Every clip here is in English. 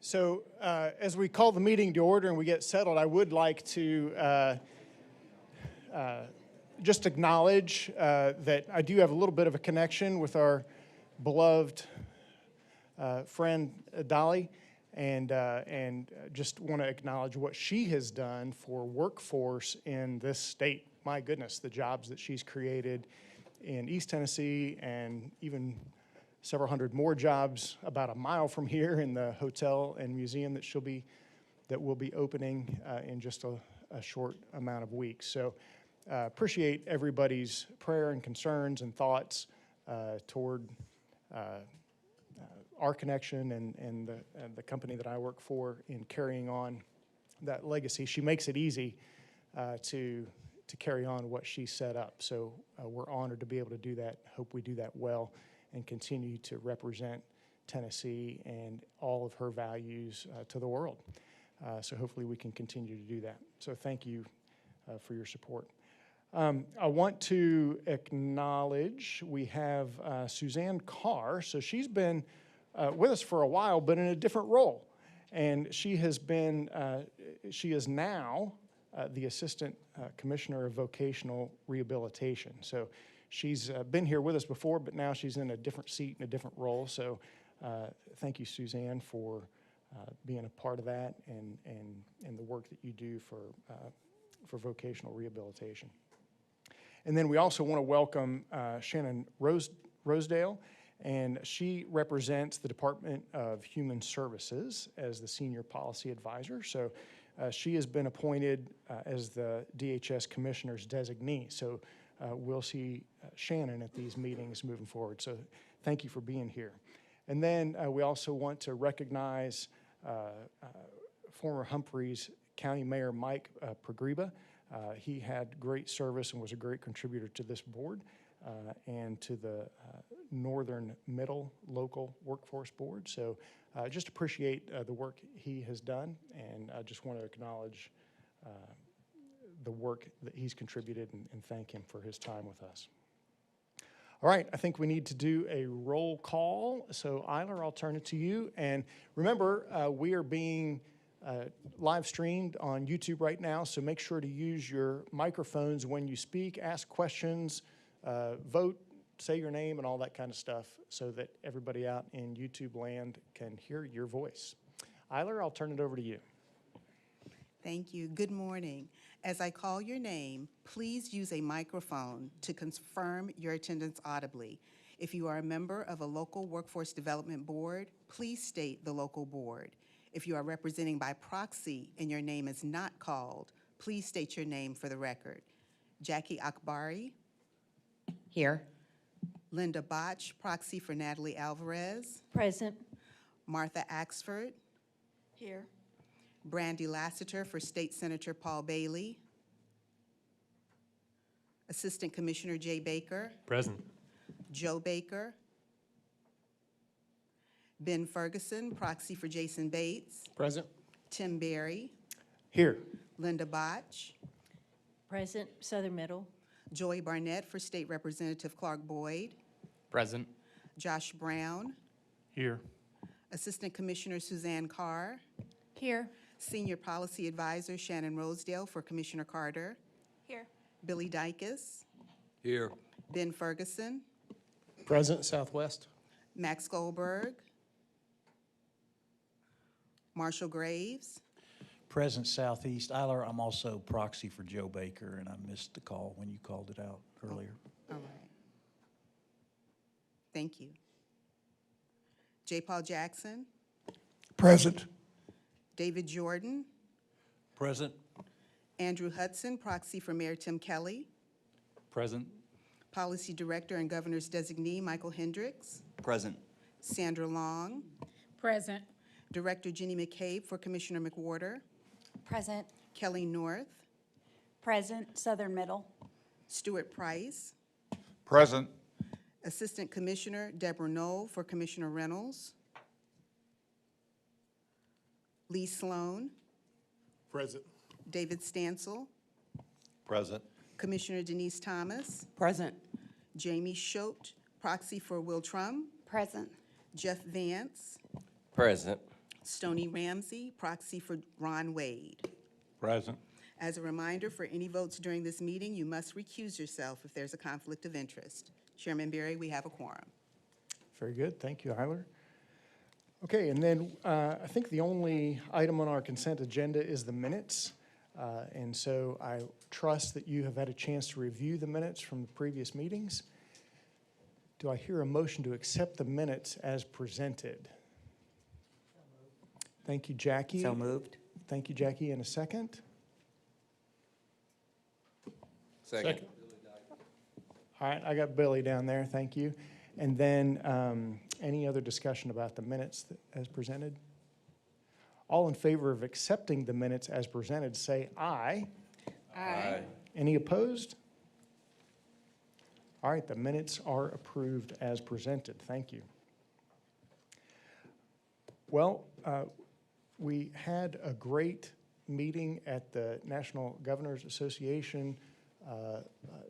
So as we call the meeting to order and we get settled, I would like to just acknowledge that I do have a little bit of a connection with our beloved friend Dolly, and just want to acknowledge what she has done for workforce in this state. My goodness, the jobs that she's created in East Tennessee, and even several hundred more jobs about a mile from here in the hotel and museum that will be opening in just a short amount of weeks. So appreciate everybody's prayer and concerns and thoughts toward our connection and the company that I work for in carrying on that legacy. She makes it easy to carry on what she set up. So we're honored to be able to do that. Hope we do that well and continue to represent Tennessee and all of her values to the world. So hopefully we can continue to do that. So thank you for your support. I want to acknowledge we have Suzanne Carr. So she's been with us for a while, but in a different role. And she is now the Assistant Commissioner of Vocational Rehabilitation. So she's been here with us before, but now she's in a different seat in a different role. So thank you, Suzanne, for being a part of that and the work that you do for vocational rehabilitation. And then we also want to welcome Shannon Rosedale, and she represents the Department of Human Services as the Senior Policy Advisor. So she has been appointed as the DHS Commissioner's designee. So we'll see Shannon at these meetings moving forward. So thank you for being here. And then we also want to recognize former Humphreys County Mayor Mike Pogriba. He had great service and was a great contributor to this board and to the Northern Middle Local Workforce Board. So just appreciate the work he has done, and I just want to acknowledge the work that he's contributed and thank him for his time with us. All right, I think we need to do a roll call. So Eiler, I'll turn it to you. And remember, we are being live streamed on YouTube right now, so make sure to use your microphones when you speak, ask questions, vote, say your name, and all that kind of stuff so that everybody out in YouTube land can hear your voice. Eiler, I'll turn it over to you. Thank you. Good morning. As I call your name, please use a microphone to confirm your attendance audibly. If you are a member of a local workforce development board, please state the local board. If you are representing by proxy and your name is not called, please state your name for the record. Jackie Akbari. Here. Linda Botch, proxy for Natalie Alvarez. Present. Martha Axford. Here. Brandy Lassiter for State Senator Paul Bailey. Assistant Commissioner Jay Baker. Present. Joe Baker. Ben Ferguson, proxy for Jason Bates. Present. Tim Berry. Here. Linda Botch. Present. Southern Middle. Joy Barnett for State Representative Clark Boyd. Present. Josh Brown. Here. Assistant Commissioner Suzanne Carr. Here. Senior Policy Advisor Shannon Rosedale for Commissioner Carter. Here. Billy Dykes. Here. Ben Ferguson. Present, Southwest. Max Goldberg. Marshall Graves. Present Southeast. Eiler, I'm also proxy for Joe Baker, and I missed the call when you called it out earlier. All right. Thank you. J. Paul Jackson. Present. David Jordan. Present. Andrew Hudson, proxy for Mayor Tim Kelly. Present. Policy Director and Governor's Designee Michael Hendricks. Present. Sandra Long. Present. Director Jenny McCabe for Commissioner McWhorter. Present. Kelly North. Present. Southern Middle. Stuart Price. Present. Assistant Commissioner Deborah Knoll for Commissioner Reynolds. Lee Sloan. Present. David Stansel. Present. Commissioner Denise Thomas. Present. Jamie Schote, proxy for Will Trum. Present. Jeff Vance. Present. Stoney Ramsey, proxy for Ron Wade. Present. As a reminder, for any votes during this meeting, you must recuse yourself if there's a conflict of interest. Chairman Berry, we have a quorum. Very good. Thank you, Eiler. Okay, and then I think the only item on our consent agenda is the minutes. And so I trust that you have had a chance to review the minutes from the previous meetings. Do I hear a motion to accept the minutes as presented? Thank you, Jackie. So moved. Thank you, Jackie. In a second. Second. All right, I got Billy down there. Thank you. And then any other discussion about the minutes as presented? All in favor of accepting the minutes as presented, say aye. Aye. Any opposed? All right, the minutes are approved as presented. Thank you. Well, we had a great meeting at the National Governors Association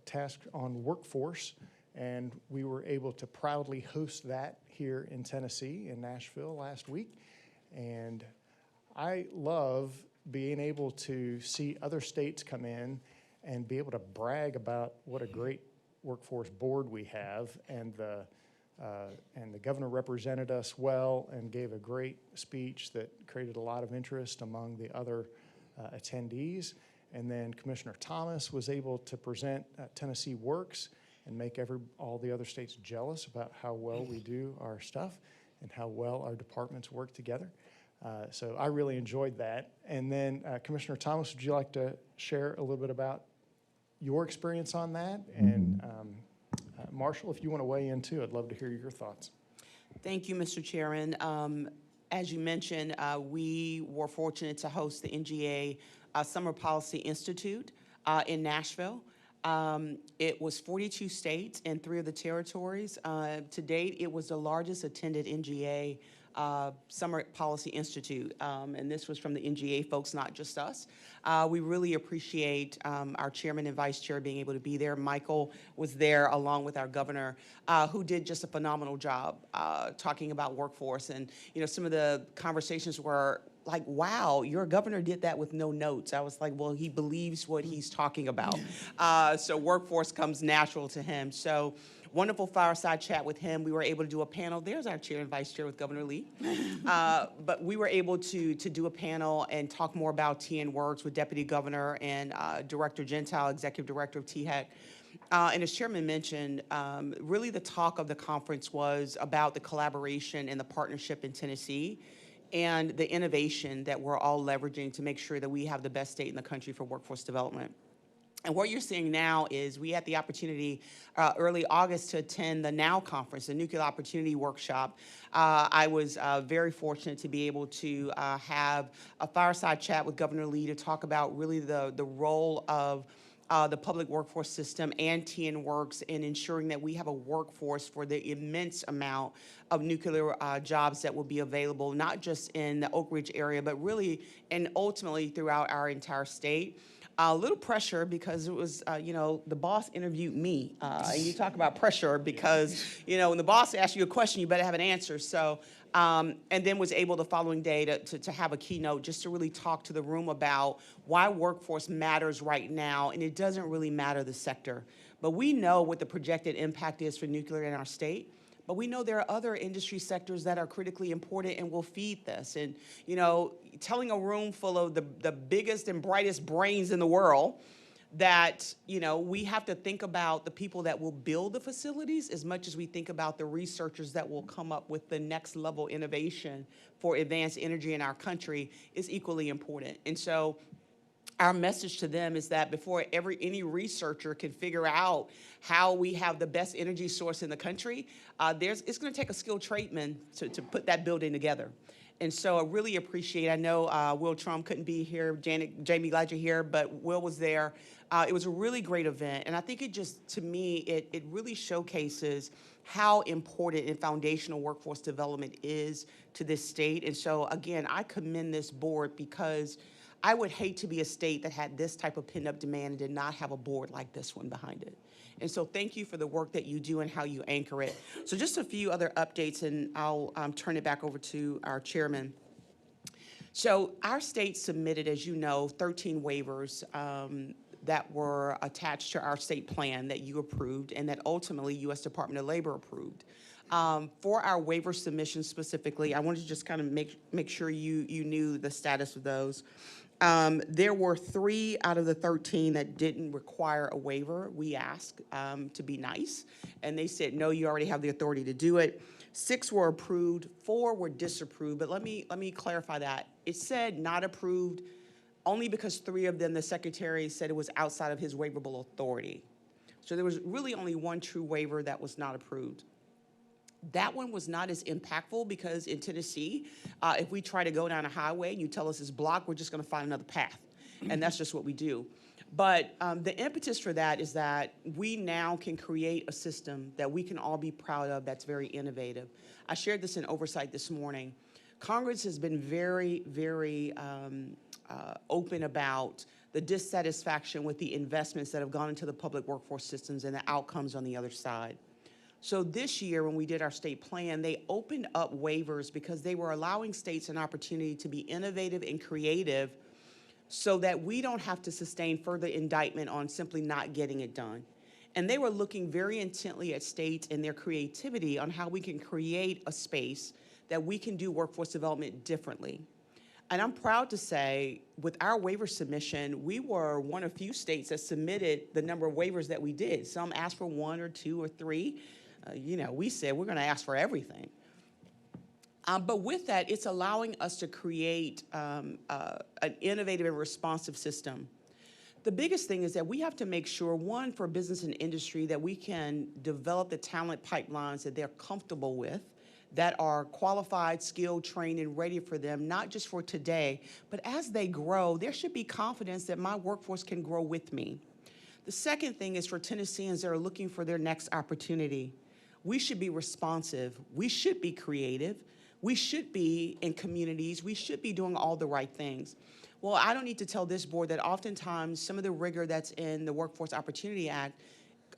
task on workforce, and we were able to proudly host that here in Tennessee, in Nashville last week. And I love being able to see other states come in and be able to brag about what a great workforce board we have, and the governor represented us well and gave a great speech that created a lot of interest among the other attendees. And then Commissioner Thomas was able to present Tennessee Works and make all the other states jealous about how well we do our stuff and how well our departments work together. So I really enjoyed that. And then Commissioner Thomas, would you like to share a little bit about your experience on that? And Marshall, if you want to weigh in too, I'd love to hear your thoughts. Thank you, Mr. Chairman. As you mentioned, we were fortunate to host the NGA Summer Policy Institute in Nashville. It was 42 states and 3 of the territories. To date, it was the largest attended NGA Summer Policy Institute, and this was from the NGA folks, not just us. We really appreciate our chairman and vice chair being able to be there. Michael was there along with our governor, who did just a phenomenal job talking about workforce. And, you know, some of the conversations were like, wow, your governor did that with no notes. I was like, well, he believes what he's talking about. So workforce comes natural to him. So wonderful fireside chat with him. We were able to do a panel. There's our chair and vice chair with Governor Lee. But we were able to do a panel and talk more about TN Works with Deputy Governor and Director Gentile, Executive Director of THEC. And as Chairman mentioned, really the talk of the conference was about the collaboration and the partnership in Tennessee and the innovation that we're all leveraging to make sure that we have the best state in the country for workforce development. And what you're seeing now is we had the opportunity early August to attend the NOW conference, the Nuclear Opportunity Workshop. I was very fortunate to be able to have a fireside chat with Governor Lee to talk about really the role of the public workforce system and TN Works in ensuring that we have a workforce for the immense amount of nuclear jobs that will be available, not just in the Oak Ridge area, but really and ultimately throughout our entire state. A little pressure because it was, you know, the boss interviewed me. And you talk about pressure because, you know, when the boss asks you a question, you better have an answer. So, and then was able the following day to have a keynote just to really talk to the room about why workforce matters right now. And it doesn't really matter the sector. But we know what the projected impact is for nuclear in our state. But we know there are other industry sectors that are critically important and will feed this. And, you know, telling a room full of the biggest and brightest brains in the world that, you know, we have to think about the people that will build the facilities as much as we think about the researchers that will come up with the next level innovation for advanced energy in our country is equally important. And so our message to them is that before any researcher can figure out how we have the best energy source in the country, it's going to take a skilled tradesman to put that building together. And so I really appreciate, I know Will Trump couldn't be here, Jamie, glad you're here, but Will was there. It was a really great event. And I think it just, to me, it really showcases how important and foundational workforce development is to this state. And so, again, I commend this board because I would hate to be a state that had this type of pent-up demand and did not have a board like this one behind it. And so thank you for the work that you do and how you anchor it. So just a few other updates, and I'll turn it back over to our chairman. So our state submitted, as you know, 13 waivers that were attached to our state plan that you approved and that ultimately U.S. Department of Labor approved. For our waiver submissions specifically, I wanted to just kind of make sure you knew the status of those. There were 3 out of the 13 that didn't require a waiver. We asked to be nice, and they said, no, you already have the authority to do it. 6 were approved, 4 were disapproved, but let me clarify that. It said not approved only because 3 of them, the secretary said it was outside of his waivable authority. So there was really only 1 true waiver that was not approved. That one was not as impactful because in Tennessee, if we try to go down a highway and you tell us it's blocked, we're just going to find another path. And that's just what we do. But the impetus for that is that we now can create a system that we can all be proud of that's very innovative. I shared this in oversight this morning. Congress has been very, very open about the dissatisfaction with the investments that have gone into the public workforce systems and the outcomes on the other side. So this year, when we did our state plan, they opened up waivers because they were allowing states an opportunity to be innovative and creative so that we don't have to sustain further indictment on simply not getting it done. And they were looking very intently at states and their creativity on how we can create a space that we can do workforce development differently. And I'm proud to say, with our waiver submission, we were one of few states that submitted the number of waivers that we did. Some asked for 1 or 2 or 3. You know, we said we're going to ask for everything. But with that, it's allowing us to create an innovative and responsive system. The biggest thing is that we have to make sure, one, for business and industry, that we can develop the talent pipelines that they're comfortable with, that are qualified, skilled, trained, and ready for them, not just for today, but as they grow, there should be confidence that my workforce can grow with me. The second thing is for Tennesseans that are looking for their next opportunity. We should be responsive. We should be creative. We should be in communities. We should be doing all the right things. Well, I don't need to tell this board that oftentimes some of the rigor that's in the Workforce Opportunity Act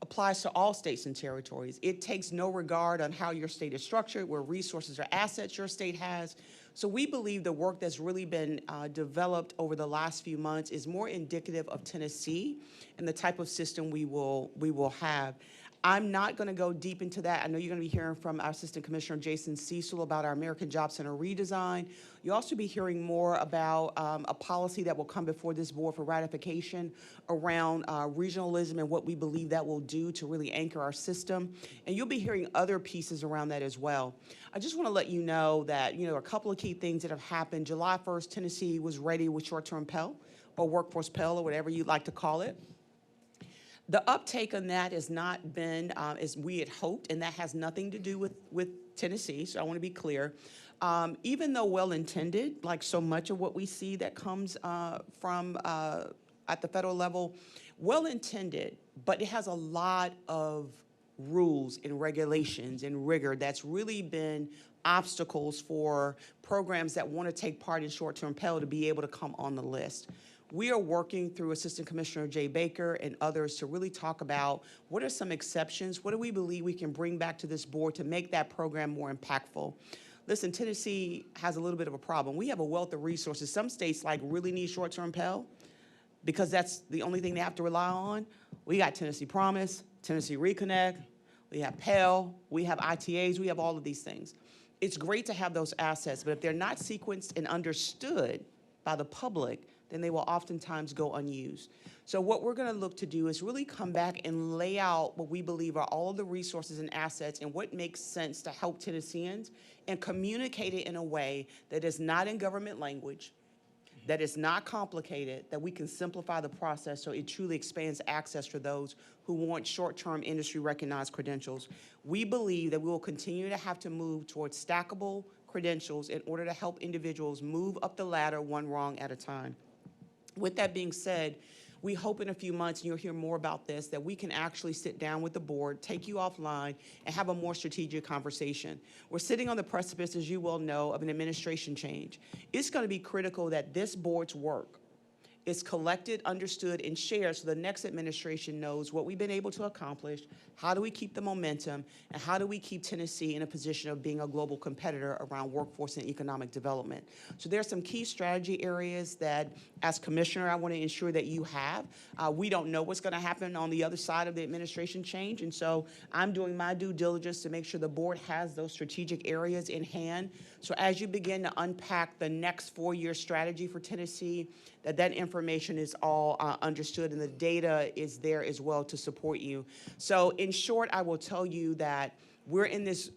applies to all states and territories. It takes no regard on how your state is structured, where resources or assets your state has. So we believe the work that's really been developed over the last few months is more indicative of Tennessee and the type of system we will have. I'm not going to go deep into that. I know you're going to be hearing from our Assistant Commissioner Jason Cecil about our American Job Center redesign. You'll also be hearing more about a policy that will come before this board for ratification around regionalism and what we believe that will do to really anchor our system. And you'll be hearing other pieces around that as well. I just want to let you know that, a couple of key things that have happened. July 1st, Tennessee was ready with short-term Pell or workforce Pell or whatever you'd like to call it. The uptake on that has not been as we had hoped, and that has nothing to do with Tennessee, so I want to be clear. Even though well-intended, like so much of what we see that comes from at the federal level, well-intended, but it has a lot of rules and regulations and rigor that's really been obstacles for programs that want to take part in short-term Pell to be able to come on the list. We are working through Assistant Commissioner Jay Baker and others to really talk about what are some exceptions, what do we believe we can bring back to this board to make that program more impactful. Listen, Tennessee has a little bit of a problem. We have a wealth of resources. Some states really need short-term Pell because that's the only thing they have to rely on. We got Tennessee Promise, Tennessee Reconnect, we have Pell, we have ITAs, we have all of these things. It's great to have those assets, but if they're not sequenced and understood by the public, then they will oftentimes go unused. So what we're going to look to do is really come back and lay out what we believe are all of the resources and assets and what makes sense to help Tennesseans and communicate it in a way that is not in government language, that is not complicated, that we can simplify the process so it truly expands access for those who want short-term industry-recognized credentials. We believe that we will continue to have to move towards stackable credentials in order to help individuals move up the ladder one rung at a time. With that being said, we hope in a few months, and you'll hear more about this, that we can actually sit down with the board, take you offline, and have a more strategic conversation. We're sitting on the precipice, as you well know, of an administration change. It's going to be critical that this board's work is collected, understood, and shared so the next administration knows what we've been able to accomplish, how do we keep the momentum, and how do we keep Tennessee in a position of being a global competitor around workforce and economic development. So there are some key strategy areas that, as commissioner, I want to ensure that you have. We don't know what's going to happen on the other side of the administration change, and so I'm doing my due diligence to make sure the board has those strategic areas in hand. So as you begin to unpack the next 4-year strategy for Tennessee, that information is all understood and the data is there as well to support you. So in short, I will tell you that we're in this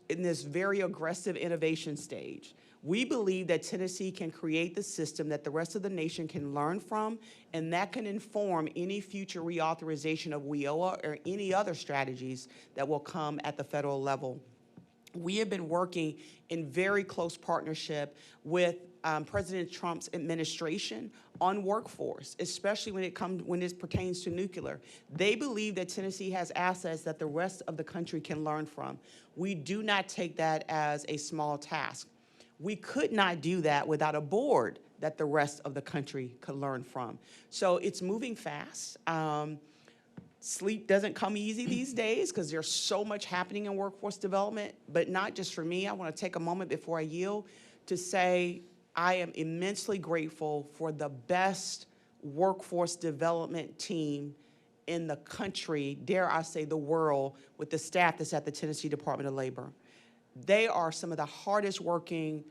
very aggressive innovation stage. We believe that Tennessee can create the system that the rest of the nation can learn from, and that can inform any future reauthorization of WIOA or any other strategies that will come at the federal level. We have been working in very close partnership with President Trump's administration on workforce, especially when it pertains to nuclear. They believe that Tennessee has assets that the rest of the country can learn from. We do not take that as a small task. We could not do that without a board that the rest of the country could learn from. So it's moving fast. Sleep doesn't come easy these days because there's so much happening in workforce development, but not just for me. I want to take a moment before I yield to say I am immensely grateful for the best workforce development team in the country, dare I say the world, with the staff that's at the Tennessee Department of Labor. They are some of the hardest working,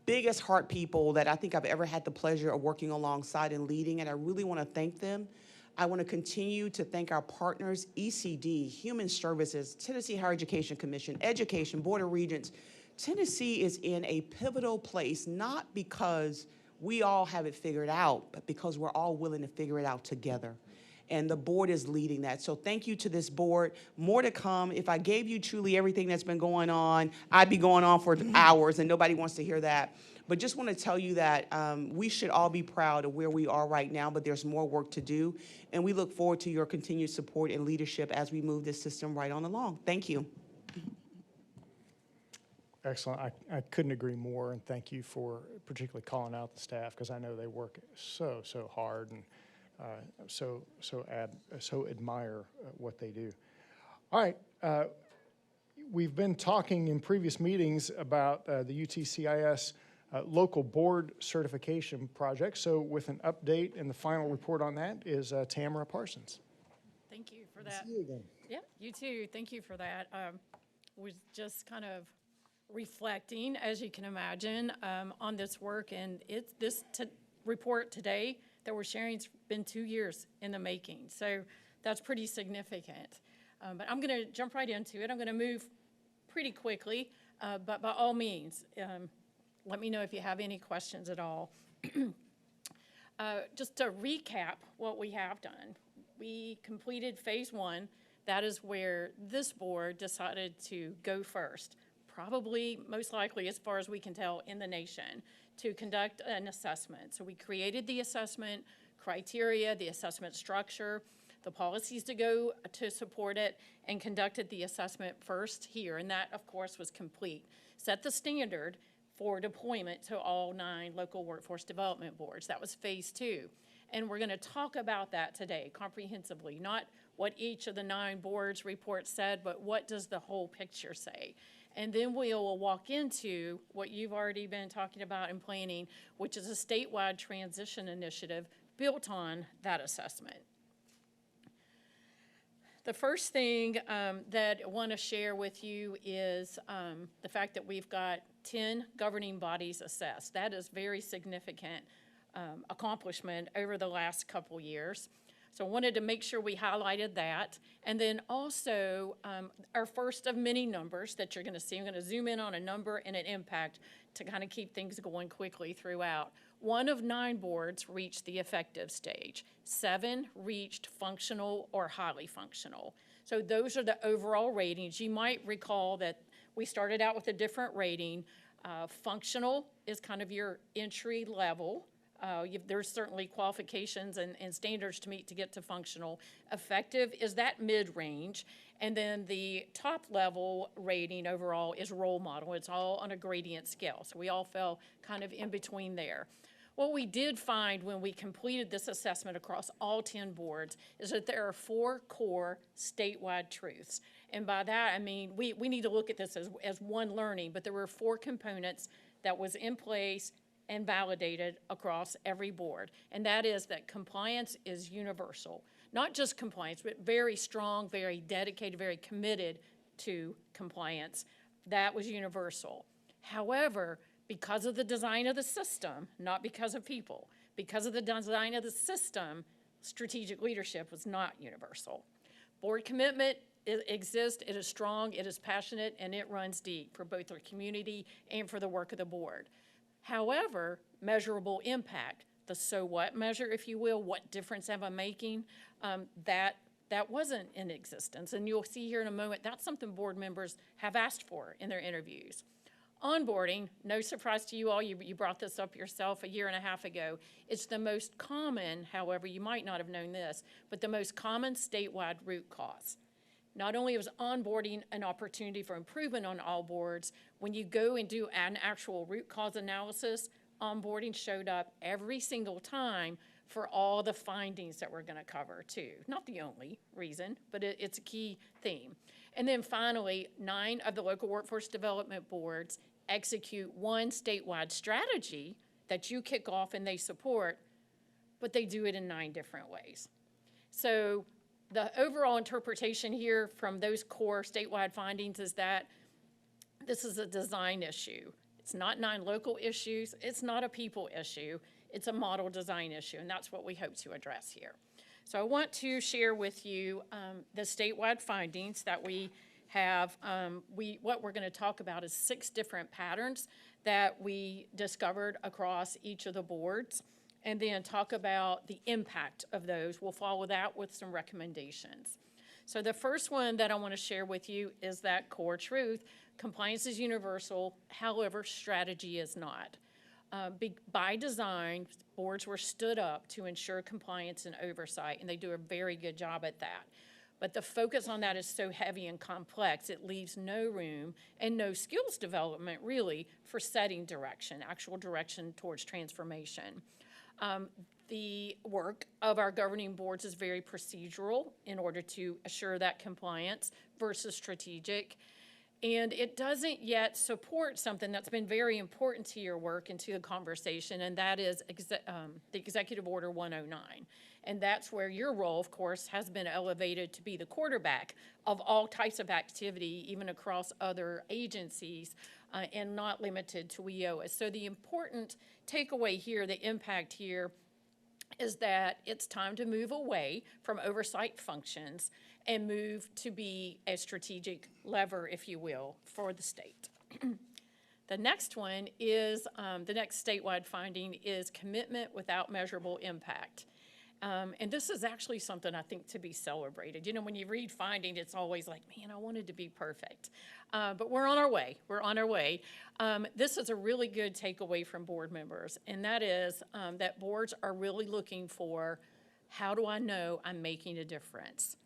biggest heart people that I think I've ever had the pleasure of working alongside and leading, and I really want to thank them. I want to continue to thank our partners, ECD, Human Services, Tennessee Higher Education Commission, Education, Board of Regents. Tennessee is in a pivotal place, not because we all have it figured out, but because we're all willing to figure it out together. And the board is leading that. So thank you to this board. More to come. If I gave you truly everything that's been going on, I'd be going on for hours, and nobody wants to hear that. But just want to tell you that we should all be proud of where we are right now, but there's more work to do. And we look forward to your continued support and leadership as we move this system right on along. Thank you. Excellent. I couldn't agree more, and thank you for particularly calling out the staff, because I know they work so hard, and so admire what they do. All right. We've been talking in previous meetings about the UTCIS local board certification project. So with an update and the final report on that is Tamara Parsons. Thank you for that. See you again. Yep, you too. Thank you for that. Was just kind of reflecting, as you can imagine, on this work, and this report today that we're sharing has been 2 years in the making. So that's pretty significant. But I'm going to jump right into it. I'm going to move pretty quickly, but by all means, let me know if you have any questions at all. Just to recap what we have done, we completed phase 1. That is where this board decided to go first, probably most likely, as far as we can tell, in the nation, to conduct an assessment. So we created the assessment criteria, the assessment structure, the policies to go to support it, and conducted the assessment first here. And that, of course, was complete. Set the standard for deployment to all 9 local workforce development boards. That was phase 2. And we're going to talk about that today comprehensively, not what each of the 9 boards reports said, but what does the whole picture say. And then we will walk into what you've already been talking about and planning, which is a statewide transition initiative built on that assessment. The first thing that I want to share with you is the fact that we've got 10 governing bodies assessed. That is very significant accomplishment over the last couple years. So I wanted to make sure we highlighted that. And then also our first of many numbers that you're going to see. I'm going to zoom in on a number and an impact to kind of keep things going quickly throughout. 1 of 9 boards reached the effective stage. 7 reached functional or highly functional. So those are the overall ratings. You might recall that we started out with a different rating. Functional is kind of your entry level. There's certainly qualifications and standards to meet to get to functional. Effective is that mid-range. And then the top level rating overall is role model. It's all on a gradient scale. So we all fell kind of in between there. What we did find when we completed this assessment across all 10 boards is that there are 4 core statewide truths. And by that, I mean, we need to look at this as one learning, but there were 4 components that was in place and validated across every board. And that is that compliance is universal. Not just compliance, but very strong, very dedicated, very committed to compliance. That was universal. However, because of the design of the system, not because of people, because of the design of the system, strategic leadership was not universal. Board commitment exists, it is strong, it is passionate, and it runs deep for both our community and for the work of the board. However, measurable impact, the so what measure, if you will, what difference am I making, that wasn't in existence. And you'll see here in a moment, that's something board members have asked for in their interviews. Onboarding, no surprise to you all, you brought this up yourself a year and a half ago. It's the most common, however, you might not have known this, but the most common statewide root cause. Not only was onboarding an opportunity for improvement on all boards, when you go and do an actual root cause analysis, onboarding showed up every single time for all the findings that we're going to cover too. Not the only reason, but it's a key theme. And then finally, 9 of the local workforce development boards execute one statewide strategy that you kick off and they support, but they do it in 9 different ways. So the overall interpretation here from those core statewide findings is that this is a design issue. It's not 9 local issues. It's not a people issue. It's a model design issue, and that's what we hope to address here. So I want to share with you the statewide findings that we have. What we're going to talk about is 6 different patterns that we discovered across each of the boards, and then talk about the impact of those. We'll follow that with some recommendations. So the first one that I want to share with you is that core truth: compliance is universal, however, strategy is not. By design, boards were stood up to ensure compliance and oversight, and they do a very good job at that. But the focus on that is so heavy and complex, it leaves no room and no skills development, really, for setting direction, actual direction towards transformation. The work of our governing boards is very procedural in order to assure that compliance versus strategic. And it doesn't yet support something that's been very important to your work and to the conversation, and that is the Executive Order 109. And that's where your role, of course, has been elevated to be the quarterback of all types of activity, even across other agencies, and not limited to WIOA. So the important takeaway here, the impact here, is that it's time to move away from oversight functions and move to be a strategic lever, if you will, for the state. The next one is, the next statewide finding is commitment without measurable impact. And this is actually something I think to be celebrated. You know, when you read finding, it's always like, man, I wanted to be perfect. But we're on our way. We're on our way. This is a really good takeaway from board members, and that is that boards are really looking for, how do I know I'm making a difference?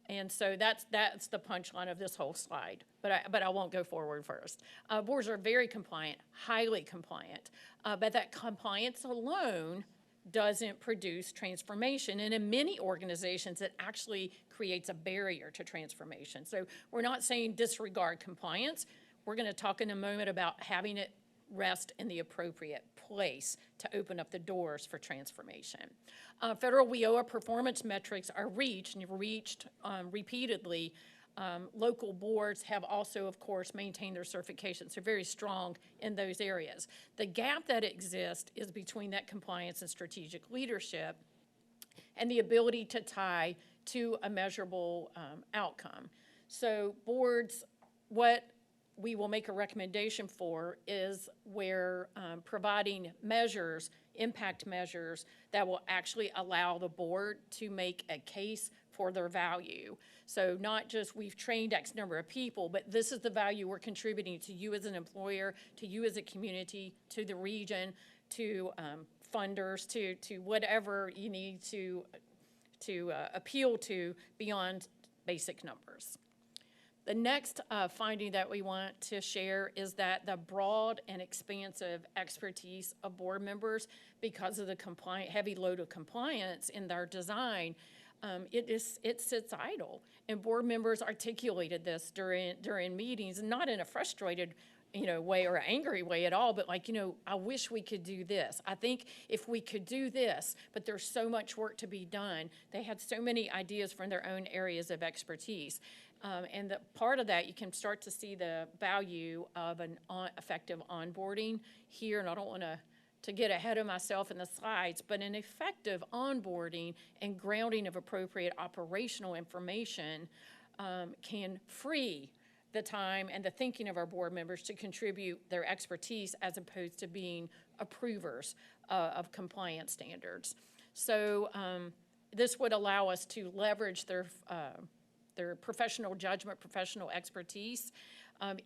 And so that's the punchline of this whole slide, but I won't go forward first. Boards are very compliant, highly compliant, but that compliance alone doesn't produce transformation. And in many organizations, it actually creates a barrier to transformation. So we're not saying disregard compliance. We're going to talk in a moment about having it rest in the appropriate place to open up the doors for transformation. Federal WIOA performance metrics are reached repeatedly. Local boards have also, of course, maintained their certifications. They're very strong in those areas. The gap that exists is between that compliance and strategic leadership and the ability to tie to a measurable outcome. So boards, what we will make a recommendation for is where providing measures, impact measures, that will actually allow the board to make a case for their value. So not just we've trained X number of people, but this is the value we're contributing to you as an employer, to you as a community, to the region, to funders, to whatever you need to appeal to beyond basic numbers. The next finding that we want to share is that the broad and expansive expertise of board members, because of the heavy load of compliance in their design, it sits idle. And board members articulated this during meetings, not in a frustrated way or angry way at all, but like, I wish we could do this. I think if we could do this, but there's so much work to be done. They had so many ideas from their own areas of expertise. And the part of that, you can start to see the value of an effective onboarding here, and I don't want to get ahead of myself in the slides, but an effective onboarding and grounding of appropriate operational information can free the time and the thinking of our board members to contribute their expertise as opposed to being approvers of compliance standards. So this would allow us to leverage their professional judgment, professional expertise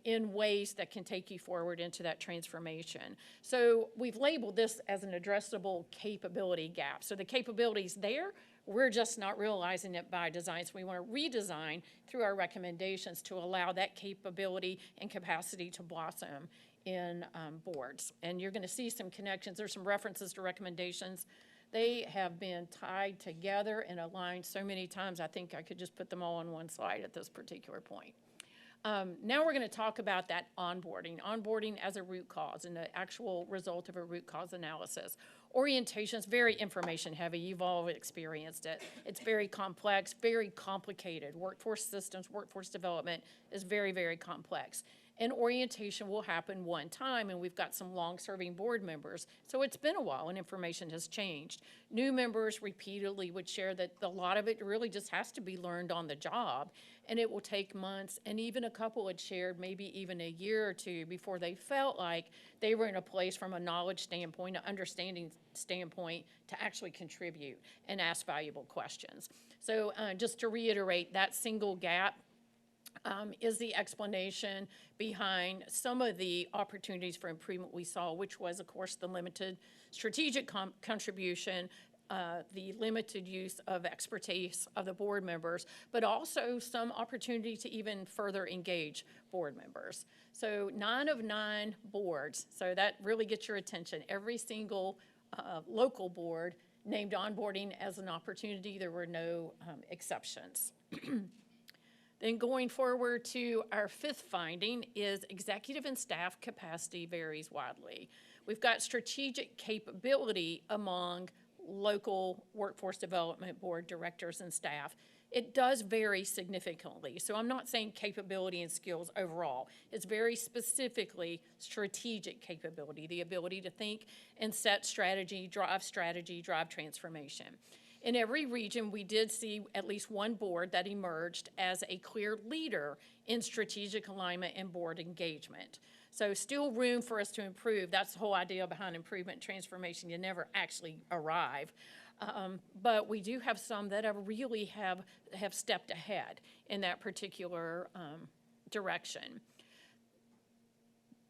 in ways that can take you forward into that transformation. So we've labeled this as an addressable capability gap. So the capability's there, we're just not realizing it by design. So we want to redesign through our recommendations to allow that capability and capacity to blossom in boards. And you're going to see some connections. There's some references to recommendations. They have been tied together and aligned so many times, I think I could just put them all on one slide at this particular point. Now we're going to talk about that onboarding as a root cause and the actual result of a root cause analysis. Orientation is very information heavy. You've all experienced it. It's very complex, very complicated. Workforce systems, workforce development is very, very complex. And orientation will happen one time, and we've got some long-serving board members. So it's been a while, and information has changed. New members repeatedly would share that a lot of it really just has to be learned on the job, and it will take months, and even a couple had shared maybe even a year or two before they felt like they were in a place from a knowledge standpoint, an understanding standpoint, to actually contribute and ask valuable questions. So just to reiterate, that single gap is the explanation behind some of the opportunities for improvement we saw, which was, of course, the limited strategic contribution, the limited use of expertise of the board members, but also some opportunity to even further engage board members. So 9 of 9 boards, so that really gets your attention. Every single local board named onboarding as an opportunity. There were no exceptions. Then going forward to our 5th finding is executive and staff capacity varies widely. We've got strategic capability among local workforce development board directors and staff. It does vary significantly. So I'm not saying capability and skills overall. It's very specifically strategic capability, the ability to think and set strategy, drive transformation. In every region, we did see at least one board that emerged as a clear leader in strategic alignment and board engagement. So still room for us to improve. That's the whole idea behind improvement and transformation. You never actually arrive. But we do have some that really have stepped ahead in that particular direction.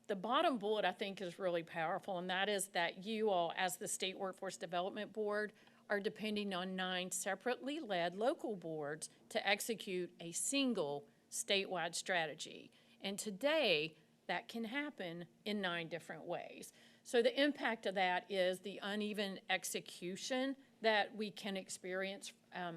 The bottom bullet, I think, is really powerful, and that is that you all, as the State Workforce Development Board, are depending on 9 separately led local boards to execute a single statewide strategy. And today, that can happen in 9 different ways. So the impact of that is the uneven execution that we can experience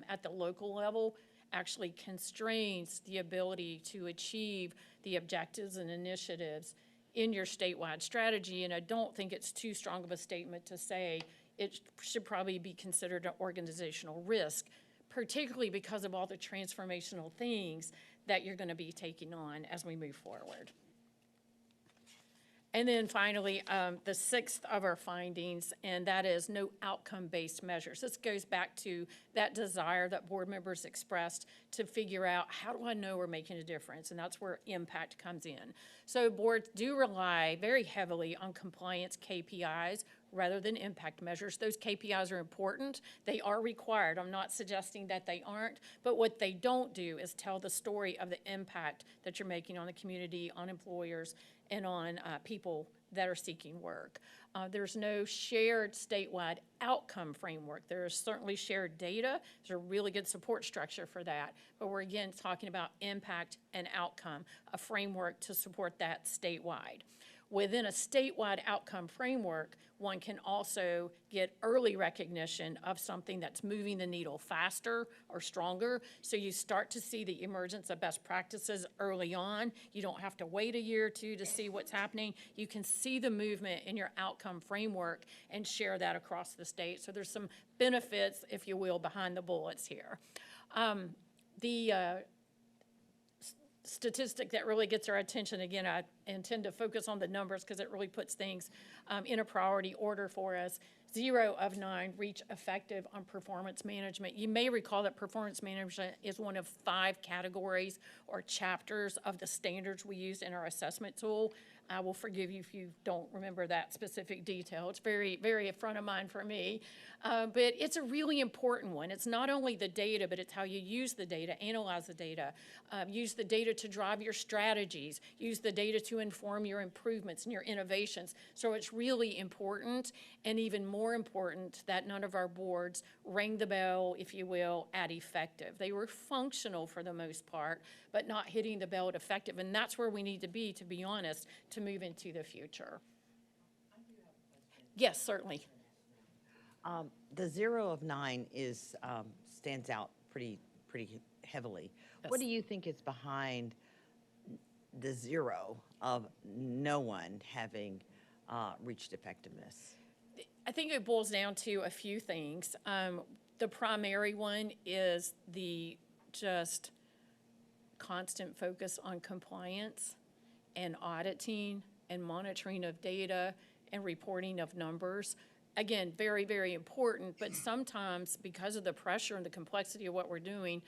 at the local level actually constrains the ability to achieve the objectives and initiatives in your statewide strategy. And I don't think it's too strong of a statement to say it should probably be considered an organizational risk, particularly because of all the transformational things that you're going to be taking on as we move forward. And then finally, the 6th of our findings, and that is no outcome-based measures. This goes back to that desire that board members expressed to figure out, how do I know we're making a difference? And that's where impact comes in. So boards do rely very heavily on compliance KPIs rather than impact measures. Those KPIs are important. They are required. I'm not suggesting that they aren't, but what they don't do is tell the story of the impact that you're making on the community, on employers, and on people that are seeking work. There's no shared statewide outcome framework. There is certainly shared data. There's a really good support structure for that. But we're again talking about impact and outcome, a framework to support that statewide. Within a statewide outcome framework, one can also get early recognition of something that's moving the needle faster or stronger. So you start to see the emergence of best practices early on. You don't have to wait a year or two to see what's happening. You can see the movement in your outcome framework and share that across the state. So there's some benefits, if you will, behind the bullets here. The statistic that really gets our attention, again, I intend to focus on the numbers because it really puts things in a priority order for us. 0 of 9 reach effective on performance management. You may recall that performance management is one of 5 categories or chapters of the standards we use in our assessment tool. I will forgive you if you don't remember that specific detail. It's very, very a front of mind for me. But it's a really important one. It's not only the data, but it's how you use the data, analyze the data, use the data to drive your strategies, use the data to inform your improvements and your innovations. So it's really important, and even more important that none of our boards rang the bell, if you will, at effective. They were functional for the most part, but not hitting the bell at effective. And that's where we need to be honest, to move into the future. Yes, certainly. The 0 of 9 is stands out pretty heavily. Yes. What do you think is behind the 0 of no one having reached effectiveness? I think it boils down to a few things. The primary one is the just constant focus on compliance and auditing and monitoring of data and reporting of numbers. Again, very, very important, but sometimes because of the pressure and the complexity of what we're doing,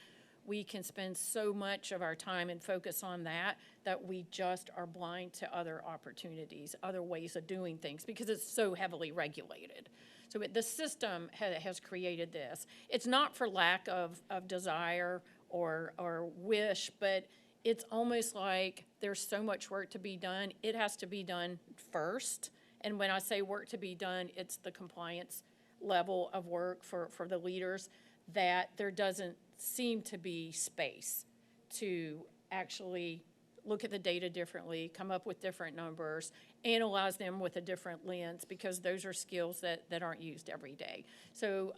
we can spend so much of our time and focus on that we just are blind to other opportunities, other ways of doing things, because it's so heavily regulated. So the system has created this. It's not for lack of desire or wish, but it's almost like there's so much work to be done. It has to be done first. And when I say work to be done, it's the compliance level of work for the leaders, that there doesn't seem to be space to actually look at the data differently, come up with different numbers, analyze them with a different lens, because those are skills that aren't used every day. So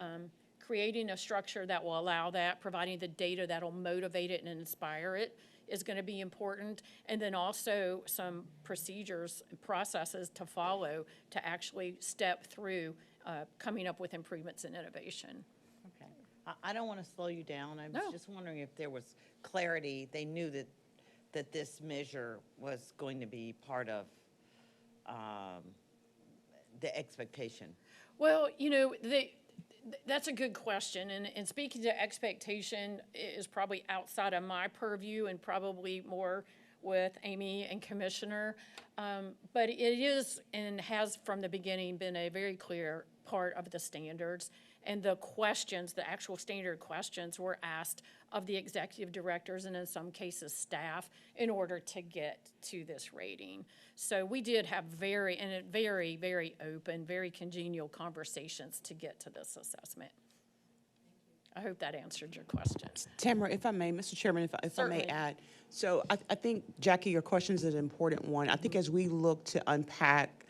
creating a structure that will allow that, providing the data that'll motivate it and inspire it, is going to be important, and then also some procedures and processes to follow to actually step through coming up with improvements in innovation. Okay. I don't want to slow you down. I was No. just wondering if there was clarity. They knew that this measure was going to be part of the expectation. Well, you know, that's a good question, and speaking to expectation is probably outside of my purview and probably more with Amy and Commissioner, but it is and has from the beginning been a very clear part of the standards, and the questions, the actual standard questions, were asked of the executive directors and in some cases staff in order to get to this rating. So we did have very open, very congenial conversations to get to this assessment. I hope that answered your questions. Tamara, if I may, Mr. Chairman, if I may Certainly. add. So I think, Jackie, your question is an important one. I think as we look to unpack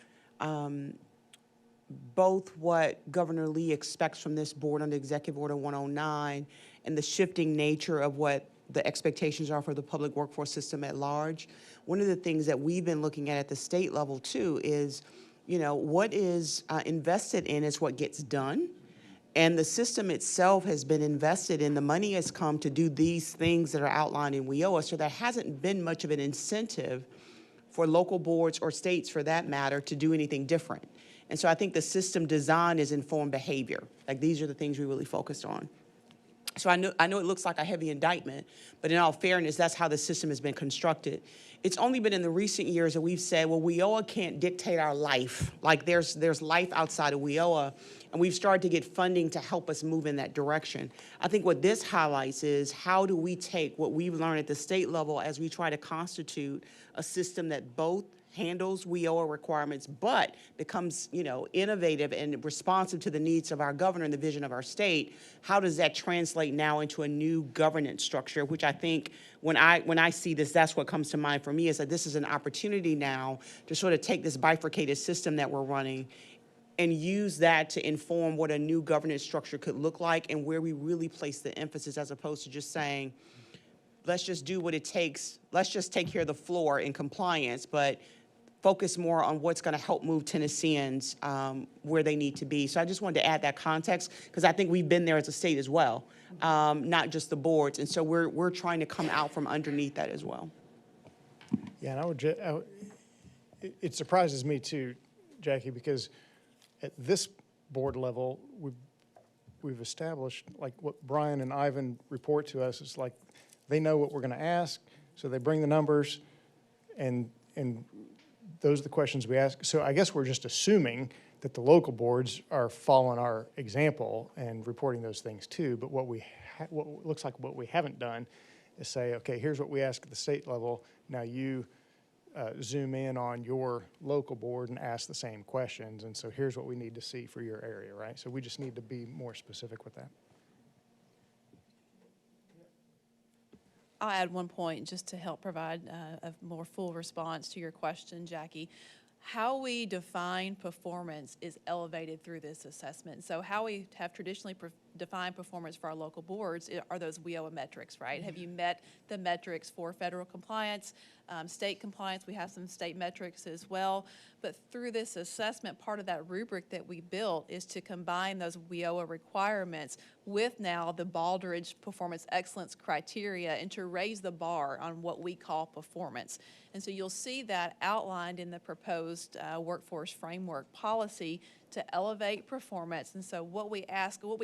both what Governor Lee expects from this board under Executive Order 109 and the shifting nature of what the expectations are for the public workforce system at large, one of the things that we've been looking at the state level too is, you know, what is invested in is what gets done. And the system itself has been invested in, the money has come to do these things that are outlined in WIOA, so there hasn't been much of an incentive for local boards or states for that matter to do anything different. And so I think the system design is informed behavior. Like, these are the things we really focused on. So I know it looks like a heavy indictment, but in all fairness, that's how the system has been constructed. It's only been in the recent years that we've said, well, WIOA can't dictate our life. Like there's life outside of WIOA, and we've started to get funding to help us move in that direction. I think what this highlights is how do we take what we've learned at the state level as we try to constitute a system that both handles WIOA requirements, but becomes, innovative and responsive to the needs of our governor and the vision of our state. How does that translate now into a new governance structure, which I think when I see this, that's what comes to mind for me, is that this is an opportunity now to sort of take this bifurcated system that we're running and use that to inform what a new governance structure could look like and where we really place the emphasis, as opposed to just saying, let's just do what it takes, let's just take care of the floor in compliance, but focus more on what's going to help move Tennesseans where they need to be. So I just wanted to add that context, because I think we've been there as a state as well, not just the boards. And so we're trying to come out from underneath that as well. Yeah, and it surprises me too, Jackie, because at this board level, we've established, like what Brian and Ivan report to us, it's like they know what we're going to ask, so they bring the numbers, and those are the questions we ask. So I guess we're just assuming that the local boards are following our example and reporting those things too. But what looks like what we haven't done is say, okay, here's what we ask at the state level. Now you zoom in on your local board and ask the same questions. And so here's what we need to see for your area, right? So we just need to be more specific with that. I'll add one point just to help provide a more full response to your question, Jackie. How we define performance is elevated through this assessment. So how we have traditionally defined performance for our local boards are those WIOA metrics, right? Have you met the metrics for federal compliance, state compliance? We have some state metrics as well. But through this assessment, part of that rubric that we built is to combine those WIOA requirements with now the Baldrige Performance Excellence criteria and to raise the bar on what we call performance. And so you'll see that outlined in the proposed workforce framework policy to elevate performance. And so what we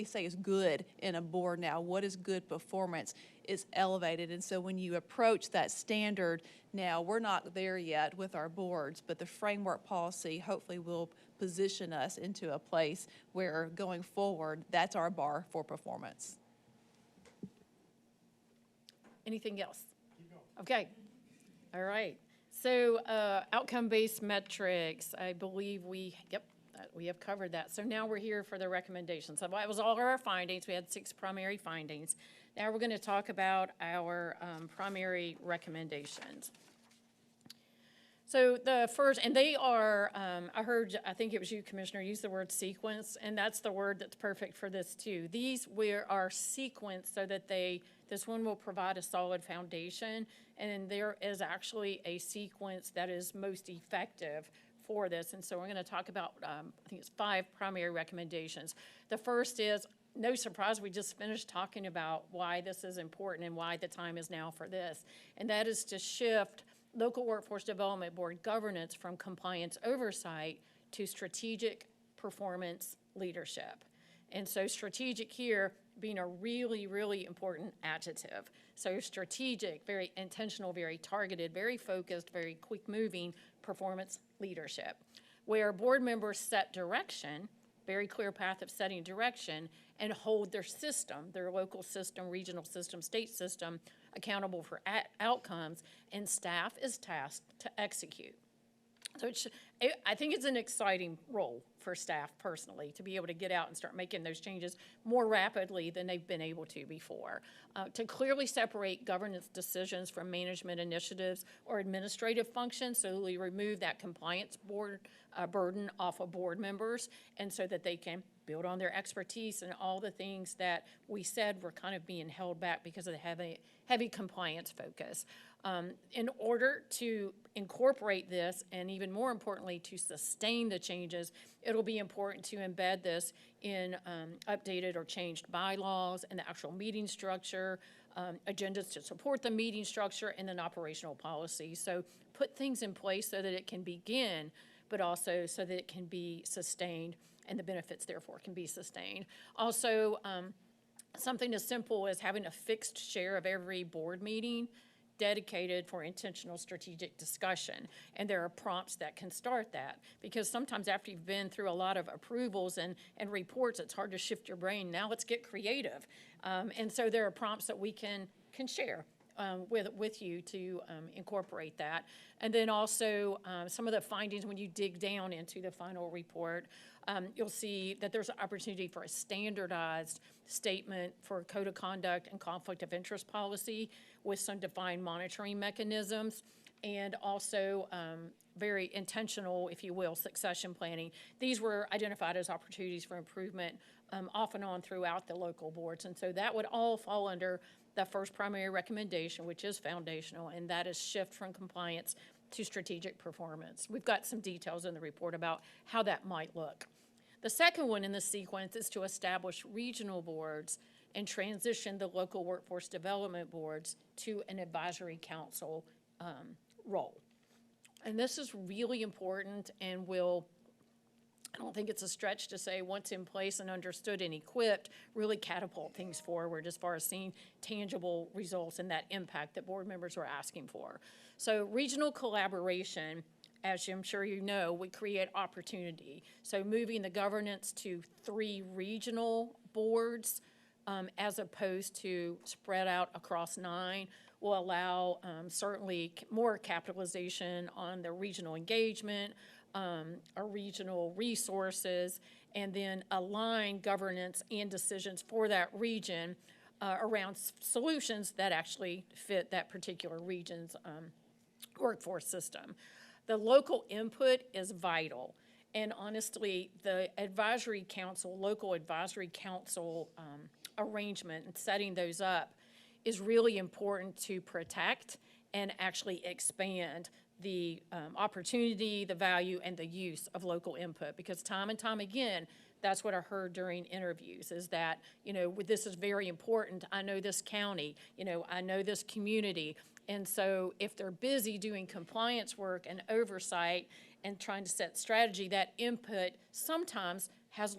say is good in a board now, what is good performance, is elevated. And so when you approach that standard now, we're not there yet with our boards, but the framework policy hopefully will position us into a place where going forward, that's our bar for performance. Anything else? Okay. All right. So outcome-based metrics, I believe we have covered that. So now we're here for the recommendations. So that was all of our findings. We had 6 primary findings. Now we're going to talk about our primary recommendations. So the first, and they are, I think it was you, Commissioner, use the word sequence, and that's the word that's perfect for this too. These are sequenced so that this one will provide a solid foundation, and there is actually a sequence that is most effective for this. And so we're going to talk about, I think it's 5 primary recommendations. The first is, no surprise, we just finished talking about why this is important and why the time is now for this. And that is to shift local workforce development board governance from compliance oversight to strategic performance leadership. And so strategic here being a really, really important adjective. So strategic, very intentional, very targeted, very focused, very quick moving performance leadership, where board members set direction, very clear path of setting direction, and hold their system, their local system, regional system, state system, accountable for outcomes, and staff is tasked to execute. So I think it's an exciting role for staff personally to be able to get out and start making those changes more rapidly than they've been able to before. To clearly separate governance decisions from management initiatives or administrative functions, so we remove that compliance burden off of board members, and so that they can build on their expertise and all the things that we said were kind of being held back because of the heavy compliance focus. In order to incorporate this, and even more importantly, to sustain the changes, it'll be important to embed this in updated or changed bylaws and the actual meeting structure, agendas to support the meeting structure, and then operational policy. So put things in place so that it can begin, but also so that it can be sustained, and the benefits, therefore, can be sustained. Also, something as simple as having a fixed share of every board meeting dedicated for intentional strategic discussion. And there are prompts that can start that, because sometimes after you've been through a lot of approvals and reports, it's hard to shift your brain. Now let's get creative. And so there are prompts that we can share with you to incorporate that. And then also some of the findings when you dig down into the final report, you'll see that there's an opportunity for a standardized statement for code of conduct and conflict of interest policy with some defined monitoring mechanisms, and also very intentional, if you will, succession planning. These were identified as opportunities for improvement off and on throughout the local boards. And so that would all fall under the first primary recommendation, which is foundational, and that is shift from compliance to strategic performance. We've got some details in the report about how that might look. The second one in the sequence is to establish regional boards and transition the local workforce development boards to an advisory council role. And this is really important and will, I don't think it's a stretch to say, once in place and understood and equipped, really catapult things forward as far as seeing tangible results and that impact that board members are asking for. So regional collaboration, as I'm sure you know, would create opportunity. So moving the governance to 3 regional boards as opposed to spread out across 9 will allow certainly more capitalization on the regional engagement, our regional resources, and then align governance and decisions for that region around solutions that actually fit that particular region's workforce system. The local input is vital. And honestly, the advisory council, local advisory council arrangement and setting those up is really important to protect and actually expand the opportunity, the value, and the use of local input. Because time and time again, that's what I heard during interviews, is that, you know, this is very important. I know this county, you know, I know this community. And so if they're busy doing compliance work and oversight and trying to set strategy, that input sometimes has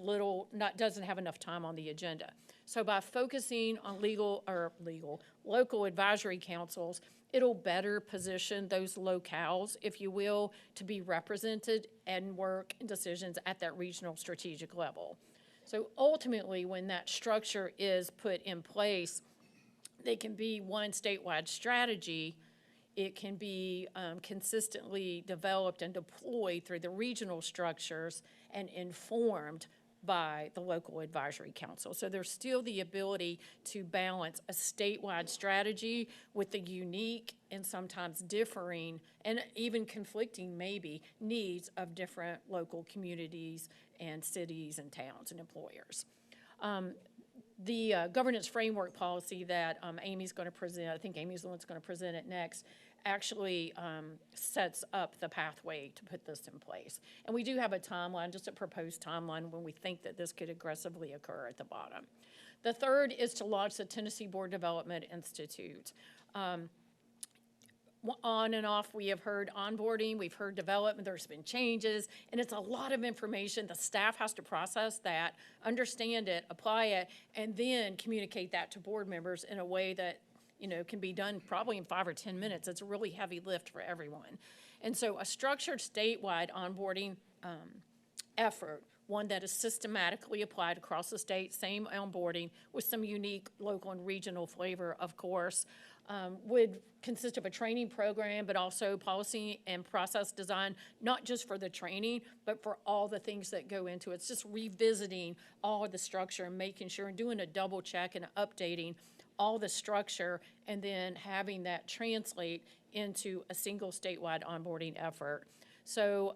doesn't have enough time on the agenda. So by focusing on local advisory councils, it'll better position those locales, if you will, to be represented and work in decisions at that regional strategic level. So ultimately, when that structure is put in place, they can be one statewide strategy. It can be consistently developed and deployed through the regional structures and informed by the local advisory council. So there's still the ability to balance a statewide strategy with the unique and sometimes differing and even conflicting maybe needs of different local communities and cities and towns and employers. The governance framework policy that Amy's going to present, I think Amy's the one that's going to present it next, actually sets up the pathway to put this in place. And we do have a timeline, just a proposed timeline, when we think that this could aggressively occur at the bottom. The third is to launch the Tennessee Board Development Institute. On and off, we have heard onboarding, we've heard development, there's been changes, and it's a lot of information. The staff has to process that, understand it, apply it, and then communicate that to board members in a way that, you know, can be done probably in 5 or 10 minutes. It's a really heavy lift for everyone. And so a structured statewide onboarding effort, one that is systematically applied across the state, same onboarding with some unique local and regional flavor, of course, would consist of a training program, but also policy and process design, not just for the training, but for all the things that go into it. It's just revisiting all of the structure and making sure and doing a double check and updating all the structure, and then having that translate into a single statewide onboarding effort. So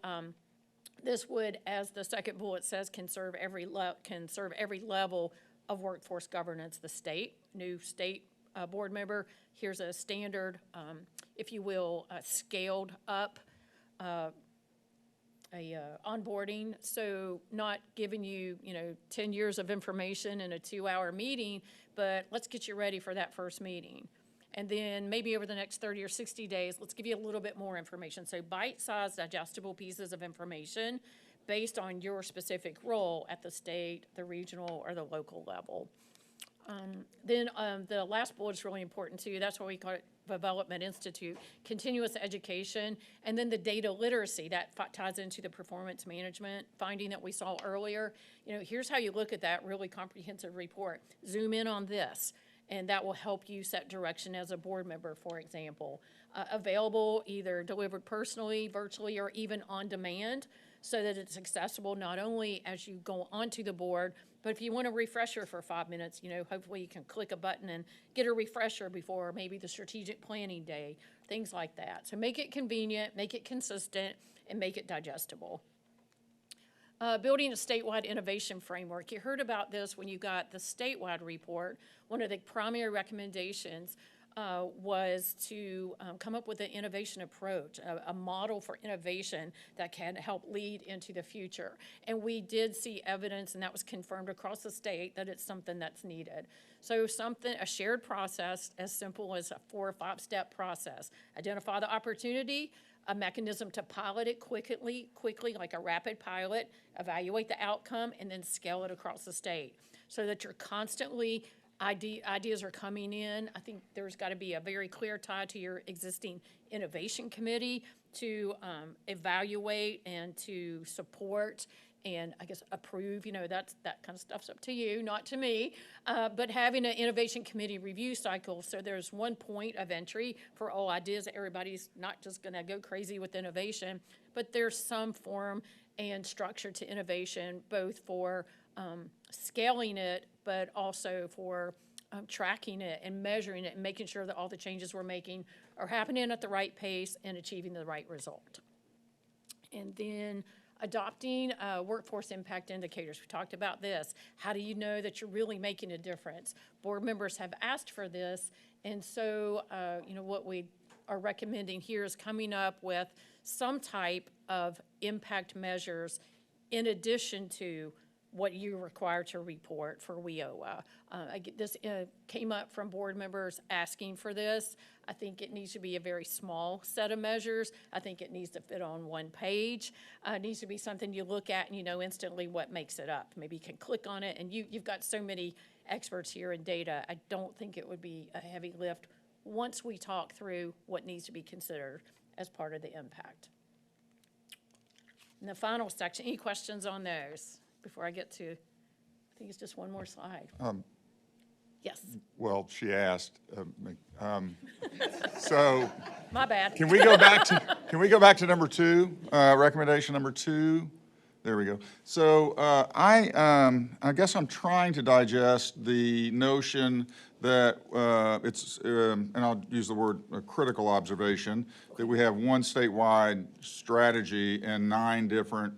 this would, as the second bullet says, can serve every level of workforce governance. The state, new state board member, here's a standard, if you will, scaled up onboarding. So not giving you, 10 years of information in a 2-hour meeting, but let's get you ready for that first meeting. And then maybe over the next 30 or 60 days, let's give you a little bit more information. So bite-sized, digestible pieces of information based on your specific role at the state, the regional, or the local level. The last bullet is really important too. That's why we call it Development Institute, continuous education, and then the data literacy that ties into the performance management finding that we saw earlier. You know, here's how you look at that really comprehensive report. Zoom in on this, and that will help you set direction as a board member, for example. Available, either delivered personally, virtually, or even on demand, so that it's accessible not only as you go onto the board, but if you want a refresher for 5 minutes, you know, hopefully you can click a button and get a refresher before maybe the strategic planning day, things like that. So make it convenient, make it consistent, and make it digestible. Building a statewide innovation framework. You heard about this when you got the statewide report. One of the primary recommendations was to come up with an innovation approach, a model for innovation that can help lead into the future. And we did see evidence, and that was confirmed across the state, that it's something that's needed. So a shared process as simple as a 4 or 5 step process. Identify the opportunity, a mechanism to pilot it quickly, like a rapid pilot, evaluate the outcome, and then scale it across the state so that you're constantly ideas are coming in. I think there's got to be a very clear tie to your existing innovation committee to evaluate and to support and I guess approve. You know, that kind of stuff's up to you, not to me. But having an innovation committee review cycle, so there's one point of entry for all ideas. Everybody's not just going to go crazy with innovation, but there's some form and structure to innovation, both for scaling it, but also for tracking it and measuring it and making sure that all the changes we're making are happening at the right pace and achieving the right result. And then adopting workforce impact indicators. We talked about this. How do you know that you're really making a difference? Board members have asked for this, and so you know, what we are recommending here is coming up with some type of impact measures in addition to what you require to report for WIOA. This came up from board members asking for this. I think it needs to be a very small set of measures. I think it needs to fit on one page. It needs to be something you look at and you know instantly what makes it up. Maybe you can click on it, and you've got so many experts here in data. I don't think it would be a heavy lift once we talk through what needs to be considered as part of the impact. And the final section, any questions on those? Before I get to, I think it's just one more slide. Yes. Well, she asked. So My bad. can we go back to number 2, recommendation number 2? There we go. So I guess I'm trying to digest the notion that it's, and I'll use the word critical observation, that we have one statewide strategy and 9 different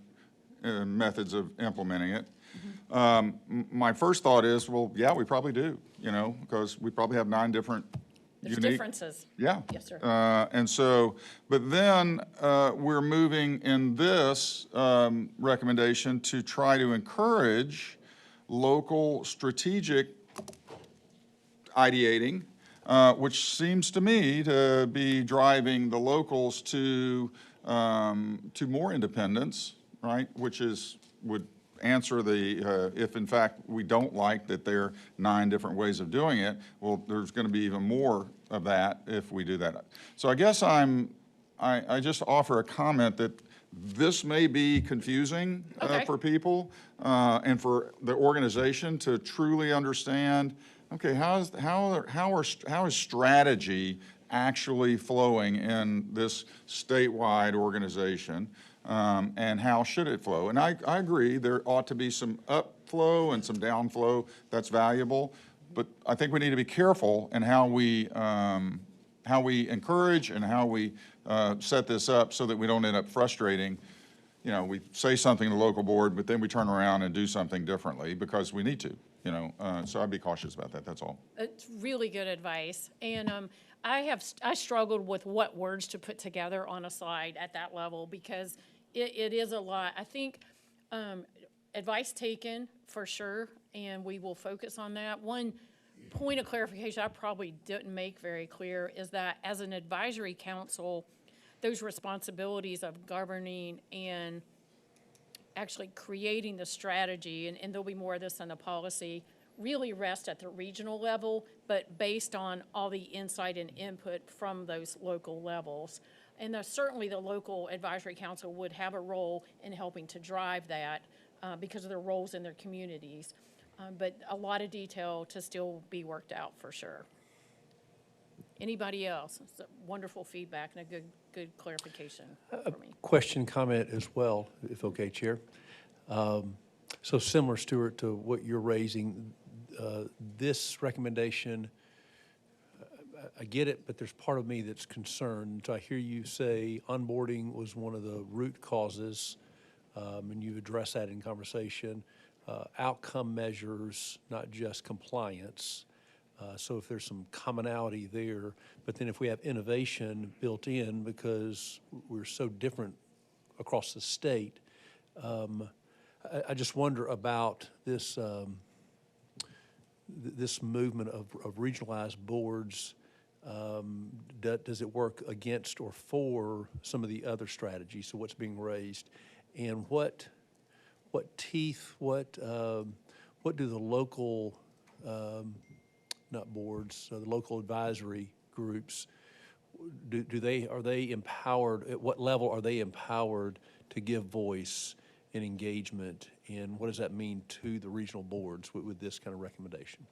methods of implementing it. My first thought is, well, yeah, we probably do, you know, because we probably have 9 different There's unique differences. Yeah. Yes, sir. And so, but then we're moving in this recommendation to try to encourage local strategic ideating, which seems to me to be driving the locals to more independence, right? Which would answer the, if in fact we don't like that there are 9 different ways of doing it, well, there's going to be even more of that if we do that. So I guess I just offer a comment that this may be confusing for people and for the organization to truly understand, okay, how is strategy actually flowing in this statewide organization? And how should it flow? And I agree, there ought to be some upflow and some downflow that's valuable, but I think we need to be careful in how we encourage and how we set this up so that we don't end up frustrating. You know, we say something to the local board, but then we turn around and do something differently because we need to, you know. So I'd be cautious about that, that's all. It's really good advice. And I struggled with what words to put together on a slide at that level because it is a lot. I think advice taken for sure, and we will focus on that. One point of clarification I probably didn't make very clear is that as an advisory council, those responsibilities of governing and actually creating the strategy, and there'll be more of this in the policy, really rest at the regional level, but based on all the insight and input from those local levels. And certainly the local advisory council would have a role in helping to drive that because of their roles in their communities. But a lot of detail to still be worked out for sure. Anybody else? It's a wonderful feedback and a good clarification for me. Question, comment as well, if okay, Chair. So similar, Stuart, to what you're raising, this recommendation, I get it, but there's part of me that's concerned. So I hear you say onboarding was one of the root causes, and you've addressed that in conversation. Outcome measures, not just compliance. So if there's some commonality there, but then if we have innovation built in because we're so different across the state, I just wonder about this this movement of regionalized boards. Does it work against or for some of the other strategies? So what's being raised, and what teeth, what do the local not boards, the local advisory groups, are they empowered? At what level are they empowered to give voice and engagement? And what does that mean to the regional boards with this kind of recommendation?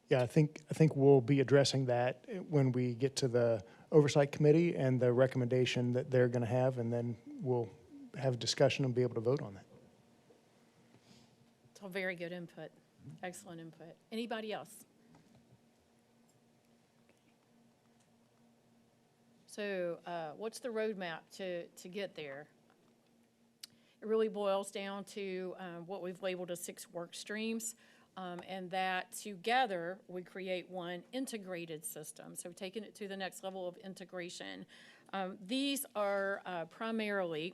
Yeah, I think we'll be addressing that when we get to the Oversight Committee and the recommendation that they're going to have, and then we'll have a discussion and be able to vote on that. So very good input. Excellent input. Anybody else? So what's the roadmap to get there? It really boils down to what we've labeled as 6 work streams, and that together we create one integrated system. So taking it to the next level of integration. These are primarily,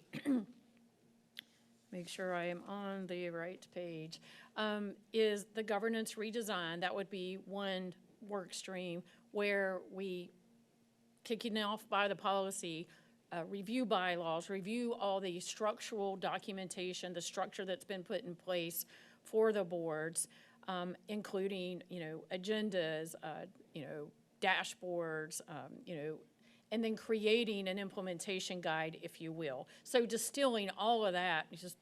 make sure I am on the right page, is the governance redesign. That would be one work stream where we, kicking off by the policy, review bylaws, review all the structural documentation, the structure that's been put in place for the boards, including, agendas, dashboards, and then creating an implementation guide, if you will. So distilling all of that, just,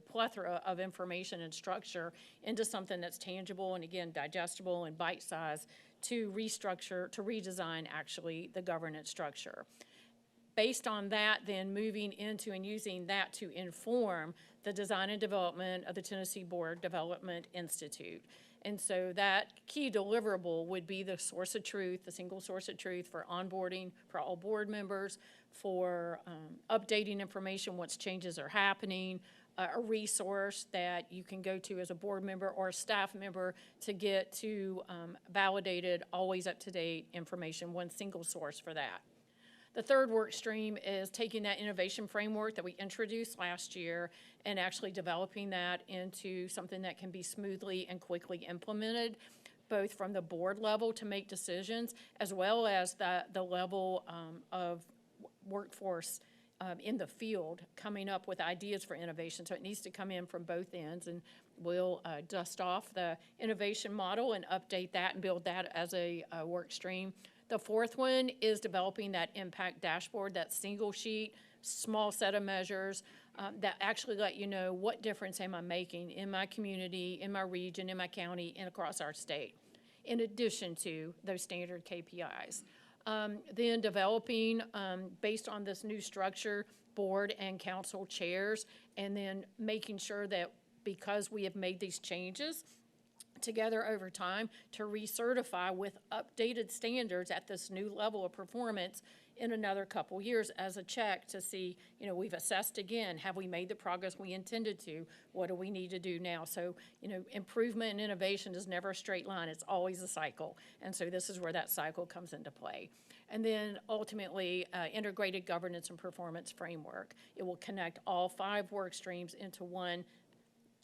plethora of information and structure into something that's tangible and, again, digestible and bite-sized to restructure, to redesign, actually, the governance structure. Based on that, then moving into and using that to inform the design and development of the Tennessee Board Development Institute. And so that key deliverable would be the source of truth, the single source of truth for onboarding for all board members, for updating information once changes are happening, a resource that you can go to as a board member or a staff member to get to validated, always up-to-date information, one single source for that. The third work stream is taking that innovation framework that we introduced last year and actually developing that into something that can be smoothly and quickly implemented, both from the board level to make decisions, as well as the level of workforce in the field coming up with ideas for innovation. So it needs to come in from both ends, and we'll dust off the innovation model and update that and build that as a work stream. The fourth one is developing that impact dashboard, that single sheet, small set of measures that actually let you know what difference am I making in my community, in my region, in my county, and across our state, in addition to those standard KPIs. Then developing, based on this new structure, board and council chairs, and then making sure that because we have made these changes together over time to recertify with updated standards at this new level of performance in another couple years as a check to see, we've assessed again, have we made the progress we intended to? What do we need to do now? So, improvement and innovation is never a straight line. It's always a cycle. And so this is where that cycle comes into play. And then ultimately, integrated governance and performance framework. It will connect all 5 work streams into one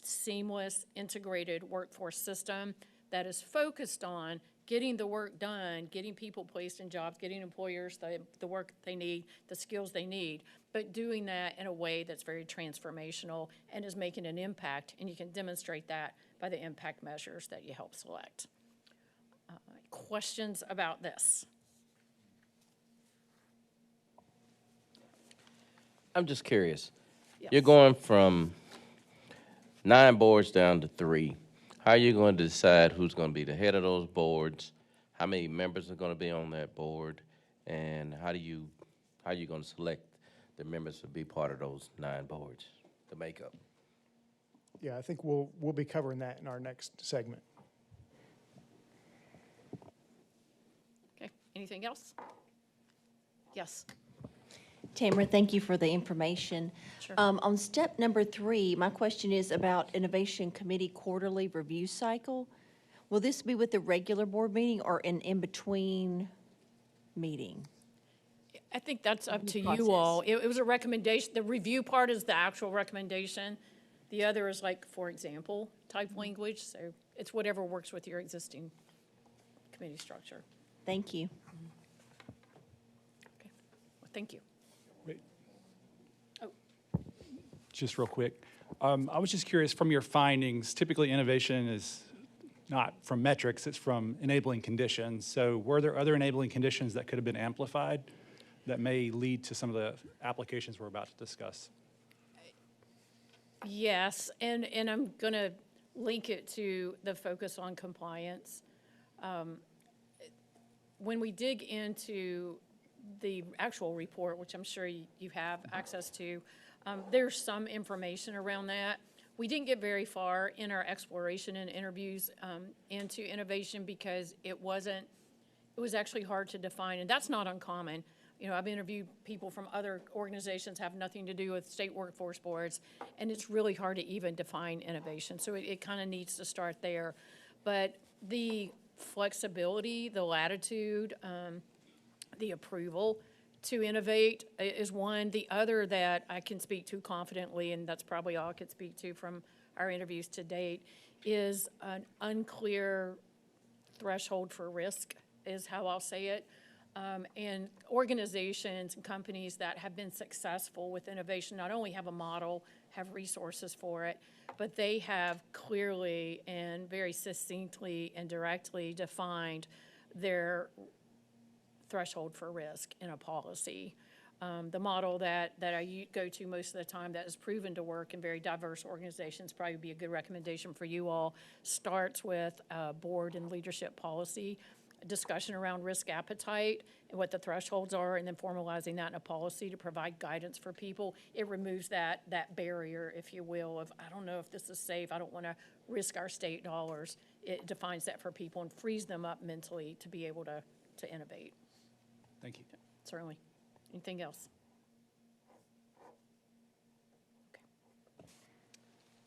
seamless, integrated workforce system that is focused on getting the work done, getting people placed in jobs, getting employers the work they need, the skills they need, but doing that in a way that's very transformational and is making an impact, and you can demonstrate that by the impact measures that you help select. Questions about this? I'm just curious. Yes. You're going from 9 boards down to 3. How are you going to decide who's going to be the head of those boards? How many members are going to be on that board? And how are you going to select the members to be part of those 9 boards, the makeup? Yeah, I think we'll be covering that in our next segment. Okay, anything else? Yes. Tamara, thank you for the information. Sure. On step number 3, my question is about Innovation Committee quarterly review cycle. Will this be with the regular board meeting or an in-between meeting? I think that's up to Process. you all. It was a recommendation. The review part is the actual recommendation. The other is like, for example, type language. So it's whatever works with your existing committee structure. Thank you. Okay. Well, thank you. Just real quick. I was just curious, from your findings, typically innovation is not from metrics, it's from enabling conditions. So were there other enabling conditions that could have been amplified that may lead to some of the applications we're about to discuss? Yes, and I'm going to link it to the focus on compliance. When we dig into the actual report, which I'm sure you have access to, there's some information around that. We didn't get very far in our exploration and interviews into innovation because it was actually hard to define, and that's not uncommon. You know, I've interviewed people from other organizations have nothing to do with state workforce boards, and it's really hard to even define innovation. So it kind of needs to start there. But the flexibility, the latitude, the approval to innovate is one. The other that I can speak to confidently, and that's probably all I could speak to from our interviews to date, is an unclear threshold for risk, is how I'll say it. And organizations and companies that have been successful with innovation not only have a model, have resources for it, but they have clearly and very succinctly and directly defined their threshold for risk in a policy. The model that I go to most of the time that is proven to work in very diverse organizations, probably be a good recommendation for you all, starts with board and leadership policy, discussion around risk appetite and what the thresholds are, and then formalizing that in a policy to provide guidance for people. It removes that barrier, if you will, of I don't know if this is safe, I don't want to risk our state dollars. It defines that for people and frees them up mentally to be able to innovate. Thank you. Certainly. Anything else?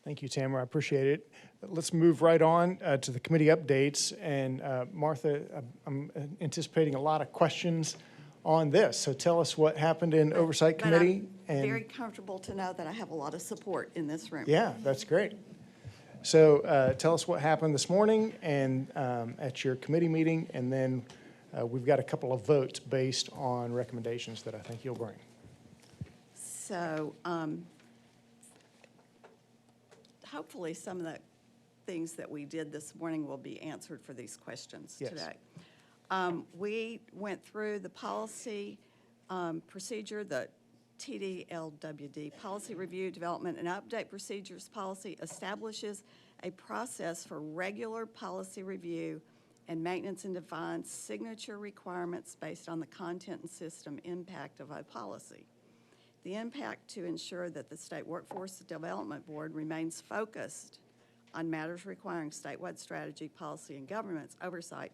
Thank you, Tamara. I appreciate it. Let's move right on to the committee updates. And Martha, I'm anticipating a lot of questions on this. So tell us what happened in Oversight Committee. I'm very comfortable to know that I have a lot of support in this room. Yeah, that's great. So tell us what happened this morning and at your committee meeting, and then we've got a couple of votes based on recommendations that I think you'll bring. So hopefully some of the things that we did this morning will be answered for these questions today. We went through the policy procedure, the TDLWD, Policy Review, Development, and Update Procedures Policy establishes a process for regular policy review and maintenance and defines signature requirements based on the content and system impact of a policy. The impact to ensure that the State Workforce Development Board remains focused on matters requiring statewide strategy, policy, and governance oversight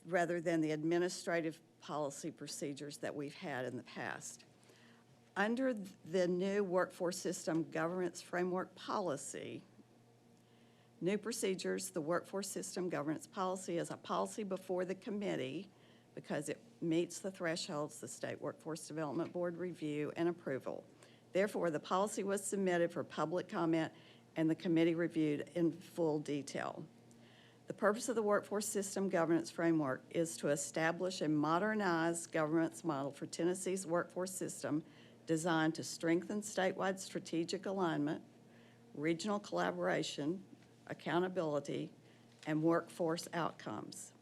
rather than the administrative policy procedures that we've had in the past. Under the new Workforce System Governance Framework Policy, new procedures, the Workforce System Governance Policy is a policy before the committee because it meets the thresholds, the State Workforce Development Board review and approval. Therefore, the policy was submitted for public comment and the committee reviewed in full detail. The purpose of the Workforce System Governance Framework is to establish a modernized governance model for Tennessee's workforce system designed to strengthen statewide strategic alignment, regional collaboration, accountability, and workforce outcomes.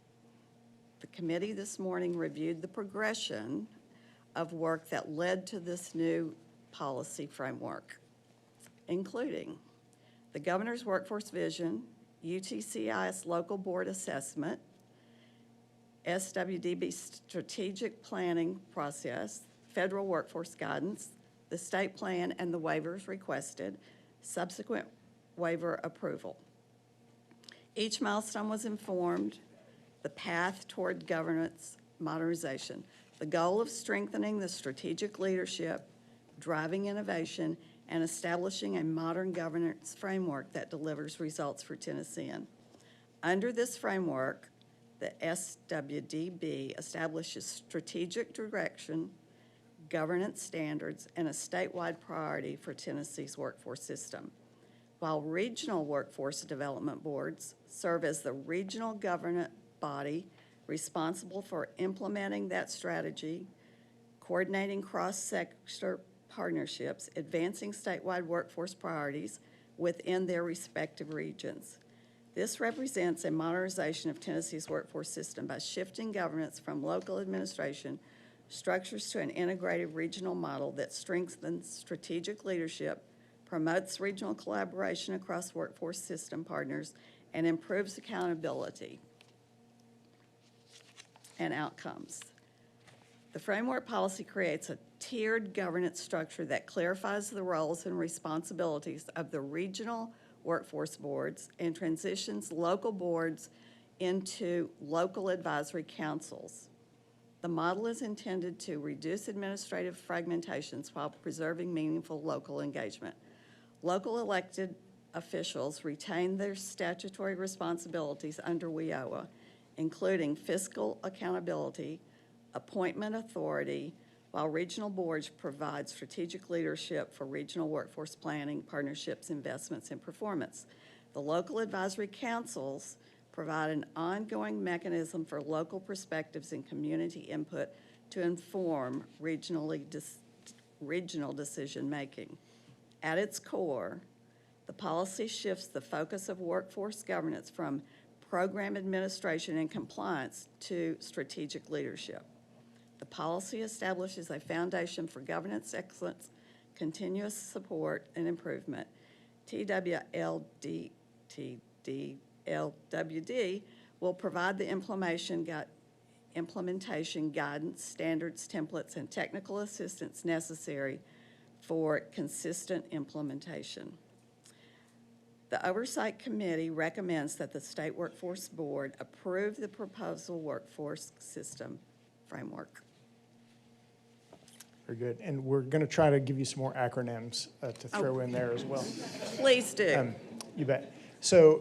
The committee this morning reviewed the progression of work that led to this new policy framework, including the governor's workforce vision, UTCIS local board assessment, SWDB strategic planning process, federal workforce guidance, the state plan and the waivers requested, subsequent waiver approval. Each milestone was informed the path toward governance modernization, the goal of strengthening the strategic leadership, driving innovation, and establishing a modern governance framework that delivers results for Tennesseans. Under this framework, the SWDB establishes strategic direction, governance standards, and a statewide priority for Tennessee's workforce system. While regional workforce development boards serve as the regional governance body responsible for implementing that strategy, coordinating cross-sector partnerships, advancing statewide workforce priorities within their respective regions. This represents a modernization of Tennessee's workforce system by shifting governance from local administration structures to an integrated regional model that strengthens strategic leadership, promotes regional collaboration across workforce system partners, and improves accountability and outcomes. The framework policy creates a tiered governance structure that clarifies the roles and responsibilities of the regional workforce boards and transitions local boards into local advisory councils. The model is intended to reduce administrative fragmentations while preserving meaningful local engagement. Local elected officials retain their statutory responsibilities under WIOA, including fiscal accountability, appointment authority, while regional boards provide strategic leadership for regional workforce planning, partnerships, investments, and performance. The local advisory councils provide an ongoing mechanism for local perspectives and community input to inform regional decision-making. At its core, the policy shifts the focus of workforce governance from program administration and compliance to strategic leadership. The policy establishes a foundation for governance excellence, continuous support, and improvement. TWLWD will provide the implementation guidance, standards, templates, and technical assistance necessary for consistent implementation. The Oversight Committee recommends that the State Workforce Board approve the proposal workforce system framework. Very good. And we're going to try to give you some more acronyms to throw in there as well. Please do. You bet. So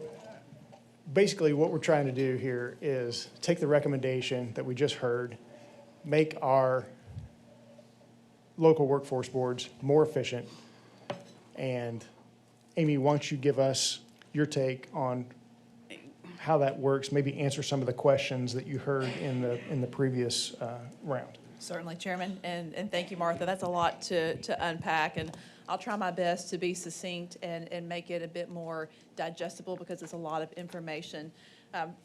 basically what we're trying to do here is take the recommendation that we just heard, make our local workforce boards more efficient. And Amy, why don't you give us your take on how that works, maybe answer some of the questions that you heard in the previous round. Certainly, Chairman, and thank you, Martha. That's a lot to unpack, and I'll try my best to be succinct and make it a bit more digestible because it's a lot of information.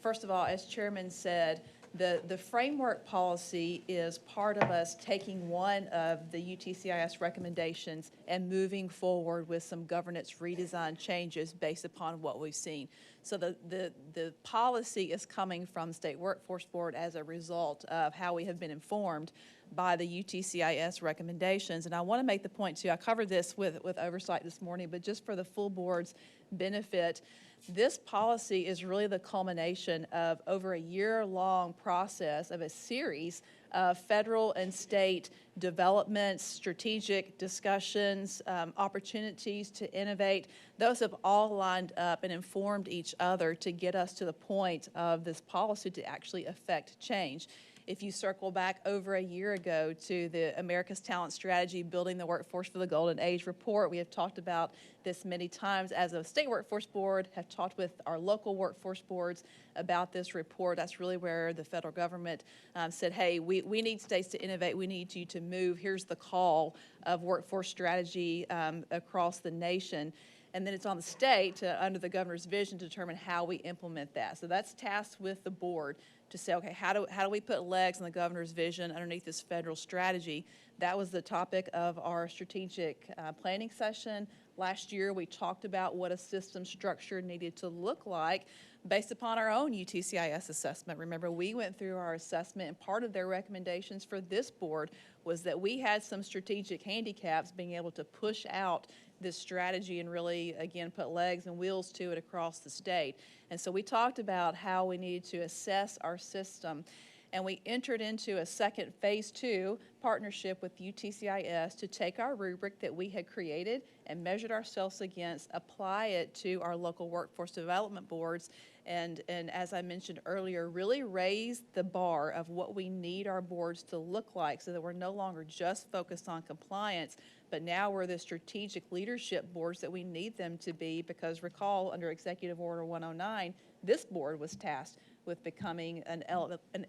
First of all, as Chairman said, the framework policy is part of us taking one of the UTCIS recommendations and moving forward with some governance redesign changes based upon what we've seen. So the policy is coming from the State Workforce Board as a result of how we have been informed by the UTCIS recommendations. And I want to make the point too, I covered this with Oversight this morning, but just for the full board's benefit, this policy is really the culmination of over a year-long process of a series of federal and state developments, strategic discussions, opportunities to innovate. Those have all lined up and informed each other to get us to the point of this policy to actually affect change. If you circle back over a year ago to the America's Talent Strategy, Building the Workforce for the Golden Age report, we have talked about this many times as a state workforce board, have talked with our local workforce boards about this report. That's really where the federal government said, hey, we need states to innovate. We need you to move. Here's the call of workforce strategy across the nation. And then it's on the state to, under the governor's vision, to determine how we implement that. So that's tasked with the board to say, okay, how do we put legs on the governor's vision underneath this federal strategy? That was the topic of our strategic planning session. Last year, we talked about what a system structure needed to look like based upon our own UTCIS assessment. Remember, we went through our assessment, and part of their recommendations for this board was that we had some strategic handicaps being able to push out this strategy and really, again, put legs and wheels to it across the state. And so we talked about how we needed to assess our system. And we entered into a second phase 2 partnership with UTCIS to take our rubric that we had created and measured ourselves against, apply it to our local workforce development boards, and as I mentioned earlier, really raise the bar of what we need our boards to look like so that we're no longer just focused on compliance, but now we're the strategic leadership boards that we need them to be, because recall, under Executive Order 109, this board was tasked with becoming an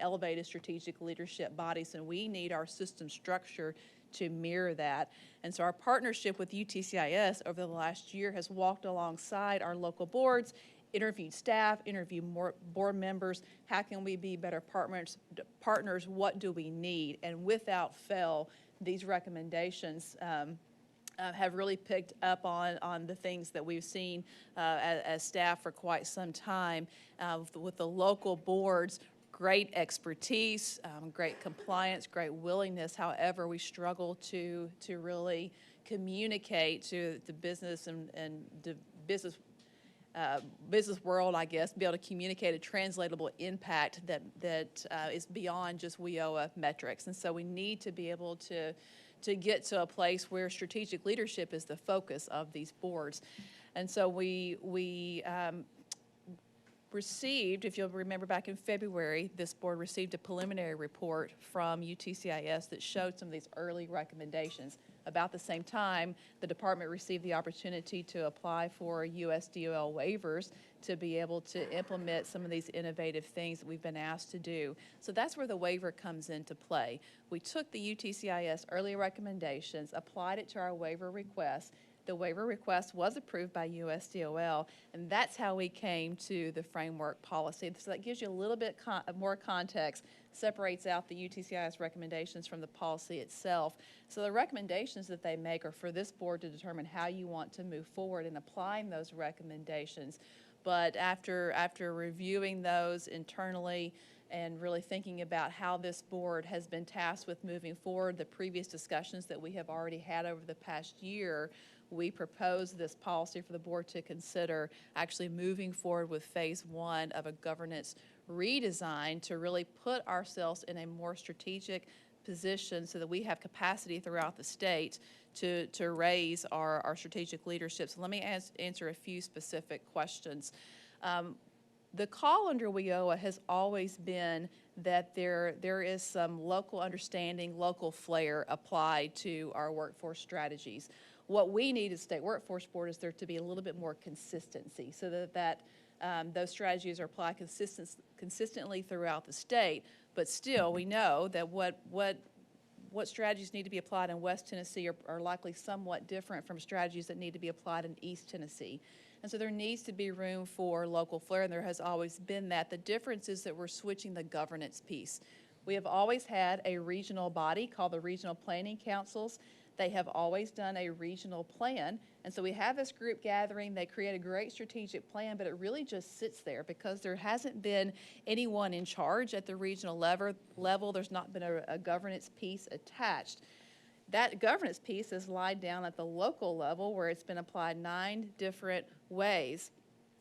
elevated strategic leadership body, so we need our system structure to mirror that. And so our partnership with UTCIS over the last year has walked alongside our local boards, interviewed staff, interviewed more board members. How can we be better partners? What do we need? And without fail, these recommendations have really picked up on the things that we've seen as staff for quite some time. With the local boards, great expertise, great compliance, great willingness. However, we struggle to really communicate to the business and the business world, I guess, be able to communicate a translatable impact that is beyond just WIOA metrics. And so we need to be able to get to a place where strategic leadership is the focus of these boards. And so we received, if you'll remember back in February, this board received a preliminary report from UTCIS that showed some of these early recommendations. About the same time, the department received the opportunity to apply for USDOL waivers to be able to implement some of these innovative things that we've been asked to do. So that's where the waiver comes into play. We took the UTCIS early recommendations, applied it to our waiver request. The waiver request was approved by USDOL, and that's how we came to the framework policy. So that gives you a little bit more context, separates out the UTCIS recommendations from the policy itself. So the recommendations that they make are for this board to determine how you want to move forward in applying those recommendations. But after reviewing those internally and really thinking about how this board has been tasked with moving forward, the previous discussions that we have already had over the past year, we proposed this policy for the board to consider actually moving forward with phase 1 of a governance redesign to really put ourselves in a more strategic position so that we have capacity throughout the state to raise our strategic leadership. So let me answer a few specific questions. The call under WIOA has always been that there is some local understanding, local flair applied to our workforce strategies. What we need as State Workforce Board is there to be a little bit more consistency so that those strategies are applied consistently throughout the state. But still, we know that what strategies need to be applied in West Tennessee are likely somewhat different from strategies that need to be applied in East Tennessee. And so there needs to be room for local flair, and there has always been that. The difference is that we're switching the governance piece. We have always had a regional body called the Regional Planning Councils. They have always done a regional plan. And so we have this group gathering. They create a great strategic plan, but it really just sits there because there hasn't been anyone in charge at the regional level. There's not been a governance piece attached. That governance piece is lied down at the local level where it's been applied 9 different ways.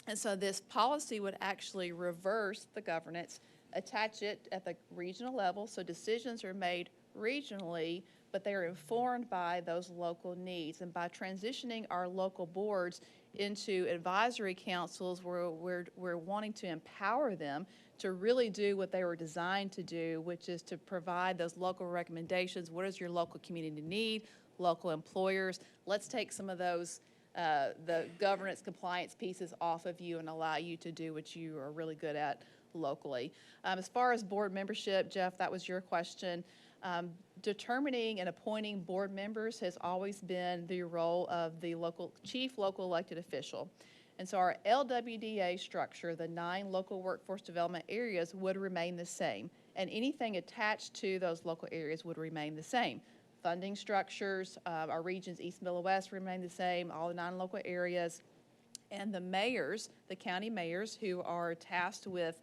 And so this policy would actually reverse the governance, attach it at the regional level so decisions are made regionally, but they are informed by those local needs. And by transitioning our local boards into advisory councils, we're wanting to empower them to really do what they were designed to do, which is to provide those local recommendations. What does your local community need? Local employers. Let's take some of those, the governance compliance pieces off of you and allow you to do what you are really good at locally. As far as board membership, Jeff, that was your question. Determining and appointing board members has always been the role of the chief local elected official. And so our LWDA structure, the 9 local workforce development areas, would remain the same. And anything attached to those local areas would remain the same. Funding structures, our regions, East, Middle, and West, remain the same, all the 9 local areas. And the mayors, the county mayors, who are tasked with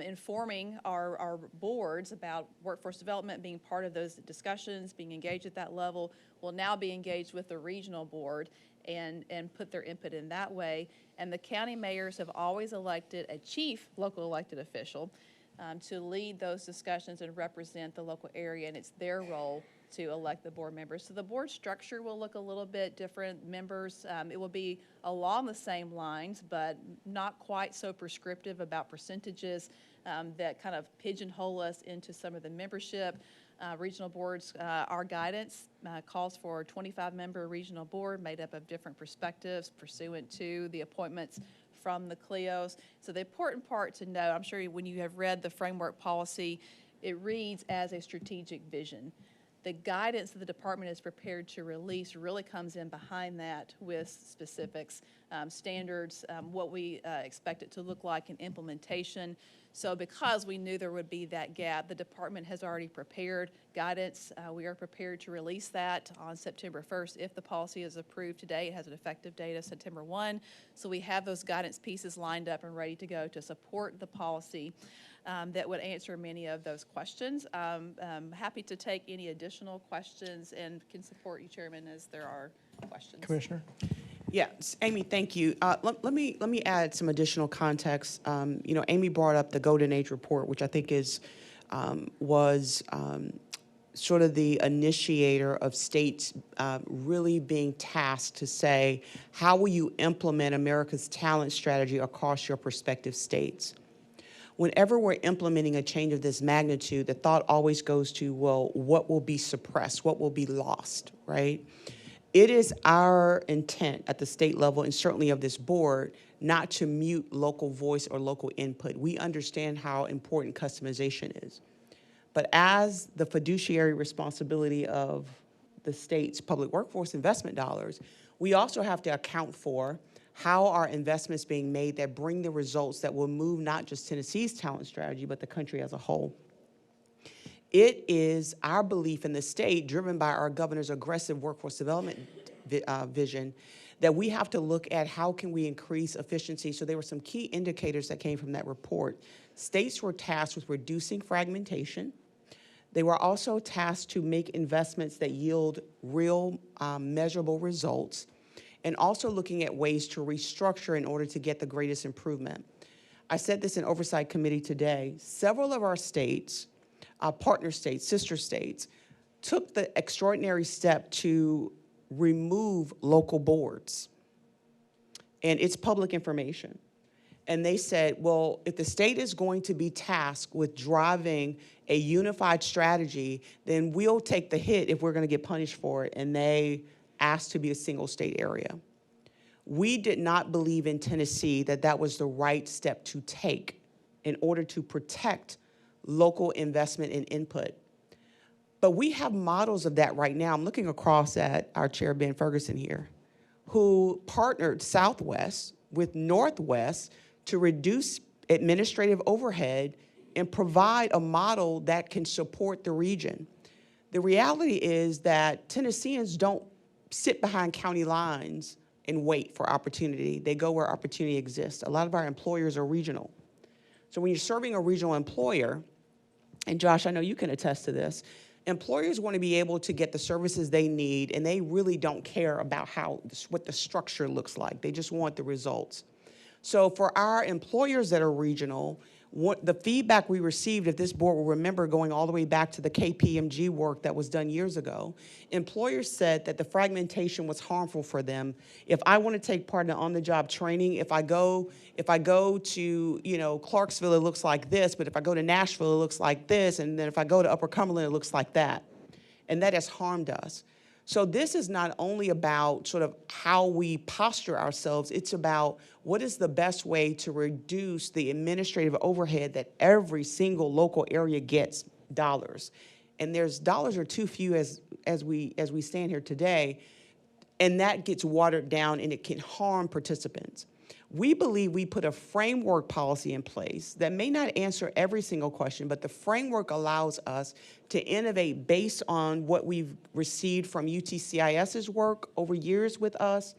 informing our boards about workforce development, being part of those discussions, being engaged at that level, will now be engaged with the regional board and put their input in that way. And the county mayors have always elected a chief local elected official to lead those discussions and represent the local area, and it's their role to elect the board members. So the board structure will look a little bit different. Members, it will be along the same lines, but not quite so prescriptive about percentages that kind of pigeonhole us into some of the membership. Regional boards, our guidance calls for a 25-member regional board made up of different perspectives pursuant to the appointments from the CLEOs. So the important part to know, I'm sure when you have read the framework policy, it reads as a strategic vision. The guidance that the department is prepared to release really comes in behind that with specifics, standards, what we expect it to look like in implementation. So because we knew there would be that gap, the department has already prepared guidance. We are prepared to release that on September 1st. If the policy is approved today, it has an effective date of September 1. So we have those guidance pieces lined up and ready to go to support the policy that would answer many of those questions. I'm happy to take any additional questions and can support you, Chairman, as there are questions. Commissioner? Yes, Amy, thank you. Let me add some additional context. You know, Amy brought up the Golden Age report, which I think was sort of the initiator of states really being tasked to say, how will you implement America's talent strategy across your prospective states? Whenever we're implementing a change of this magnitude, the thought always goes to, well, what will be suppressed? What will be lost, right? It is our intent at the state level, and certainly of this board, not to mute local voice or local input. We understand how important customization is. But as the fiduciary responsibility of the state's public workforce investment dollars, we also have to account for how are investments being made that bring the results that will move not just Tennessee's talent strategy, but the country as a whole. It is our belief in the state, driven by our governor's aggressive workforce development vision, that we have to look at how can we increase efficiency. So there were some key indicators that came from that report. States were tasked with reducing fragmentation. They were also tasked to make investments that yield real measurable results, and also looking at ways to restructure in order to get the greatest improvement. I said this in Oversight Committee today. Several of our states, partner states, sister states, took the extraordinary step to remove local boards. And it's public information. And they said, well, if the state is going to be tasked with driving a unified strategy, then we'll take the hit if we're going to get punished for it. And they asked to be a single state area. We did not believe in Tennessee that that was the right step to take in order to protect local investment and input. But we have models of that right now. I'm looking across at our chair, Ben Ferguson here, who partnered Southwest with Northwest to reduce administrative overhead and provide a model that can support the region. The reality is that Tennesseans don't sit behind county lines and wait for opportunity. They go where opportunity exists. A lot of our employers are regional. So when you're serving a regional employer, and Josh, I know you can attest to this, employers want to be able to get the services they need, and they really don't care about what the structure looks like. They just want the results. So for our employers that are regional, What the feedback we received, if this board will remember, going all the way back to the KPMG work that was done years ago, employers said that the fragmentation was harmful for them. If I want to take part in on-the-job training, if I go to, you know, Clarksville, it looks like this, but if I go to Nashville, it looks like this, and then if I go to Upper Cumberland, it looks like that. And that has harmed us. So this is not only about sort of how we posture ourselves, it's about what is the best way to reduce the administrative overhead that every single local area gets dollars. And there's dollars are too few as we stand here today, and that gets watered down and it can harm participants. We believe we put a framework policy in place that may not answer every single question, but the framework allows us to innovate based on what we've received from UTCIS's work over years with us.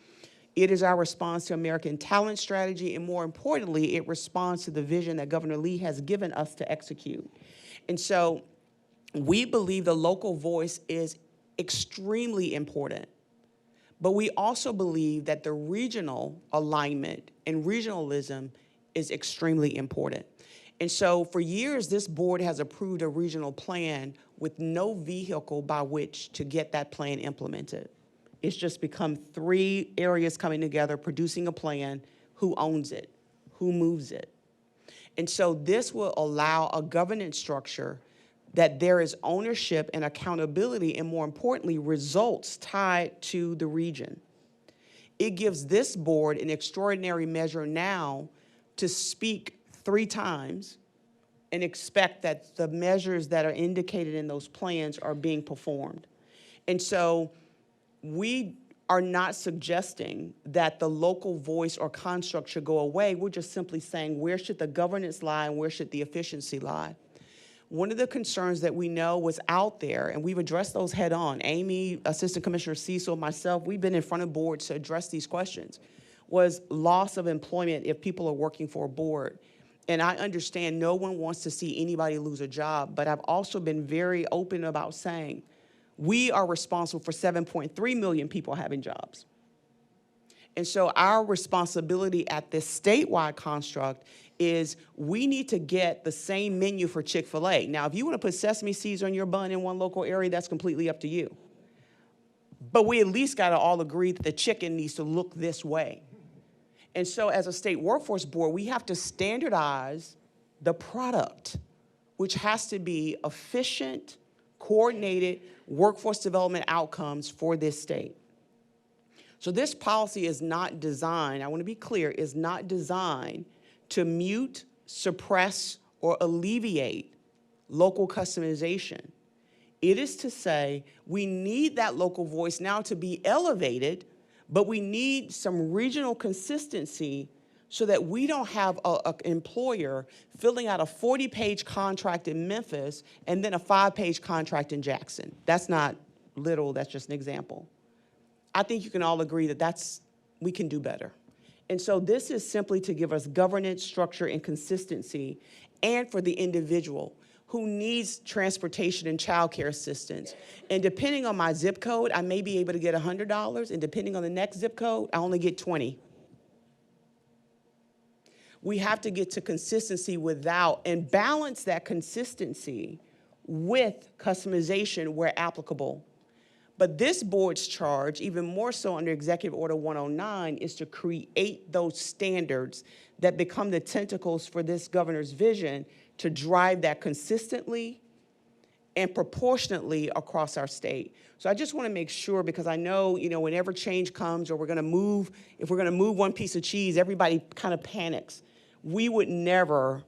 It is our response to American Talent Strategy, and more importantly, it responds to the vision that Governor Lee has given us to execute. And so we believe the local voice is extremely important. But we also believe that the regional alignment and regionalism is extremely important. And so for years, this board has approved a regional plan with no vehicle by which to get that plan implemented. It's just become 3 areas coming together, producing a plan. Who owns it? Who moves it? And so this will allow a governance structure that there is ownership and accountability, and more importantly, results tied to the region. It gives this board an extraordinary measure now to speak 3 times and expect that the measures that are indicated in those plans are being performed. And so we are not suggesting that the local voice or construct should go away. We're just simply saying, where should the governance lie and where should the efficiency lie? One of the concerns that we know was out there, and we've addressed those head on, Amy, Assistant Commissioner Cecil, myself, we've been in front of boards to address these questions, was loss of employment if people are working for a board. And I understand no one wants to see anybody lose a job, but I've also been very open about saying we are responsible for 7.3 million people having jobs. And so our responsibility at this statewide construct is we need to get the same menu for Chick-fil-A. Now, if you want to put sesame seeds on your bun in one local area, that's completely up to you. But we at least got to all agree that the chicken needs to look this way. And so as a state workforce board, we have to standardize the product, which has to be efficient, coordinated workforce development outcomes for this state. So this policy is not designed, I want to be clear, is not designed to mute, suppress, or alleviate local customization. It is to say we need that local voice now to be elevated, but we need some regional consistency so that we don't have an employer filling out a 40-page contract in Memphis and then a 5-page contract in Jackson. That's not little, that's just an example. I think you can all agree that we can do better. And so this is simply to give us governance, structure, and consistency, and for the individual who needs transportation and childcare assistance. And depending on my zip code, I may be able to get $100, and depending on the next zip code, I only get 20. We have to get to consistency without, and balance that consistency with customization where applicable. But this board's charge, even more so under Executive Order 109, is to create those standards that become the tentacles for this governor's vision to drive that consistently and proportionately across our state. So I just want to make sure, because I know, whenever change comes or if we're going to move one piece of cheese, everybody kind of panics. We would never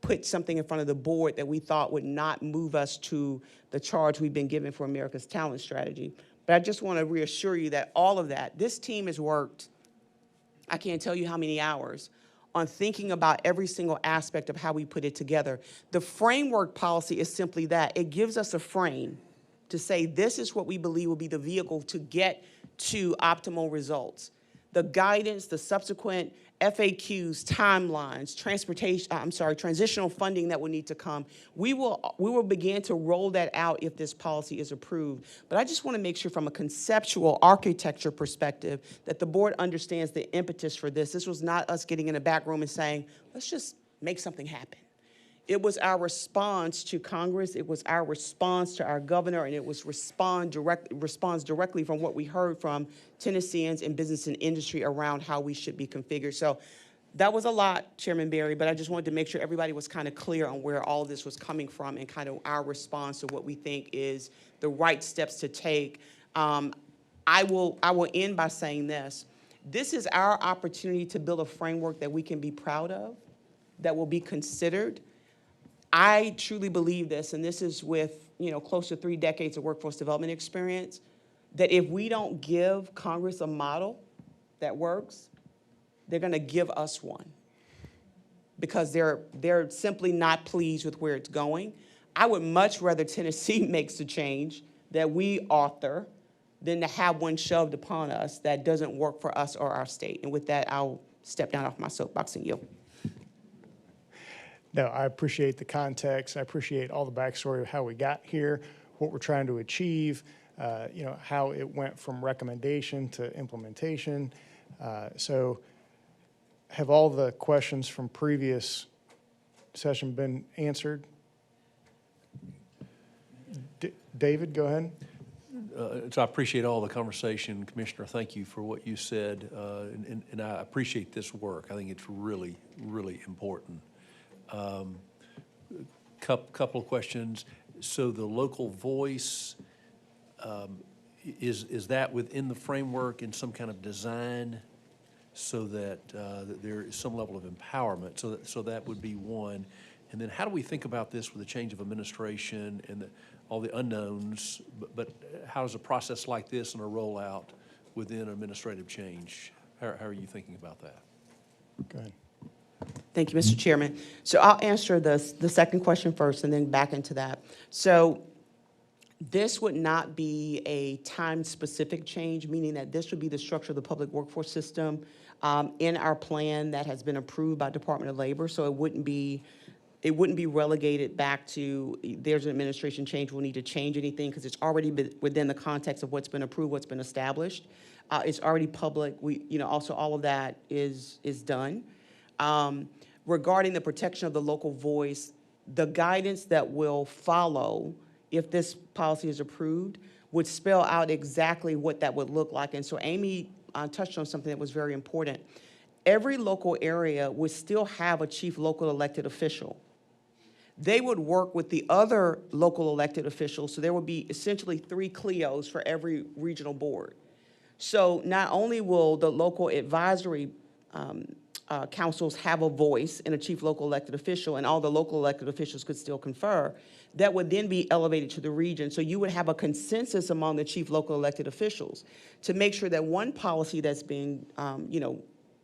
put something in front of the board that we thought would not move us to the charge we've been given for America's Talent Strategy. But I just want to reassure you that all of that, this team has worked, I can't tell you how many hours, on thinking about every single aspect of how we put it together. The framework policy is simply that. It gives us a frame to say this is what we believe will be the vehicle to get to optimal results. The guidance, the subsequent FAQs, timelines, transitional funding that will need to come. We will begin to roll that out if this policy is approved. But I just want to make sure from a conceptual architecture perspective that the board understands the impetus for this. This was not us getting in a back room and saying, let's just make something happen. It was our response to Congress, it was our response to our governor, and it was responds directly from what we heard from Tennesseans in business and industry around how we should be configured. So that was a lot, Chairman Barry, but I just wanted to make sure everybody was kind of clear on where all of this was coming from and kind of our response to what we think is the right steps to take. I will end by saying this. This is our opportunity to build a framework that we can be proud of, that will be considered. I truly believe this, and this is with, close to 3 decades of workforce development experience, that if we don't give Congress a model that works, they're going to give us one because they're simply not pleased with where it's going. I would much rather Tennessee makes the change that we author than to have one shoved upon us that doesn't work for us or our state. And with that, I'll step down off my soapbox and yield. No, I appreciate the context. I appreciate all the backstory of how we got here, what we're trying to achieve, how it went from recommendation to implementation. So have all the questions from previous session been answered? David, go ahead. So I appreciate all the conversation, Commissioner. Thank you for what you said, and I appreciate this work. I think it's really, really important. Couple of questions. So the local voice, is that within the framework in some kind of design so that, that there is some level of empowerment? So that would be one. And then how do we think about this with the change of administration and all the unknowns? But how does a process like this and a rollout within administrative change? How are you thinking about that? Go ahead. Thank you, Mr. Chairman. So I'll answer the second question first and then back into that. So this would not be a time-specific change, meaning that this would be the structure of the public workforce system in our plan that has been approved by Department of Labor. So it wouldn't be relegated back to there's an administration change, we'll need to change anything because it's already been within the context of what's been approved, what's been established. It's already public. Also all of that is done. Regarding the protection of the local voice, the guidance that will follow if this policy is approved would spell out exactly what that would look like. And so Amy touched on something that was very important. Every local area would still have a chief local elected official. They would work with the other local elected officials, so there would be essentially 3 CLEOs for every regional board. So not only will the local advisory councils have a voice in a chief local elected official, and all the local elected officials could still confer, that would then be elevated to the region. So you would have a consensus among the chief local elected officials to make sure that one policy that's being,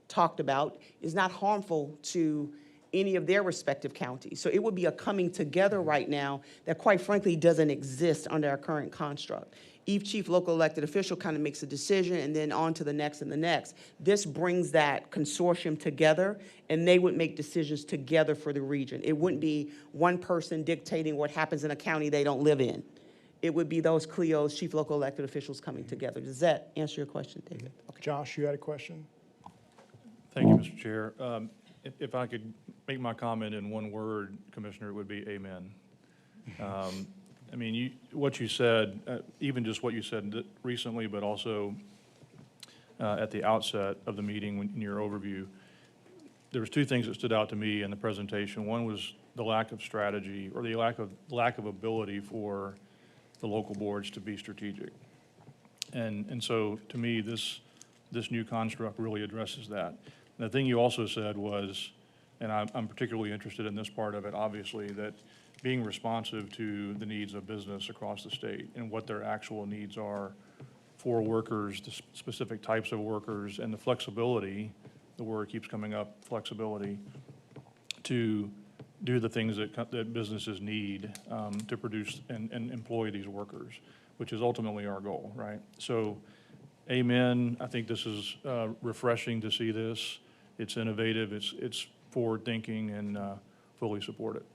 talked about is not harmful to any of their respective counties. So it would be a coming together right now that quite frankly doesn't exist under our current construct. Each chief local elected official kind of makes a decision and then on to the next and the next. This brings that consortium together and they would make decisions together for the region. It wouldn't be one person dictating what happens in a county they don't live in. It would be those CLEOs, chief local elected officials coming together. Does that answer your question, David? Okay. Josh, you had a question? Thank you, Mr. Chair. If I could make my comment in one word, Commissioner, it would be amen. I mean, what you said, even just what you said recently, but also at the outset of the meeting in your overview, there was 2 things that stood out to me in the presentation. One was the lack of strategy or the lack of ability for the local boards to be strategic. And so to me, this new construct really addresses that. The thing you also said was, and I'm particularly interested in this part of it, obviously, that being responsive to the needs of business across the state and what their actual needs are for workers, the specific types of workers, and the flexibility, the word keeps coming up, flexibility, to do the things that businesses need to produce and employ these workers, which is ultimately our goal, right? So, amen. I think this is refreshing to see this. It's innovative, it's forward-thinking, and fully support it.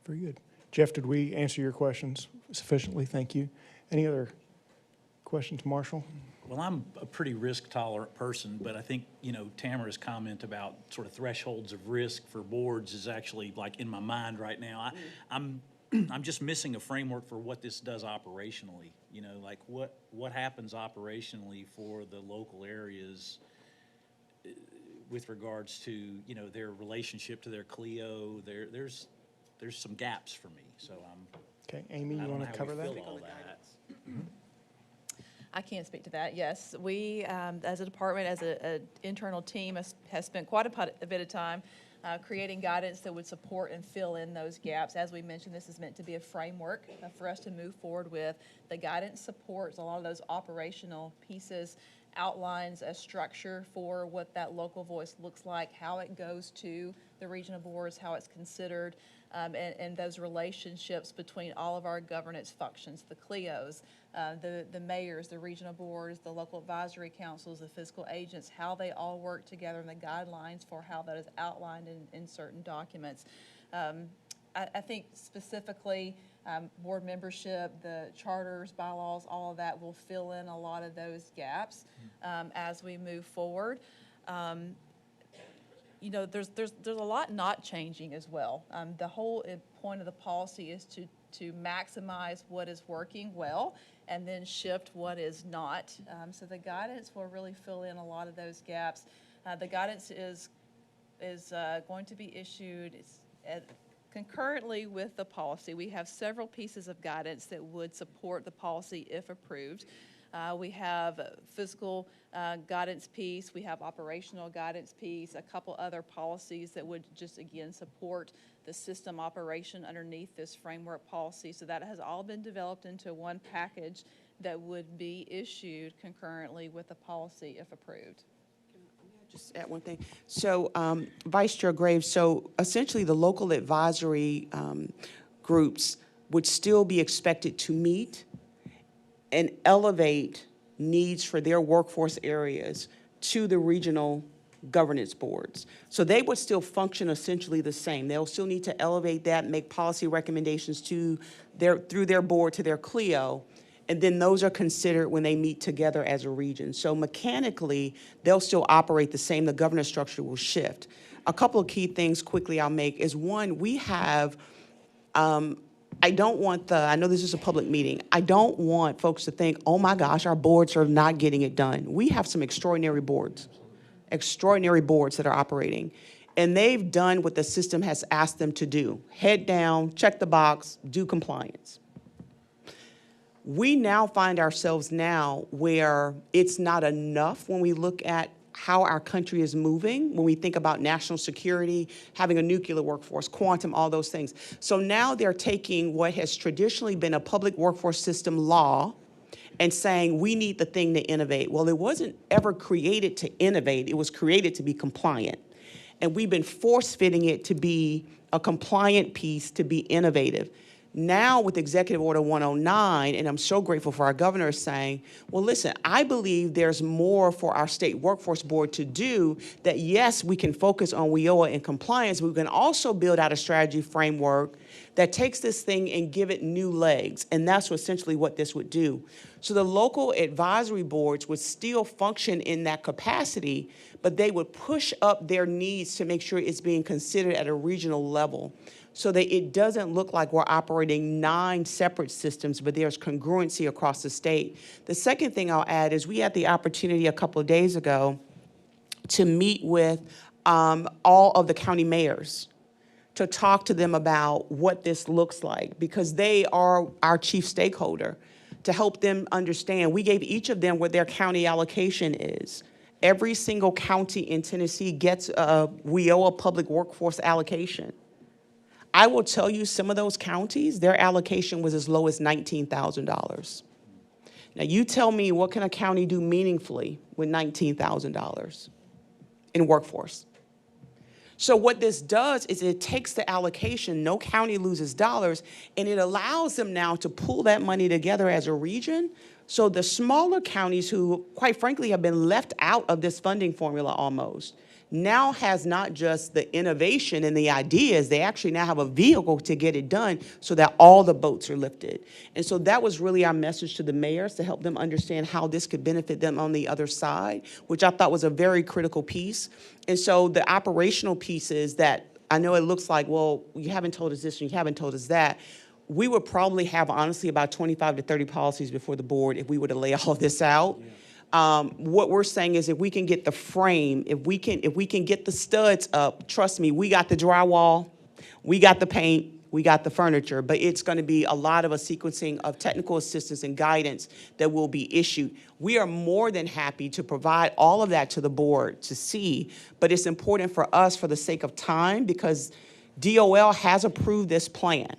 Very good. Jeff, did we answer your questions sufficiently? Thank you. Any other questions, Marshall? Well, I'm a pretty risk-tolerant person, but I think, you know, Tamara's comment about sort of thresholds of risk for boards is actually like in my mind right now. I'm just missing a framework for what this does operationally. You know, like what happens operationally for the local areas with regards to, you know, their relationship to their CLEO. There's some gaps for me, so Okay, Amy, you want to cover that? I can't speak to that. Yes, we, as a department, as an internal team, has spent quite a bit of time creating guidance that would support and fill in those gaps. As we mentioned, this is meant to be a framework for us to move forward with. The guidance supports a lot of those operational pieces, outlines a structure for what that local voice looks like, how it goes to the regional boards, how it's considered, and those relationships between all of our governance functions, the CLEOs, the mayors, the regional boards, the local advisory councils, the fiscal agents, how they all work together, and the guidelines for how that is outlined in certain documents. I think specifically board membership, the charters, bylaws, all of that will fill in a lot of those gaps as we move forward. You know, there's a lot not changing as well. The whole point of the policy is to maximize what is working well and then shift what is not. So the guidance will really fill in a lot of those gaps. The guidance is going to be issued concurrently with the policy. We have several pieces of guidance that would support the policy if approved. We have a fiscal guidance piece, we have operational guidance piece, a couple other policies that would just, again, support the system operation underneath this framework policy. So that has all been developed into one package that would be issued concurrently with the policy if approved. Just add one thing. So, Vice Chair Graves, so essentially the local advisory groups would still be expected to meet and elevate needs for their workforce areas to the regional governance boards. So they would still function essentially the same. They'll still need to elevate that, make policy recommendations to through their board to their CLEO, and then those are considered when they meet together as a region. So mechanically, they'll still operate the same. The governance structure will shift. A couple of key things quickly I'll make is, one, we have, I don't want I know this is a public meeting, I don't want folks to think, oh my gosh, our boards are not getting it done. We have some extraordinary boards that are operating. And they've done what the system has asked them to do. Head down, check the box, do compliance. We now find ourselves now where it's not enough when we look at how our country is moving, when we think about national security, having a nuclear workforce, quantum, all those things. So now they're taking what has traditionally been a public workforce system law and saying we need the thing to innovate. Well, it wasn't ever created to innovate. It was created to be compliant. And we've been force-fitting it to be a compliant piece, to be innovative. Now with Executive Order 109, and I'm so grateful for our governor saying, well, listen, I believe there's more for our state workforce board to do, that yes, we can focus on WIOA and compliance, but we can also build out a strategy framework that takes this thing and give it new legs. And that's essentially what this would do. So the local advisory boards would still function in that capacity, but they would push up their needs to make sure it's being considered at a regional level, so that it doesn't look like we're operating 9 separate systems, but there's congruency across the state. The second thing I'll add is we had the opportunity a couple of days ago to meet with all of the county mayors to talk to them about what this looks like, because they are our chief stakeholder, to help them understand. We gave each of them what their county allocation is. Every single county in Tennessee gets a WIOA public workforce allocation. I will tell you, some of those counties, their allocation was as low as $19,000. Now, you tell me, what can a county do meaningfully with $19,000 in workforce? So what this does is it takes the allocation, no county loses dollars, and it allows them now to pull that money together as a region. So the smaller counties who, quite frankly, have been left out of this funding formula almost, now has not just the innovation and the ideas, they actually now have a vehicle to get it done so that all the boats are lifted. And so that was really our message to the mayors, to help them understand how this could benefit them on the other side, which I thought was a very critical piece. And so the operational pieces that I know it looks like, well, you haven't told us this and you haven't told us that. We would probably have, honestly, about 25 to 30 policies before the board if we were to lay all of this out. What we're saying is if we can get the frame, if we can get the studs up, trust me, we got the drywall, we got the paint, we got the furniture, but it's going to be a lot of a sequencing of technical assistance and guidance that will be issued. We are more than happy to provide all of that to the board to see, but it's important for us for the sake of time because DOL has approved this plan.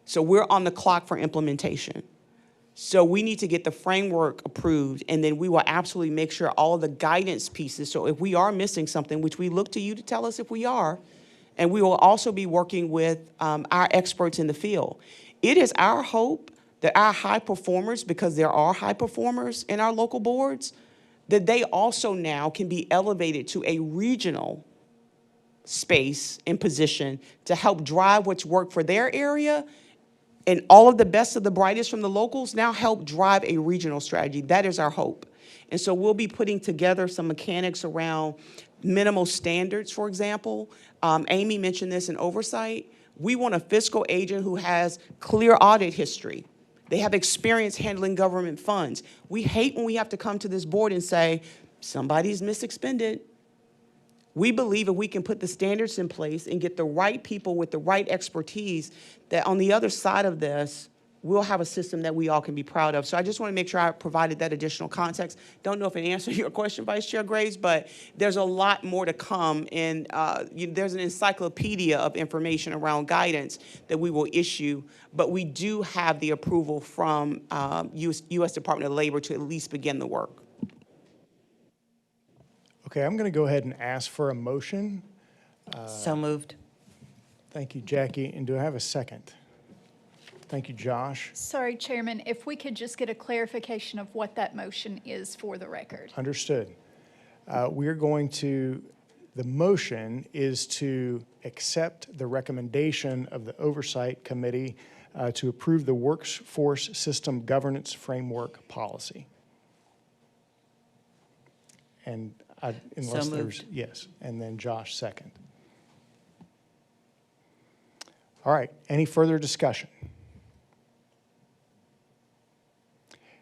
So we're on the clock for implementation. So we need to get the framework approved, and then we will absolutely make sure all of the guidance pieces, so if we are missing something, which we look to you to tell us if we are, and we will also be working with our experts in the field. It is our hope that our high performers, because there are high performers in our local boards, that they also now can be elevated to a regional space and position to help drive what's worked for their area, and all of the best of the brightest from the locals now help drive a regional strategy. That is our hope. And so we'll be putting together some mechanics around minimal standards, for example. Amy mentioned this in oversight. We want a fiscal agent who has clear audit history. They have experience handling government funds. We hate when we have to come to this board and say, somebody's misexpended. We believe if we can put the standards in place and get the right people with the right expertise, that on the other side of this, we'll have a system that we all can be proud of. So I just want to make sure I provided that additional context. Don't know if it answered your question, Vice Chair Graves, but there's a lot more to come. And there's an encyclopedia of information around guidance that we will issue. But we do have the approval from U.S. Department of Labor to at least begin the work. Okay, I'm going to go ahead and ask for a motion. So moved. Thank you, Jackie. And do I have a second? Thank you, Josh. Sorry, Chairman, if we could just get a clarification of what that motion is for the record. Understood. We're going to, the motion is to accept the recommendation of the Oversight Committee to approve the Workforce System Governance Framework Policy. And unless So there's, moved. yes, and then Josh second. All right, any further discussion?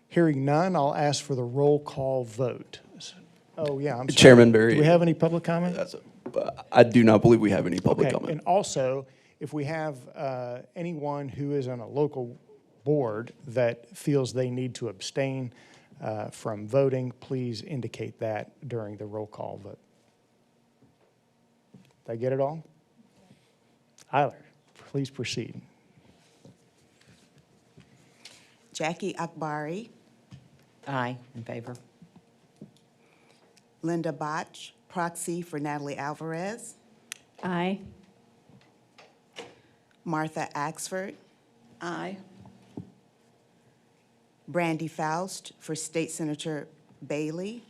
Hearing none, I'll ask for the roll call vote. Oh, yeah, I'm sorry. Chairman Barry. Do we have any public comment? I do not believe we have any public Okay, comment. and also, if we have anyone who is on a local board that feels they need to abstain from voting, please indicate that during the roll call vote. Did I get it all? Eiler, please proceed. Jackie Akbari, Aye, in favor. Linda Botch, proxy for Natalie Alvarez, Aye. Martha Axford, Aye. Brandy Faust for State Senator Bailey,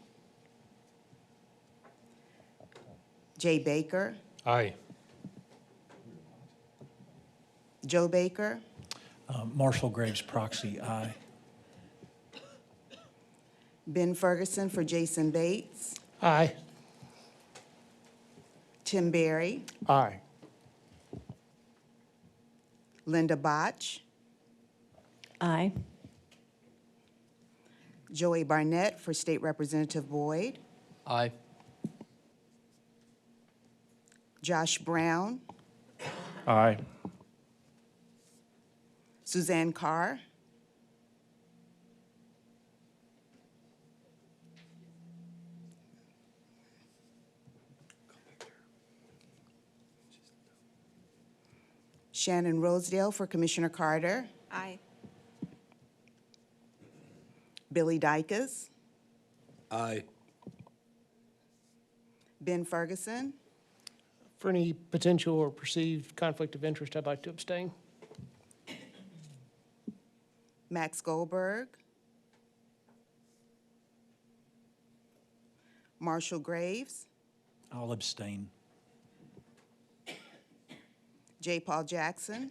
Jay Baker, Aye. Joe Baker, Marshall Graves, proxy, aye. Ben Ferguson for Jason Bates, Aye. Tim Berry, Aye. Linda Botch, Aye. Joey Barnett for State Representative Boyd, Aye. Josh Brown, Aye. Suzanne Carr, Shannon Rosedale for Commissioner Carter, Aye. Billy Dykes, Aye. Ben Ferguson, For any potential or perceived conflict of interest, I'd like to abstain. Max Goldberg, Marshall Graves, I'll abstain. J. Paul Jackson,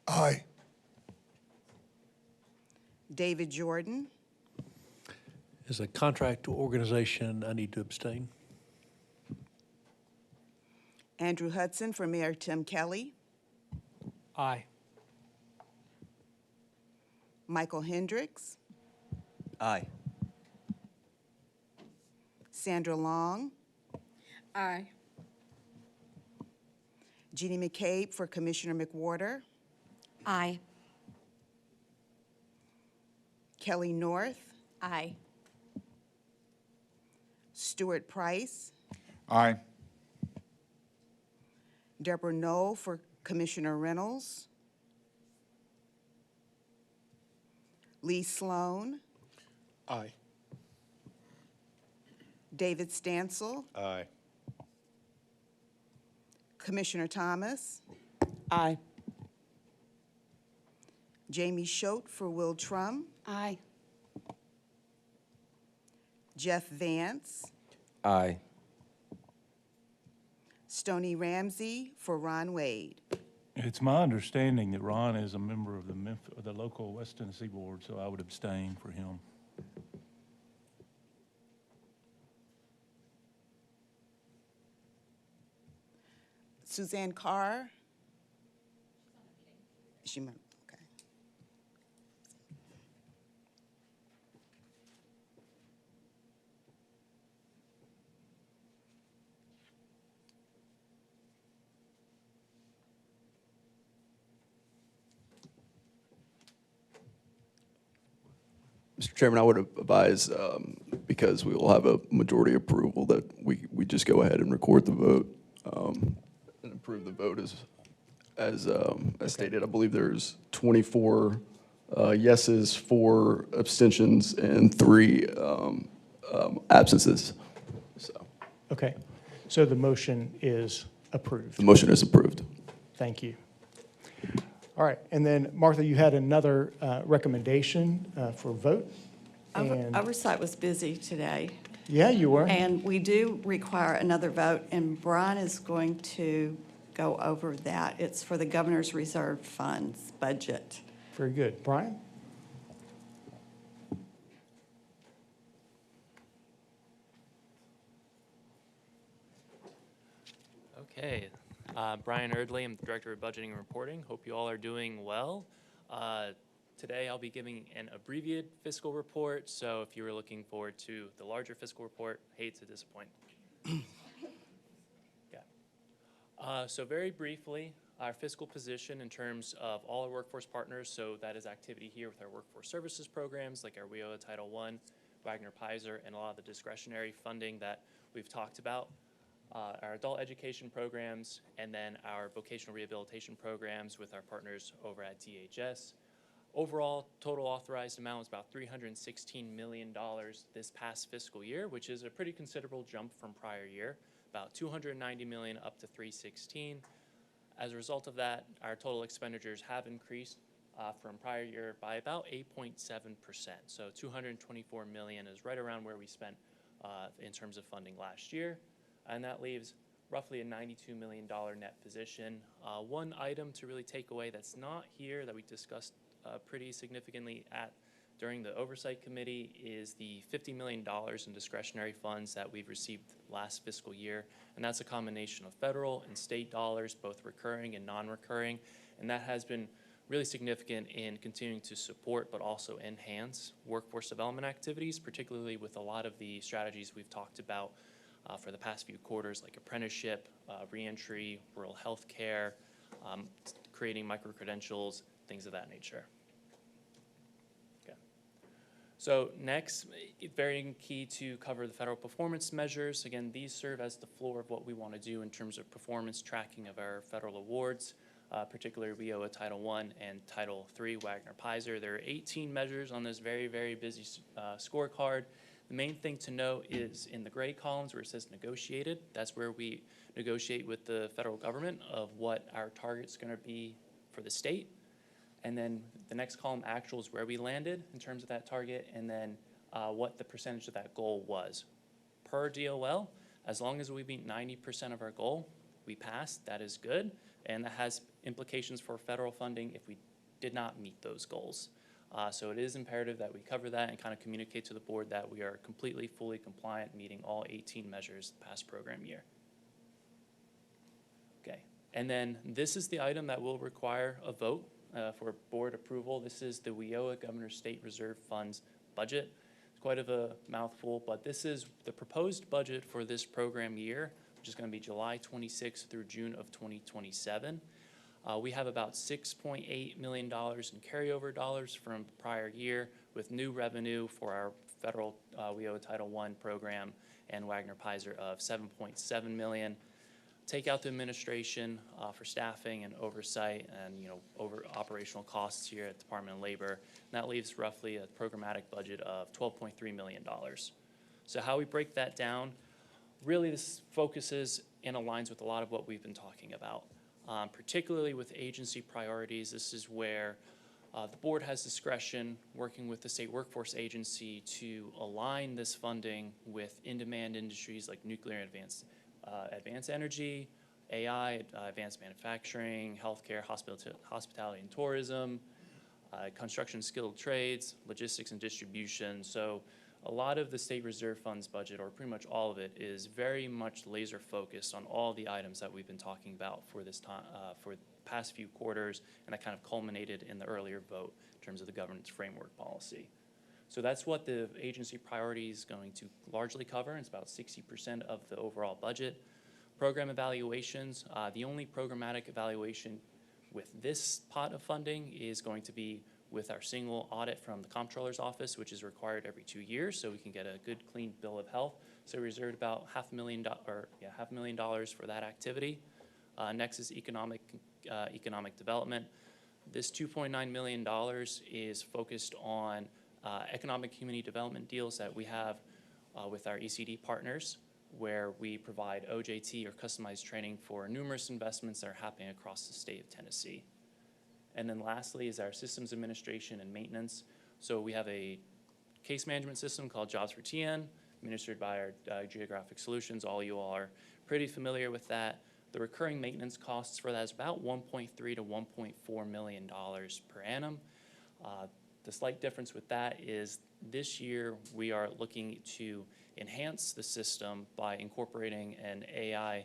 Aye. David Jordan, As a contract organization, I need to abstain. Andrew Hudson for Mayor Tim Kelly, Aye. Michael Hendricks, Aye. Sandra Long, Aye. Jeannie McCabe for Commissioner McWhorter, Aye. Kelly North, Aye. Stuart Price, Aye. Deborah Knoll for Commissioner Reynolds, Lee Sloan, Aye. David Stansel, Aye. Commissioner Thomas, Aye. Jamie Schote for Will Trum, Aye. Jeff Vance, Aye. Stoney Ramsey for Ron Wade. It's my understanding that Ron is a member of the local West Tennessee Board, so I would abstain for him. Suzanne Carr. She might, okay. Mr. Chairman, I would advise, because we will have a majority approval, that we just go ahead and record the vote and approve the vote as stated. I believe there's 24 yeses, 4 abstentions, and 3 absences. So Okay, so the motion is approved. the motion is approved. Thank you. All right, and then Martha, you had another recommendation for vote? And, Oversight was busy today, yeah, you were. and we do require another vote, and Brian is going to go over that. It's for the Governor's Reserve Funds budget. Very good. Brian? Okay, Brian Erdley, I'm the Director of Budgeting and Reporting. Hope you all are doing well. Today I'll be giving an abbreviated fiscal report, so if you were looking forward to the larger fiscal report, hate to disappoint. So very briefly, our fiscal position in terms of all our workforce partners, so that is activity here with our workforce services programs like our WIOA Title I, Wagner Pizer, and a lot of the discretionary funding that we've talked about. Our adult education programs, and then our vocational rehabilitation programs with our partners over at DHS. Overall, total authorized amount was about $316 million this past fiscal year, which is a pretty considerable jump from prior year, about $290 million up to $316. As a result of that, our total expenditures have increased from prior year by about 8.7%. So $224 million is right around where we spent in terms of funding last year. And that leaves roughly a $92 million net position. One item to really take away that's not here that we discussed pretty significantly during the Oversight Committee is the $50 million in discretionary funds that we've received last fiscal year. And that's a combination of federal and state dollars, both recurring and non-recurring. And that has been really significant in continuing to support but also enhance workforce development activities, particularly with a lot of the strategies we've talked about for the past few quarters, like apprenticeship, reentry, rural health care, creating micro-credentials, things of that nature. Okay. So next, very key to cover the federal performance measures. Again, these serve as the floor of what we want to do in terms of performance tracking of our federal awards, particularly WIOA Title I and Title III Wagner Pizer. There are 18 measures on this very, very busy scorecard. The main thing to note is in the gray columns where it says negotiated, that's where we negotiate with the federal government of what our target's going to be for the state. And then the next column, actual, is where we landed in terms of that target, and then what the percentage of that goal was. Per DOL, As long as we meet 90% of our goal, we pass, that is good, and that has implications for federal funding if we did not meet those goals. So it is imperative that we cover that and kind of communicate to the board that we are completely, fully compliant, meeting all 18 measures the past program year. Okay, and then this is the item that will require a vote for board approval. This is the WIOA Governor's State Reserve Funds budget. It's quite of a mouthful, but this is the proposed budget for this program year, which is going to be July 26th through June of 2027. We have about $6.8 million in carryover dollars from the prior year with new revenue for our federal WIOA Title I program and Wagner-Peiser of $7.7 million. Take out the administration for staffing and oversight and, over operational costs here at Department of Labor. And that leaves roughly a programmatic budget of $12.3 million. So how we break that down, really this focuses and aligns with a lot of what we've been talking about. Particularly with agency priorities, this is where the board has discretion working with the state workforce agency to align this funding with in-demand industries like nuclear and advanced energy, AI, advanced manufacturing, healthcare, hospitality and tourism, construction skilled trades, logistics and distribution. So a lot of the state reserve funds budget, or pretty much all of it, is very much laser focused on all the items that we've been talking about for this time, for the past few quarters, and that kind of culminated in the earlier vote in terms of the governance framework policy. So that's what the agency priority is going to largely cover. It's about 60% of the overall budget. Program evaluations, the only programmatic evaluation with this pot of funding is going to be with our single audit from the comptroller's office, which is required every 2 years, so we can get a good, clean bill of health. So we reserved about $500,000 for that activity. Next is economic development. This $2.9 million is focused on economic community development deals that we have with our ECD partners, where we provide OJT or customized training for numerous investments that are happening across the state of Tennessee. And then lastly is our systems administration and maintenance. So we have a case management system called Jobs for TN, administered by our Geographic Solutions. All you all are pretty familiar with that. The recurring maintenance costs for that is about $1.3 to $1.4 million per annum. The slight difference with that is this year we are looking to enhance the system by incorporating an AI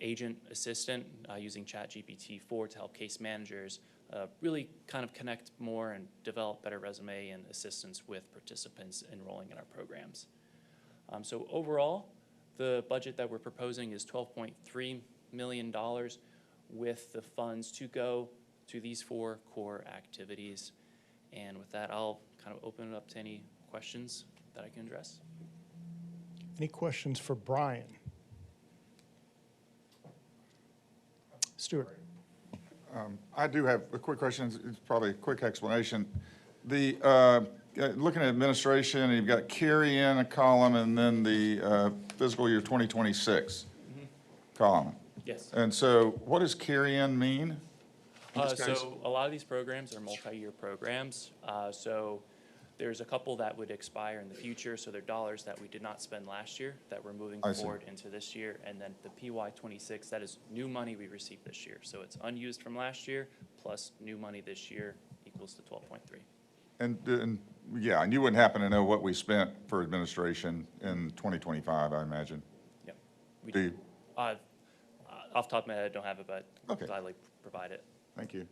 agent assistant using ChatGPT-4 to help case managers really kind of connect more and develop better resume and assistance with participants enrolling in our programs. So overall, the budget that we're proposing is $12.3 million with the funds to go to these 4 core activities. And with that, I'll kind of open it up to any questions that I can address. Any questions for Brian? Stuart. I do have a quick question. It's probably a quick explanation. The looking at administration, you've got carry-in a column and then the fiscal year 2026 column. Yes. And so what does carry-in mean? So a lot of these programs are multi-year programs. So there's a couple that would expire in the future. So they're dollars that we did not spend last year that we're moving forward into this year. And then the PY26, that is new money we received this year. So it's unused from last year plus new money this year equals to 12.3. And yeah, and you wouldn't happen to know what we spent for administration in 2025, I imagine? Yep. Do you? Off the top of my head, I don't have it, but Okay. gladly provide it. Thank you.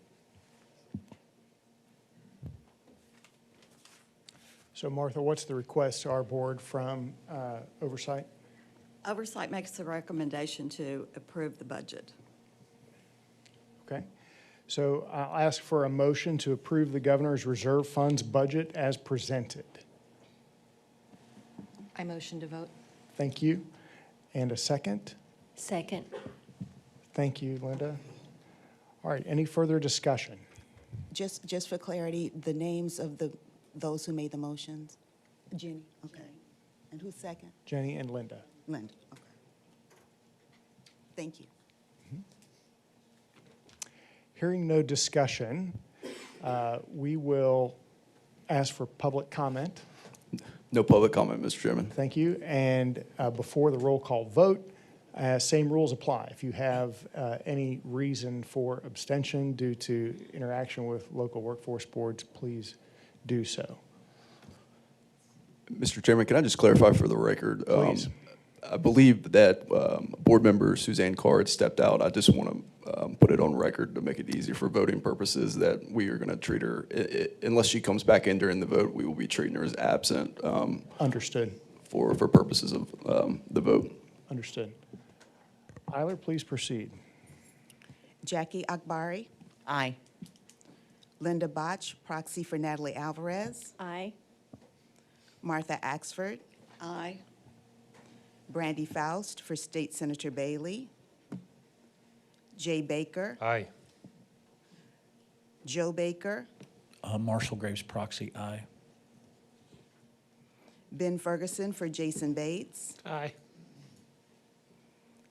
So Martha, what's the request to our board from Oversight? Oversight makes the recommendation to approve the budget. Okay. So I'll ask for a motion to approve the governor's reserve funds budget as presented. I motion to vote. Thank you. And a second? Second. Thank you, Linda. All right, any further discussion? Just for clarity, the names of those who made the motions? Jenny, okay. And who's second? Jenny and Linda. Linda, okay. Thank you. Hearing no discussion, we will ask for public comment. No public comment, Mr. Chairman. Thank you. And before the roll call vote, same rules apply. If you have any reason for abstention due to interaction with local workforce boards, please do so. Mr. Chairman, can I just clarify for the record? Please. I believe that Board Member Suzanne Carr had stepped out. I just want to put it on record to make it easier for voting purposes that we are going to treat her, unless she comes back in during the vote, we will be treating her as absent. Understood. For purposes of the vote. Understood. Eiler, please proceed. Jackie Akbari. Aye. Linda Botch, proxy for Natalie Alvarez. Aye. Martha Axford. Aye. Brandy Faust for State Senator Bailey. Jay Baker. Aye. Joe Baker. Marshall Graves proxy, aye. Ben Ferguson for Jason Bates. Aye.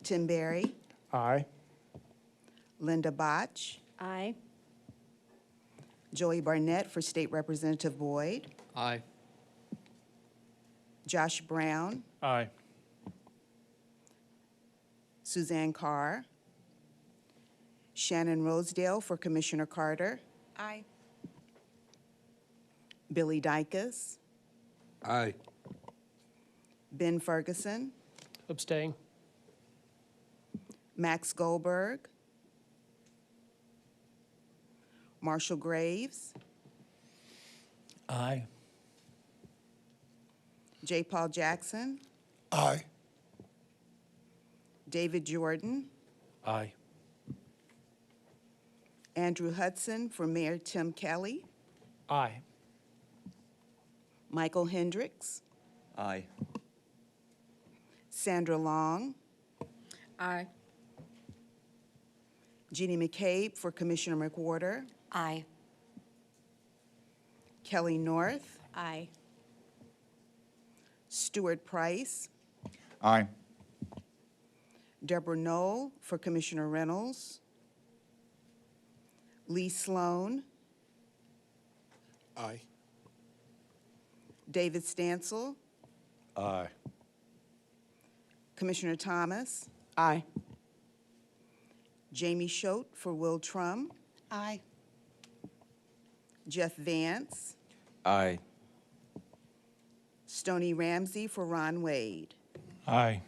Tim Berry. Aye. Linda Botch. Aye. Joey Barnett for State Representative Boyd. Aye. Josh Brown. Aye. Suzanne Carr. Shannon Rosedale for Commissioner Carter. Aye. Billy Dykes. Aye. Ben Ferguson. Abstain. Max Goldberg. Marshall Graves. Aye. J. Paul Jackson. Aye. David Jordan. Aye. Andrew Hudson for Mayor Tim Kelly. Aye. Michael Hendricks. Aye. Sandra Long. Aye. Jeannie McCabe for Commissioner McWhorter. Aye. Kelly North. Aye. Stuart Price. Aye. Deborah Knoll for Commissioner Reynolds. Lee Sloan. Aye. David Stansel. Aye. Commissioner Thomas. Aye. Jamie Schote for Will Trum. Aye. Jeff Vance. Aye. Stoney Ramsey for Ron Wade. Aye.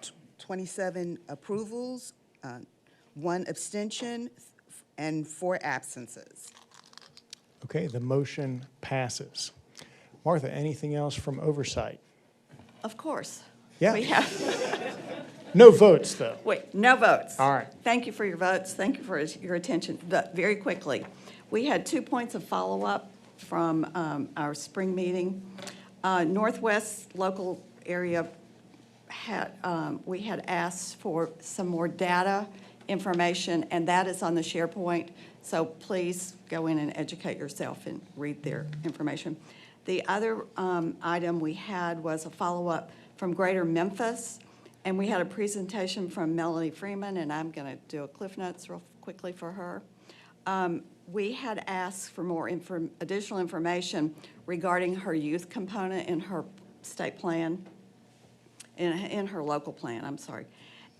T- 27 approvals, 1 abstention, and 4 absences. Okay, the motion passes. Martha, anything else from oversight? Of course. Yeah. We have, No votes, though. wait, no votes. All right. Thank you for your votes. Thank you for your attention. But very quickly, we had 2 points of follow-up from our spring meeting. Northwest local area had, we had asked for some more data information, and that is on the SharePoint. So please go in and educate yourself and read their information. The other item we had was a follow-up from Greater Memphis, and we had a presentation from Melanie Freeman, and I'm going to do a Cliff Notes real quickly for her. We had asked for more additional information regarding her youth component in her state plan, in her local plan, I'm sorry.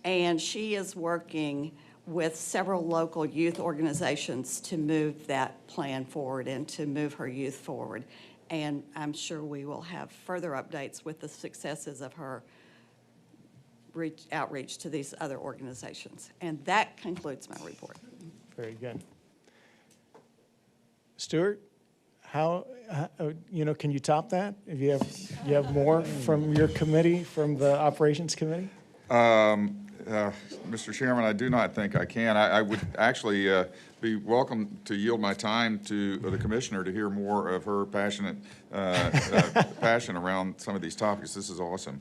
And she is working with several local youth organizations to move that plan forward and to move her youth forward. And I'm sure we will have further updates with the successes of her outreach to these other organizations. And that concludes my report. Very good. Stuart, can you top that? If you have more from your committee, from the Operations Committee? Mr. Chairman, I do not think I can. I would actually be welcome to yield my time to the Commissioner to hear more of her passion around some of these topics. This is awesome.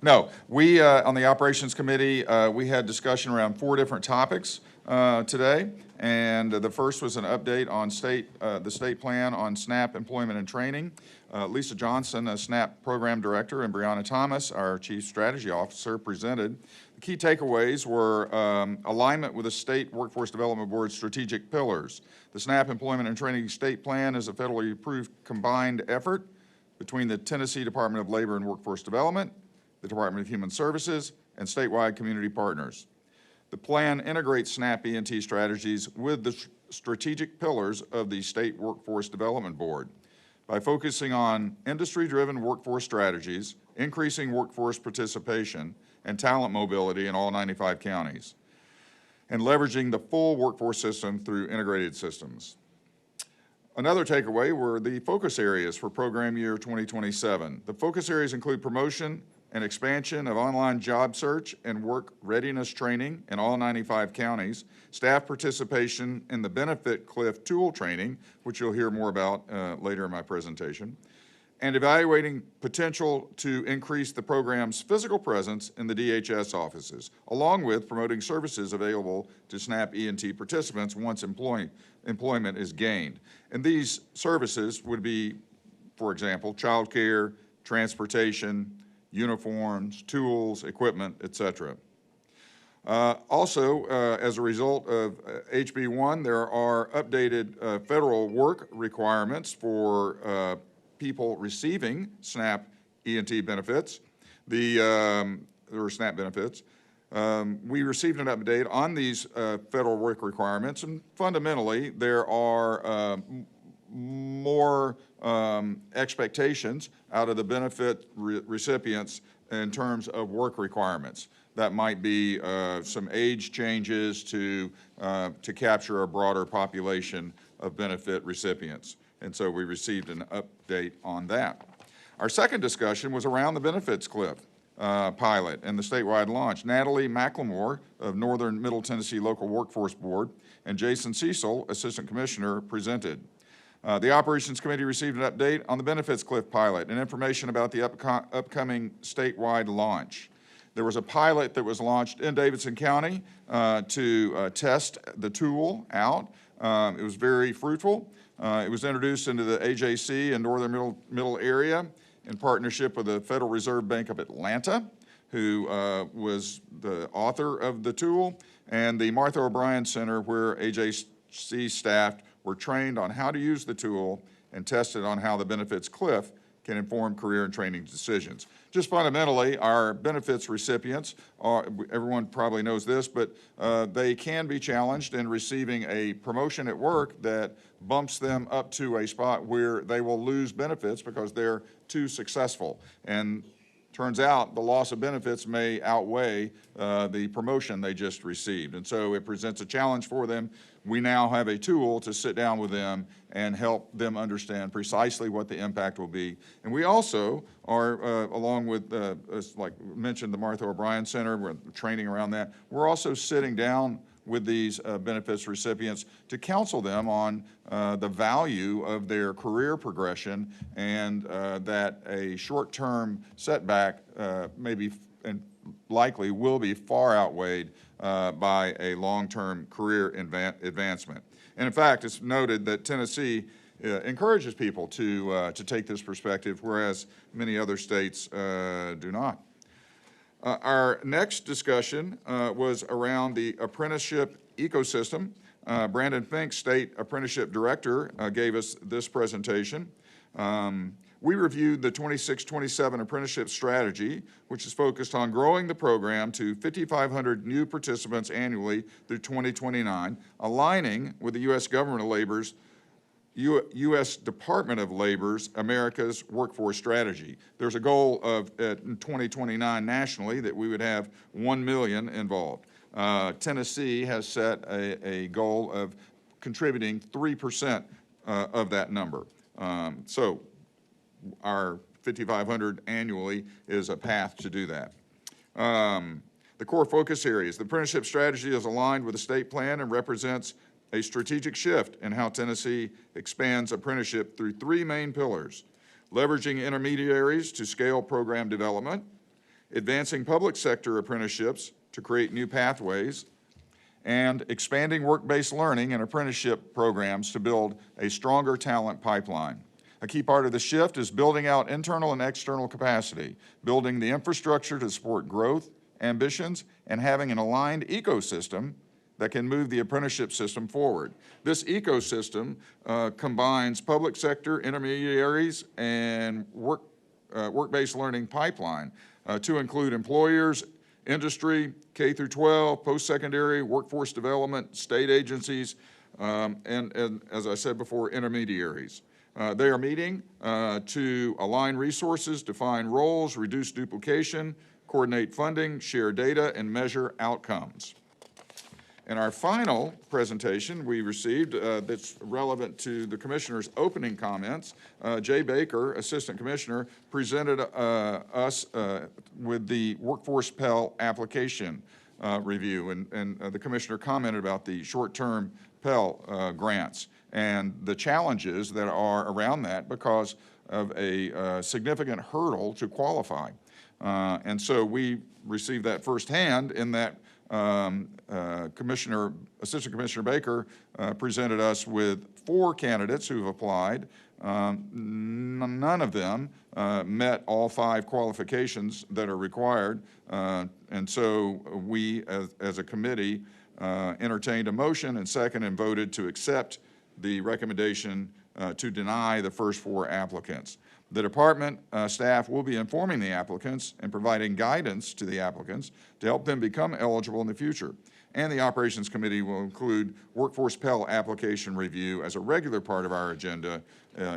No, we, on the Operations Committee, we had discussion around 4 different topics. today. And the first was an update on the state plan on SNAP employment and training. Lisa Johnson, a SNAP program director, and Brianna Thomas, our chief strategy officer, presented. The key takeaways were alignment with the State Workforce Development Board's strategic pillars. The SNAP employment and training state plan is a federally approved combined effort between the Tennessee Department of Labor and Workforce Development, the Department of Human Services, and statewide community partners. The plan integrates SNAP E&T strategies with the strategic pillars of the State Workforce Development Board. By focusing on industry-driven workforce strategies, increasing workforce participation, and talent mobility in all 95 counties, and leveraging the full workforce system through integrated systems. Another takeaway were the focus areas for program year 2027. The focus areas include promotion and expansion of online job search and work readiness training in all 95 counties, staff participation in the Benefit Cliff tool training, which you'll hear more about later in my presentation, and evaluating potential to increase the program's physical presence in the DHS offices, along with promoting services available to SNAP E&T participants once employment is gained. And these services would be, for example, child care, transportation, uniforms, tools, equipment, etc. Also, as a result of HB1, there are updated federal work requirements for people receiving SNAP E&T benefits, or SNAP benefits. We received an update on these federal work requirements, and fundamentally, there are more expectations out of the benefit recipients in terms of work requirements. That might be some age changes to capture a broader population of benefit recipients. And so we received an update on that. Our second discussion was around the Benefits Cliff pilot and the statewide launch. Natalie McLemore of Northern Middle Tennessee Local Workforce Board and Jason Cecil, Assistant Commissioner, presented. The Operations Committee received an update on the Benefits Cliff pilot and information about the upcoming statewide launch. There was a pilot that was launched in Davidson County to test the tool out. It was very fruitful. It was introduced into the AJC and Northern Middle area in partnership with the Federal Reserve Bank of Atlanta, who was the author of the tool, and the Martha O'Brien Center, where AJC staff were trained on how to use the tool and tested on how the Benefits Cliff can inform career and training decisions. Just fundamentally, our benefits recipients are, everyone probably knows this, but they can be challenged in receiving a promotion at work that bumps them up to a spot where they will lose benefits because they're too successful. And turns out the loss of benefits may outweigh the promotion they just received. And so it presents a challenge for them. We now have a tool to sit down with them and help them understand precisely what the impact will be. And we also are, along with, like mentioned, the Martha O'Brien Center, we're training around that. We're also sitting down with these benefits recipients to counsel them on the value of their career progression, and that a short-term setback maybe and likely will be far outweighed by a long-term career advancement. And in fact, it's noted that Tennessee encourages people to take this perspective, whereas many other states do not. Our next discussion was around the apprenticeship ecosystem. Brandon Fink, State Apprenticeship Director, gave us this presentation. We reviewed the 26-27 apprenticeship strategy, which is focused on growing the program to 5,500 new participants annually through 2029, aligning with the U.S. Government of Labor's U.S. Department of Labor's America's Workforce Strategy. There's a goal of in 2029 nationally that we would have 1 million involved. Tennessee has set a goal of contributing 3% of that number. So our 5,500 annually is a path to do that. The core focus areas. The apprenticeship strategy is aligned with the state plan and represents a strategic shift in how Tennessee expands apprenticeship through three main pillars: leveraging intermediaries to scale program development, advancing public sector apprenticeships to create new pathways, and expanding work-based learning and apprenticeship programs to build a stronger talent pipeline. A key part of the shift is building out internal and external capacity, building the infrastructure to support growth, ambitions, and having an aligned ecosystem that can move the apprenticeship system forward. This ecosystem combines public sector intermediaries and work-based learning pipeline to include employers, industry, K through 12, post-secondary, workforce development, state agencies, and as I said before, intermediaries. They are meeting to align resources, define roles, reduce duplication, coordinate funding, share data, and measure outcomes. In our final presentation we received that's relevant to the Commissioner's opening comments, Jay Baker, Assistant Commissioner, presented us with the Workforce Pell application review, and the Commissioner commented about the short-term Pell grants and the challenges that are around that because of a significant hurdle to qualify. And so we received that firsthand in that Assistant Commissioner Baker presented us with 4 candidates who've applied. None of them met all 5 qualifications that are required. And so we, as a committee, entertained a motion and second and voted to accept the recommendation to deny the first 4 applicants. The department staff will be informing the applicants and providing guidance to the applicants to help them become eligible in the future. And the Operations Committee will include Workforce Pell application review as a regular part of our agenda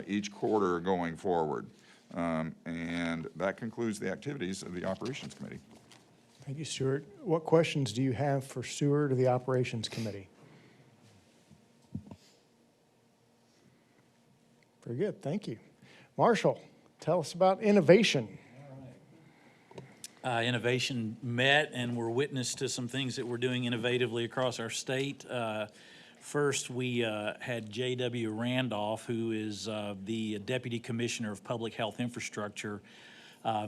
each quarter going forward. And that concludes the activities of the Operations Committee. Thank you, Stuart. What questions do you have for Stuart or the Operations Committee? Very good, thank you. Marshall, tell us about innovation. Innovation met and we're witness to some things that we're doing innovatively across our state. First, we had J.W. Randolph, who is the Deputy Commissioner of Public Health Infrastructure.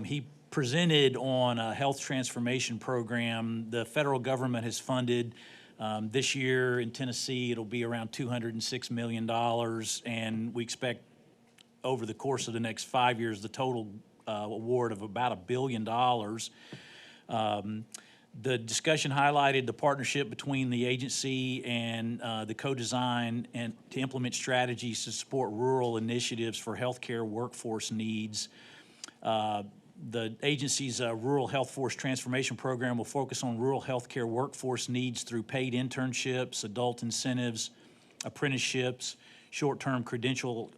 He presented on a health transformation program the federal government has funded. This year in Tennessee, it'll be around $206 million, and we expect over the course of the next 5 years, the total award of about $1 billion. The discussion highlighted the partnership between the agency and the co-design and to implement strategies to support rural initiatives for healthcare workforce needs. The agency's Rural Health Force Transformation Program will focus on rural healthcare workforce needs through paid internships, adult incentives, apprenticeships, short-term credential.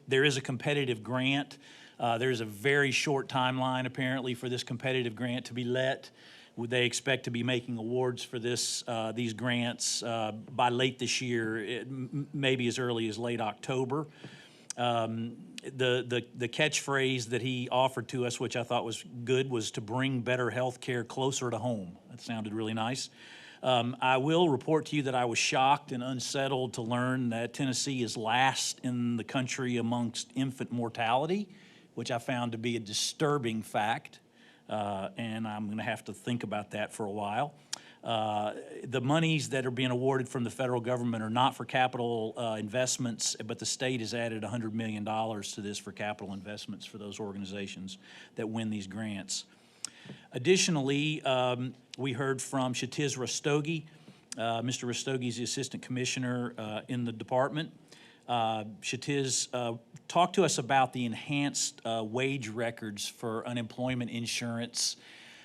There is a competitive grant. There's a very short timeline, apparently, for this competitive grant to be let. They expect to be making awards for these grants by late this year, maybe as early as late October. The catchphrase that he offered to us, which I thought was good, was to bring better health care closer to home. That sounded really nice. I will report to you that I was shocked and unsettled to learn that Tennessee is last in the country amongst infant mortality, which I found to be a disturbing fact, and I'm going to have to think about that for a while. The monies that are being awarded from the federal government are not for capital investments, but the state has added $100 million to this for capital investments for those organizations that win these grants. Additionally, we heard from Shatiz Rastogi. Mr. Rastogi is the Assistant Commissioner in the department. Shatiz talked to us about the enhanced wage records for unemployment insurance.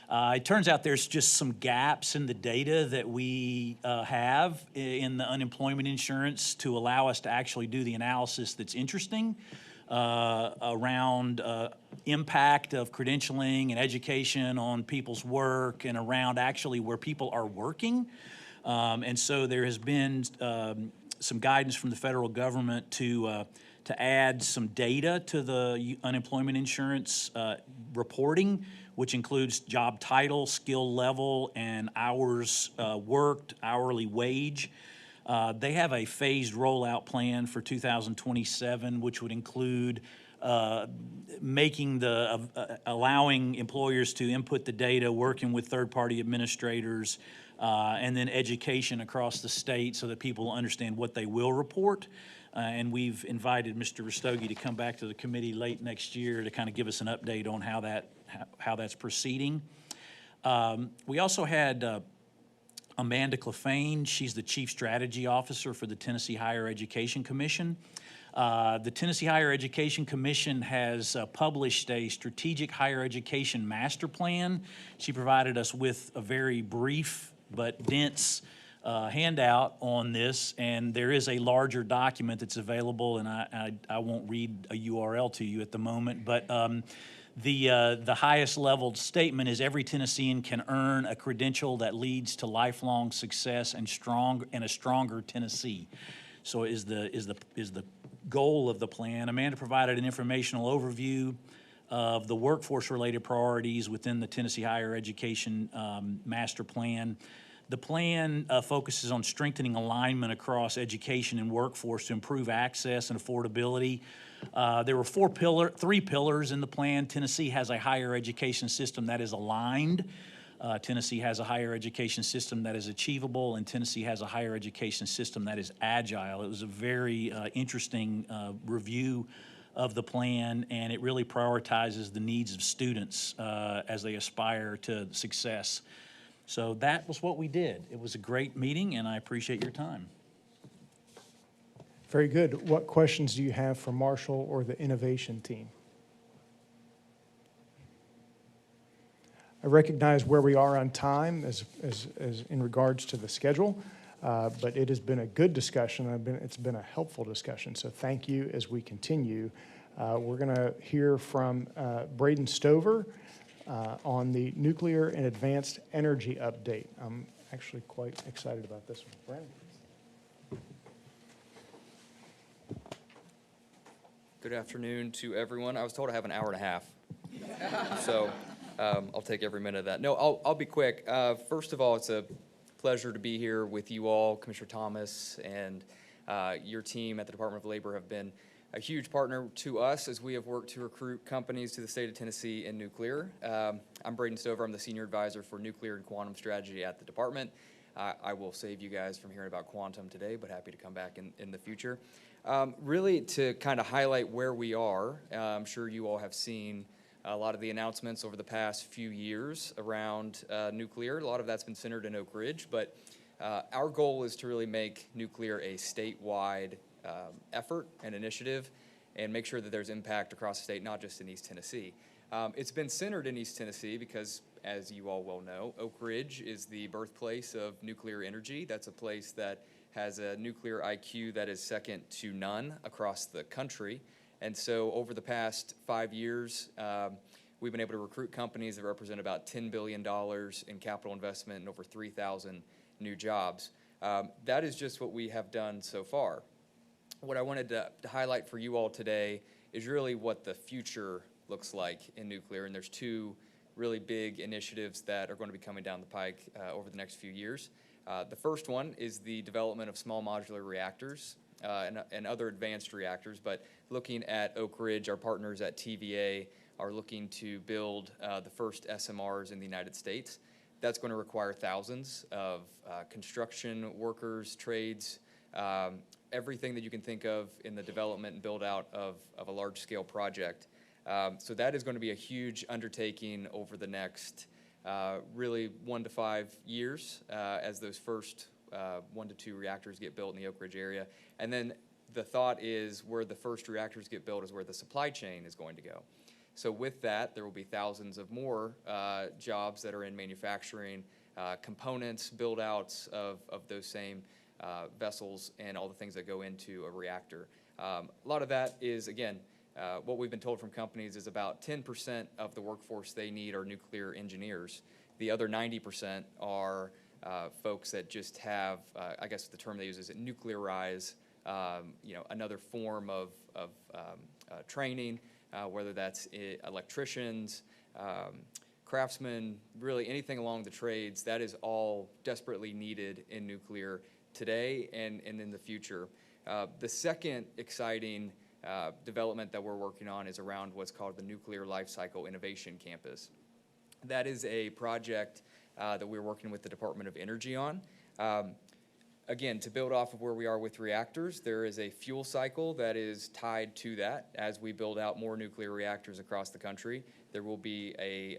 It turns out there's just some gaps in the data that we have in the unemployment insurance to allow us to actually do the analysis that's interesting around impact of credentialing and education on people's work and around actually where people are working. And so there has been some guidance from the federal government to add some data to the unemployment insurance reporting, which includes job title, skill level, and hours worked, hourly wage. They have a phased rollout plan for 2027, which would include allowing employers to input the data, working with third-party administrators, and then education across the state so that people understand what they will report. And we've invited Mr. Rastogi to come back to the committee late next year to kind of give us an update on how that's proceeding. We also had Amanda Clefane. She's the Chief Strategy Officer for the Tennessee Higher Education Commission. The Tennessee Higher Education Commission has published a strategic higher education master plan. She provided us with a very brief but dense handout on this, and there is a larger document that's available, and I won't read a URL to you at the moment, but the highest leveled statement is every Tennessean can earn a credential that leads to lifelong success and a stronger Tennessee. So is the goal of the plan. Amanda provided an informational overview of the workforce-related priorities within the Tennessee Higher Education Master Plan. The plan focuses on strengthening alignment across education and workforce to improve access and affordability. There were three pillars in the plan. Tennessee has a higher education system that is aligned. Tennessee has a higher education system that is achievable, and Tennessee has a higher education system that is agile. It was a very interesting review of the plan, and it really prioritizes the needs of students as they aspire to success. So that was what we did. It was a great meeting, and I appreciate your time. Very good. What questions do you have for Marshall or the innovation team? I recognize where we are on time as in regards to the schedule, but it has been a good discussion. It's been a helpful discussion, so thank you as we continue. We're going to hear from Braden Stover on the nuclear and advanced energy update. I'm actually quite excited about this one. Brandon. Good afternoon to everyone. I was told I have an hour and a half, so I'll take every minute of that. No, I'll be quick. First of all, it's a pleasure to be here with you all. Commissioner Thomas and your team at the Department of Labor have been a huge partner to us as we have worked to recruit companies to the state of Tennessee in nuclear. I'm Braden Stover. I'm the Senior Advisor for Nuclear and Quantum Strategy at the department. I will save you guys from hearing about quantum today, but happy to come back in the future. Really to kind of highlight where we are, I'm sure you all have seen a lot of the announcements over the past few years around nuclear. A lot of that's been centered in Oak Ridge, but our goal is to really make nuclear a statewide effort and initiative and make sure that there's impact across the state, not just in East Tennessee. It's been centered in East Tennessee because, as you all well know, Oak Ridge is the birthplace of nuclear energy. That's a place that has a nuclear IQ that is second to none across the country. And so over the past 5 years, we've been able to recruit companies that represent about $10 billion in capital investment and over 3,000 new jobs. That is just what we have done so far. What I wanted to highlight for you all today is really what the future looks like in nuclear, and there's two really big initiatives that are going to be coming down the pike over the next few years. The first one is the development of small modular reactors and other advanced reactors, but looking at Oak Ridge, our partners at TVA are looking to build the first SMRs in the United States. That's going to require thousands of construction workers, trades, everything that you can think of in the development and build out of a large scale project. So that is going to be a huge undertaking over the next really 1 to 5 years as those first 1 to 2 reactors get built in the Oak Ridge area. And then the thought is where the first reactors get built is where the supply chain is going to go. So with that, there will be thousands of more jobs that are in manufacturing, components, build-outs of those same vessels and all the things that go into a reactor. A lot of that is, again, what we've been told from companies is about 10% of the workforce they need are nuclear engineers. The other 90% are folks that just have, I guess the term they use is nuclearize, another form of training, whether that's electricians, craftsmen, really anything along the trades. That is all desperately needed in nuclear today and in the future. The second exciting development that we're working on is around what's called the Nuclear Life Cycle Innovation Campus. That is a project that we're working with the Department of Energy on. Again, to build off of where we are with reactors, there is a fuel cycle that is tied to that. As we build out more nuclear reactors across the country, there will be a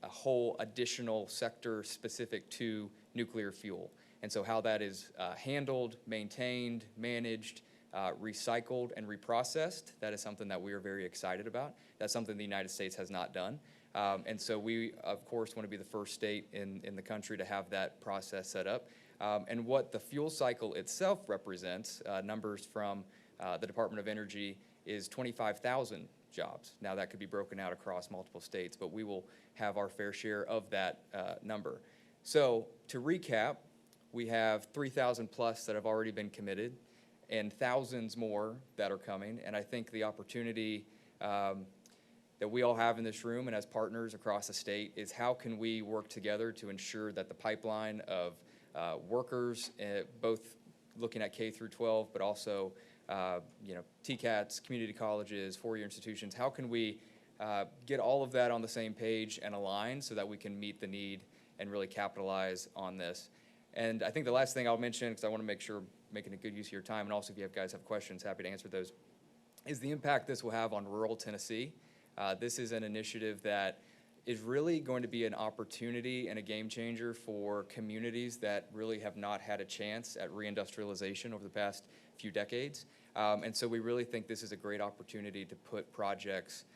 whole additional sector specific to nuclear fuel. And so how that is handled, maintained, managed, recycled, and reprocessed, that is something that we are very excited about. That's something the United States has not done. And so we, of course, want to be the first state in the country to have that process set up. And what the fuel cycle itself represents, numbers from the Department of Energy, is 25,000 jobs. Now, that could be broken out across multiple states, but we will have our fair share of that number. So to recap, we have 3,000 plus that have already been committed and thousands more that are coming. And I think the opportunity that we all have in this room and as partners across the state is how can we work together to ensure that the pipeline of workers, both looking at K through 12, but also TCATs, community colleges, four-year institutions, how can we get all of that on the same page and aligned so that we can meet the need and really capitalize on this? And I think the last thing I'll mention, because I want to make sure I'm making a good use of your time, and also if you guys have questions, happy to answer those, is the impact this will have on rural Tennessee. This is an initiative that is really going to be an opportunity and a game changer for communities that really have not had a chance at reindustrialization over the past few decades. And so we really think this is a great opportunity to put projects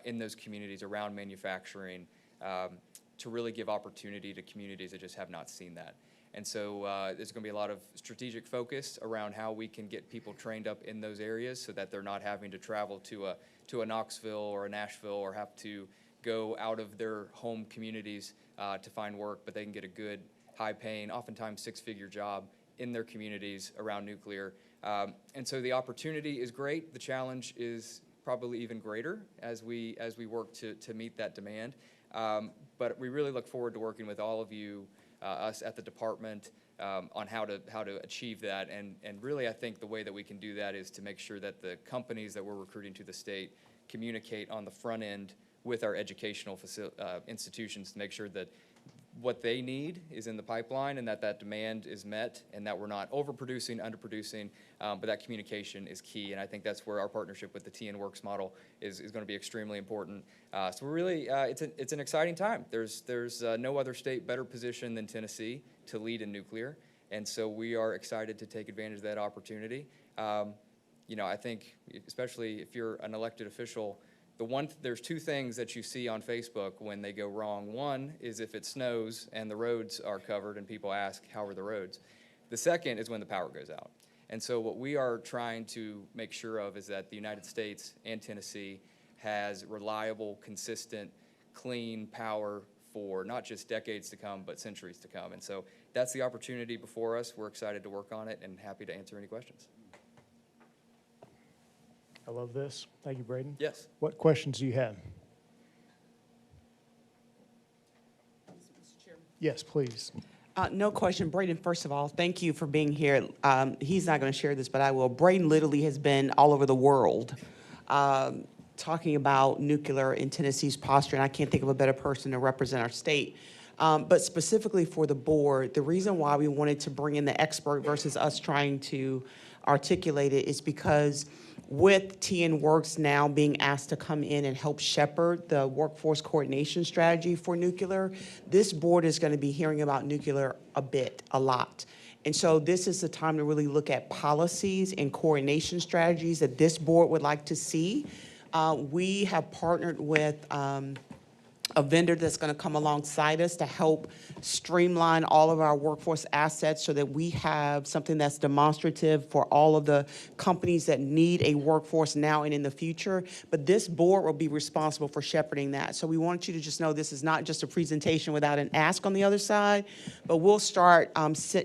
in those communities around manufacturing to really give opportunity to communities that just have not seen that. And so there's going to be a lot of strategic focus around how we can get people trained up in those areas so that they're not having to travel to a Knoxville or a Nashville or have to go out of their home communities to find work, but they can get a good, high-paying, oftentimes six-figure job in their communities around nuclear. And so the opportunity is great. The challenge is probably even greater as we work to meet that demand. But we really look forward to working with all of you, us at the department, on how to achieve that. And really, I think the way that we can do that is to make sure that the companies that we're recruiting to the state communicate on the front end with our educational institutions to make sure that what they need is in the pipeline and that demand is met and that we're not overproducing, underproducing, but that communication is key. And I think that's where our partnership with the TN Works model is going to be extremely important. So we're really, it's an exciting time. There's no other state better positioned than Tennessee to lead in nuclear. And so we are excited to take advantage of that opportunity. I think, especially if you're an elected official, there's two things that you see on Facebook when they go wrong. One is if it snows and the roads are covered and people ask, how are the roads? The second is when the power goes out. And so what we are trying to make sure of is that the United States and Tennessee has reliable, consistent, clean power for not just decades to come, but centuries to come. And so that's the opportunity before us. We're excited to work on it and happy to answer any questions. I love this. Thank you, Braden. Yes. What questions do you have? Yes, please. No question. Braden, first of all, thank you for being here. He's not going to share this, but I will. Braden literally has been all over the world talking about nuclear in Tennessee's posture, and I can't think of a better person to represent our state. But specifically for the board, the reason why we wanted to bring in the expert versus us trying to articulate it is because with TN Works now being asked to come in and help shepherd the workforce coordination strategy for nuclear, this board is going to be hearing about nuclear a lot. And so this is the time to really look at policies and coordination strategies that this board would like to see. We have partnered with a vendor that's going to come alongside us to help streamline all of our workforce assets so that we have something that's demonstrative for all of the companies that need a workforce now and in the future. But this board will be responsible for shepherding that. So we want you to just know this is not just a presentation without an ask on the other side, but we'll start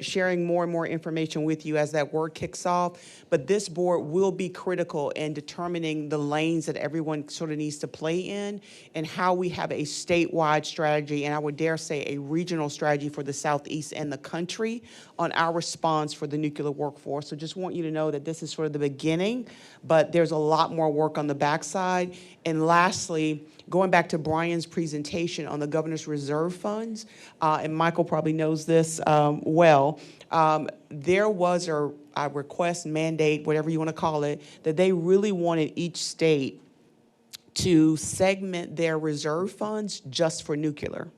sharing more and more information with you as that work kicks off. But this board will be critical in determining the lanes that everyone sort of needs to play in and how we have a statewide strategy, and I would dare say a regional strategy for the Southeast and the country on our response for the nuclear workforce. So just want you to know that this is sort of the beginning, but there's a lot more work on the backside. And lastly, going back to Brian's presentation on the governor's reserve funds, and Michael probably knows this well, there was a request, mandate, whatever you want to call it, that they really wanted each state to segment their reserve funds just for nuclear.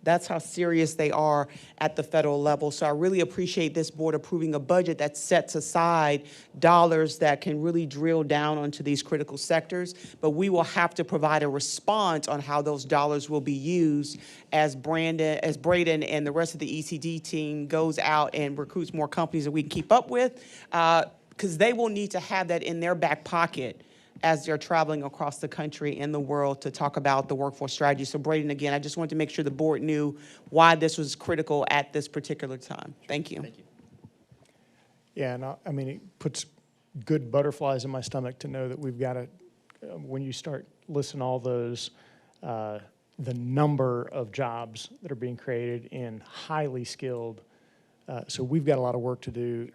That's how serious they are at the federal level. So I really appreciate this board approving a budget that sets aside dollars that can really drill down onto these critical sectors. But we will have to provide a response on how those dollars will be used as Braden and the rest of the ECD team goes out and recruits more companies that we can keep up with, because they will need to have that in their back pocket as they're traveling across the country and the world to talk about the workforce strategy. So Braden, again, I just wanted to make sure the board knew why this was critical at this particular time. Thank you. Thank you. Yeah, and I mean, it puts good butterflies in my stomach to know that we've got to, when you start listing all those, the number of jobs that are being created in highly skilled. So we've got a lot of work to do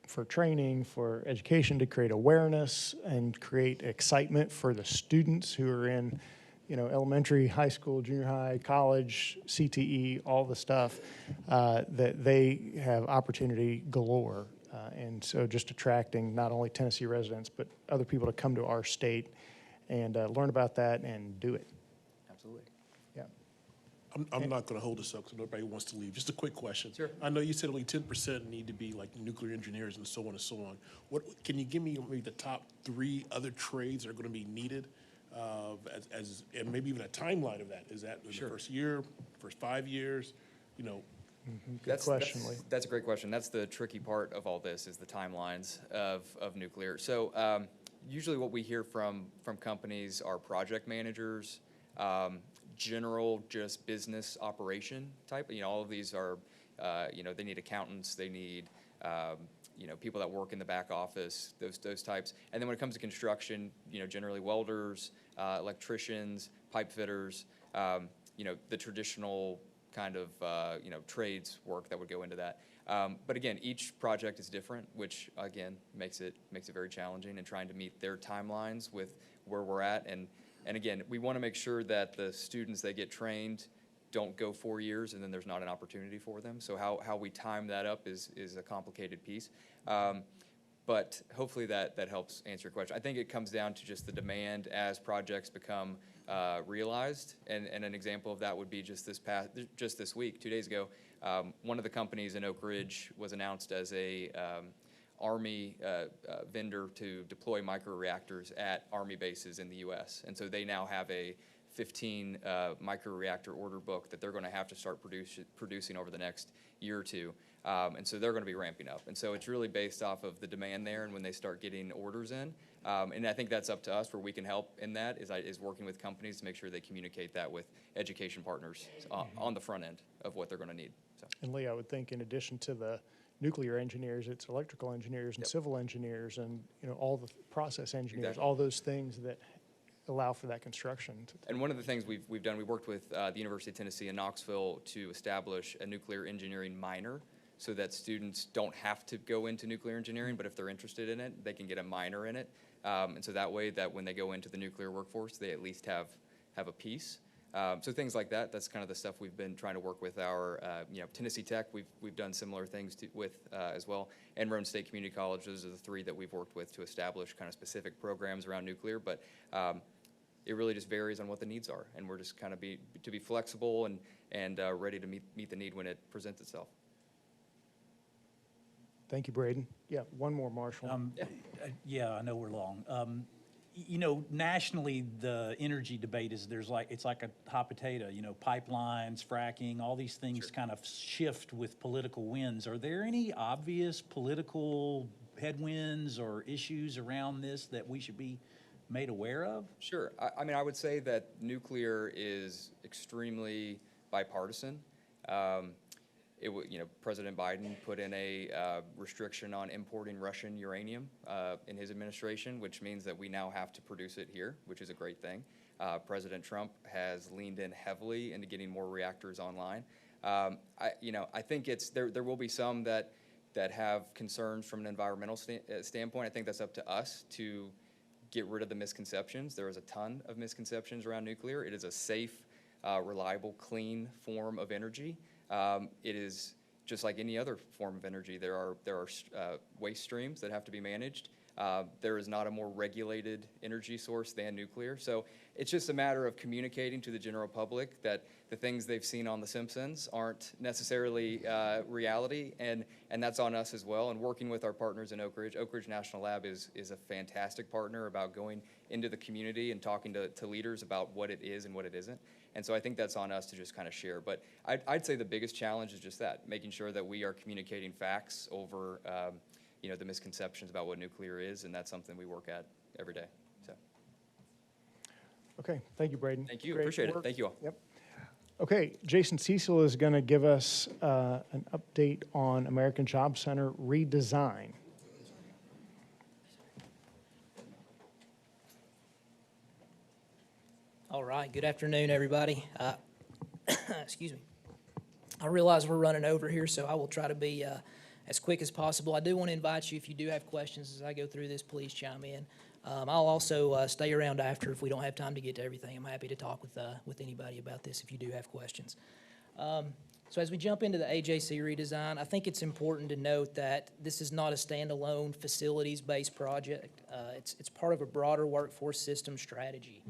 for training, for education, to create awareness and create excitement for the students who are in, elementary, high school, junior high, college, CTE, all the stuff, that they have opportunity galore. And so just attracting not only Tennessee residents, but other people to come to our state and learn about that and do it. Absolutely. Yeah. I'm not going to hold this up because nobody wants to leave. Just a quick question. Sure. I know you said only 10% need to be like nuclear engineers and so on and so on. What can you give me maybe the top 3 other trades that are going to be needed, and maybe even a timeline of that? Is that in Sure. the first year, first 5 years? Good question, Lee. That's a great question. That's the tricky part of all this, is the timelines of nuclear. So usually what we hear from companies are project managers, general just business operation type. All of these are, they need accountants, they need, people that work in the back office, those types. And then when it comes to construction, generally welders, electricians, pipe fitters, the traditional kind of, trades work that would go into that. But again, each project is different, which again makes it very challenging, and trying to meet their timelines with where we're at. And again, we want to make sure that the students that get trained don't go 4 years and then there's not an opportunity for them. So how we time that up is a complicated piece. But hopefully that helps answer your question. I think it comes down to just the demand as projects become realized. And an example of that would be just this week, 2 days ago, one of the companies in Oak Ridge was announced as a Army vendor to deploy microreactors at Army bases in the U.S. And so they now have a 15 microreactor order book that they're going to have to start producing over the next year or two. And so they're going to be ramping up. And so it's really based off of the demand there and when they start getting orders in. And I think that's up to us, where we can help in that, is working with companies to make sure they communicate that with education partners on the front end of what they're going to need. So. And Lee, I would think in addition to the nuclear engineers, it's electrical engineers and civil engineers and, all the process engineers, Exactly. all those things that allow for that construction. And one of the things we've done, we worked with the University of Tennessee in Knoxville to establish a nuclear engineering minor, so that students don't have to go into nuclear engineering, but if they're interested in it, they can get a minor in it. And so that way, that when they go into the nuclear workforce, they at least have a piece. So things like that, that's kind of the stuff we've been trying to work with our, Tennessee Tech, we've done similar things with as well, and Roane State Community College. Those are the 3 that we've worked with to establish kind of specific programs around nuclear, but it really just varies on what the needs are, and we're just kind of to be flexible and ready to meet the need when it presents itself. Thank you, Braden. Yeah, one more, Marshall. Yeah, I know we're long. Nationally, the energy debate is it's like a hot potato. Pipelines, fracking, all these things kind of shift with political winds. Are there any obvious political headwinds or issues around this that we should be made aware of? Sure. I would say that nuclear is extremely bipartisan. President Biden put in a restriction on importing Russian uranium in his administration, which means that we now have to produce it here, which is a great thing. President Trump has leaned in heavily into getting more reactors online. I think there will be some that have concerns from an environmental standpoint. I think that's up to us to get rid of the misconceptions. There is a ton of misconceptions around nuclear. It is a safe, reliable, clean form of energy. It is just like any other form of energy. There are waste streams that have to be managed. There is not a more regulated energy source than nuclear. So it's just a matter of communicating to the general public that the things they've seen on The Simpsons aren't necessarily reality, and that's on us as well. And working with our partners in Oak Ridge. Oak Ridge National Lab is a fantastic partner about going into the community and talking to leaders about what it is and what it isn't. And so I think that's on us to just kind of share. But I'd say the biggest challenge is just that, making sure that we are communicating facts over the misconceptions about what nuclear is, and that's something we work at every day. So. Okay, thank you, Braden. Thank you, Great appreciate it. work. Thank you all. Yep. Okay, Jason Cecil is going to give us an update on American Job Center redesign. All right, good afternoon, everybody. Excuse me. I realize we're running over here, so I will try to be as quick as possible. I do want to invite you, if you do have questions as I go through this, please chime in. I'll also stay around after if we don't have time to get to everything. I'm happy to talk with anybody about this if you do have questions. So as we jump into the AJC redesign, I think it's important to note that this is not a standalone facilities-based project. It's part of a broader workforce system strategy.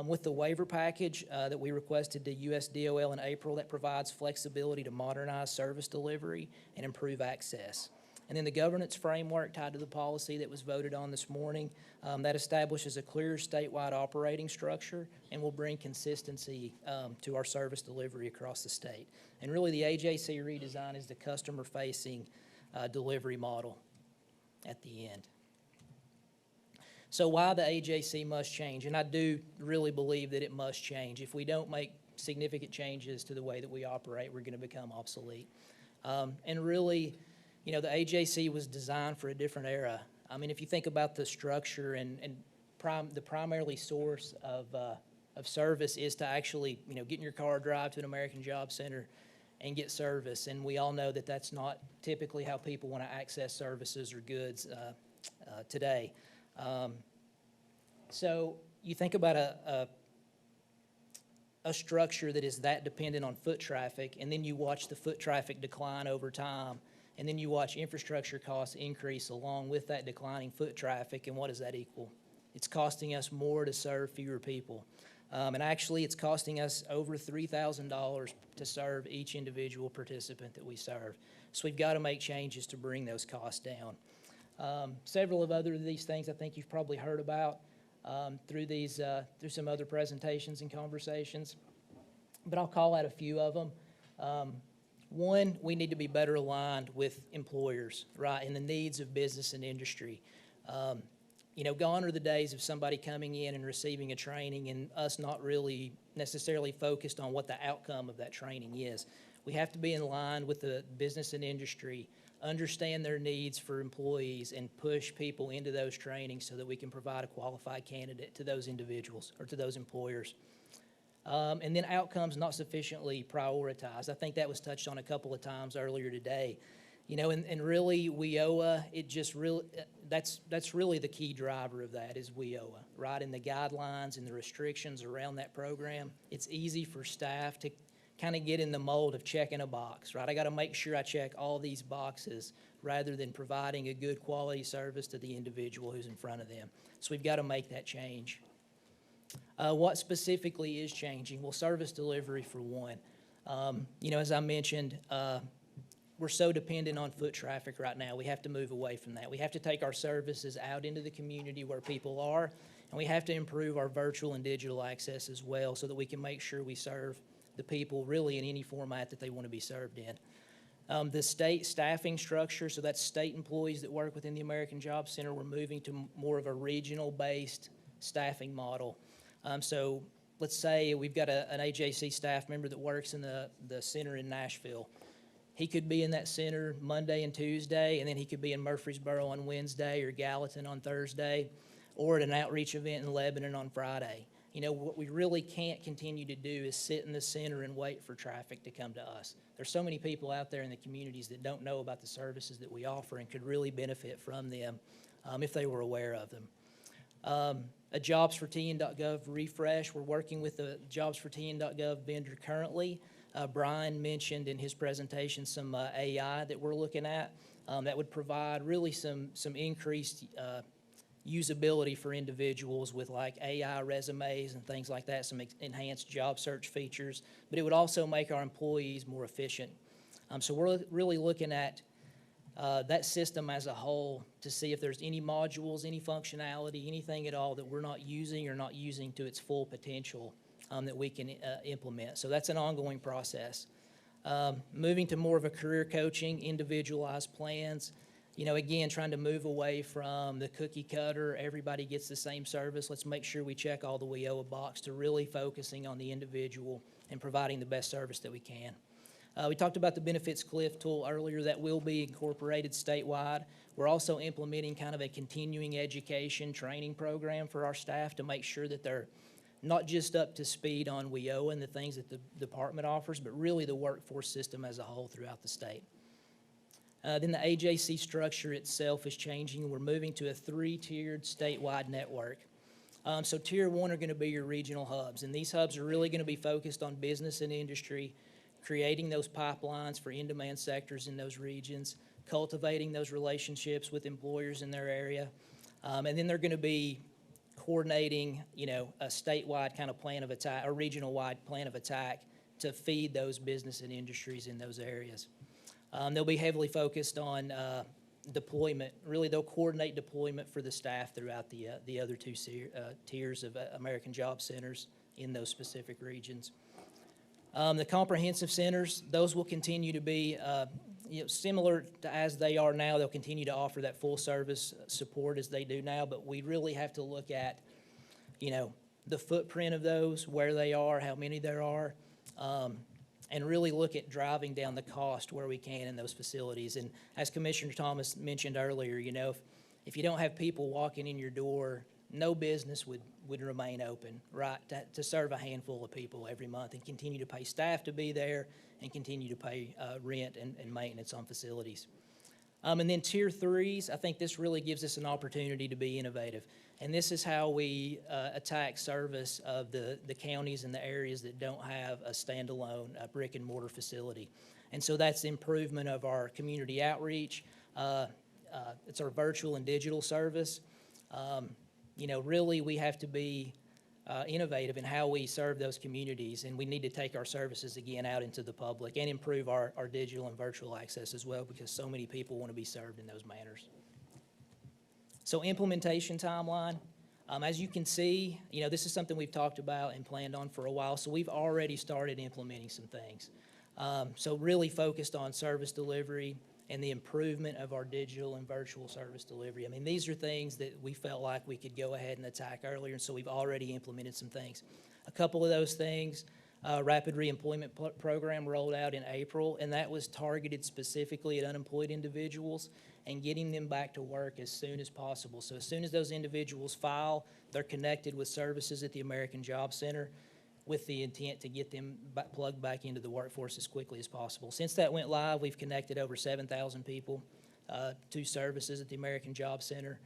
With the waiver package that we requested to USDOL in April, that provides flexibility to modernize service delivery and improve access. And then the governance framework tied to the policy that was voted on this morning, that establishes a clear statewide operating structure and will bring consistency to our service delivery across the state. And really the AJC redesign is the customer-facing delivery model at the end. So why the AJC must change? And I do really believe that it must change. If we don't make significant changes to the way that we operate, we're going to become obsolete. And really, the AJC was designed for a different era. I mean, if you think about the structure and the primarily source of service is to actually, get in your car, drive to an American Job Center and get service. And we all know that that's not typically how people want to access services or goods today. So you think about a structure that is that dependent on foot traffic, and then you watch the foot traffic decline over time, and then you watch infrastructure costs increase along with that declining foot traffic, and what does that equal? It's costing us more to serve fewer people. And actually, it's costing us over $3,000 to serve each individual participant that we serve. So we've got to make changes to bring those costs down. Several of these things I think you've probably heard about through some other presentations and conversations, but I'll call out a few of them. One, we need to be better aligned with employers, right, and the needs of business and industry. Gone are the days of somebody coming in and receiving a training and us not really necessarily focused on what the outcome of that training is. We have to be in line with the business and industry, understand their needs for employees, and push people into those trainings so that we can provide a qualified candidate to those individuals or to those employers. And then outcomes not sufficiently prioritized. I think that was touched on a couple of times earlier today. And really WIOA, that's really the key driver of that is WIOA, right? And the guidelines and the restrictions around that program. It's easy for staff to kind of get in the mold of checking a box, right? I got to make sure I check all these boxes rather than providing a good quality service to the individual who's in front of them. So we've got to make that change. What specifically is changing? Well, service delivery for one. As I mentioned, we're so dependent on foot traffic right now. We have to move away from that. We have to take our services out into the community where people are, and we have to improve our virtual and digital access as well so that we can make sure we serve the people really in any format that they want to be served in. The state staffing structure, so that's state employees that work within the American Job Center, we're moving to more of a regional-based staffing model. So let's say we've got an AJC staff member that works in the center in Nashville. He could be in that center Monday and Tuesday, and then he could be in Murfreesboro on Wednesday or Gallatin on Thursday, or at an outreach event in Lebanon on Friday. You know, what we really can't continue to do is sit in the center and wait for traffic to come to us. There's so many people out there in the communities that don't know about the services that we offer and could really benefit from them if they were aware of them. A JobsForTN.gov refresh, we're working with the JobsForTN.gov vendor currently. Brian mentioned in his presentation some AI that we're looking at that would provide really some increased usability for individuals with like AI resumes and things like that, some enhanced job search features, but it would also make our employees more efficient. So we're really looking at that system as a whole to see if there's any modules, any functionality, anything at all that we're not using or not using to its full potential that we can implement. So that's an ongoing process. Moving to more of a career coaching, individualized plans. You know, again, trying to move away from the cookie cutter, everybody gets the same service. Let's make sure we check all the WIOA box to really focusing on the individual and providing the best service that we can. We talked about the benefits cliff tool earlier. That will be incorporated statewide. We're also implementing kind of a continuing education training program for our staff to make sure that they're not just up to speed on WIOA and the things that the department offers, but really the workforce system as a whole throughout the state. Then the AJC structure itself is changing. We're moving to a 3-tiered statewide network. So Tier 1 are going to be your regional hubs, and these hubs are really going to be focused on business and industry, creating those pipelines for in-demand sectors in those regions, cultivating those relationships with employers in their area, and then they're going to be coordinating, you know, a statewide kind of plan of attack, a regional-wide plan of attack to feed those business and industries in those areas. They'll be heavily focused on deployment. Really, they'll coordinate deployment for the staff throughout the other two tiers of American Job Centers in those specific regions. The comprehensive centers, those will continue to be you know, similar to as they are now. They'll continue to offer that full service support as they do now, but we really have to look at, you know, the footprint of those, where they are, how many there are, and really look at driving down the cost where we can in those facilities. And as Commissioner Thomas mentioned earlier, you know, if you don't have people walking in your door, no business would remain open, right, to serve a handful of people every month and continue to pay staff to be there and continue to pay rent and maintenance on facilities. And then Tier 3s, I think this really gives us an opportunity to be innovative. And this is how we attack service of the counties and the areas that don't have a standalone brick and mortar facility. And so that's improvement of our community outreach. It's our virtual and digital service. You know, really we have to be innovative in how we serve those communities, and we need to take our services again out into the public and improve our digital and virtual access as well, because so many people want to be served in those manners. So implementation timeline, as you can see, you know, this is something we've talked about and planned on for a while, so we've already started implementing some things. So really focused on service delivery and the improvement of our digital and virtual service delivery. I mean, these are things that we felt like we could go ahead and attack earlier, and so we've already implemented some things. A couple of those things, Rapid Reemployment Program rolled out in April, and that was targeted specifically at unemployed individuals and getting them back to work as soon as possible. So as soon as those individuals file, they're connected with services at the American Job Center with the intent to get them plugged back into the workforce as quickly as possible. Since that went live, we've connected over 7,000 people to services at the American Job Center.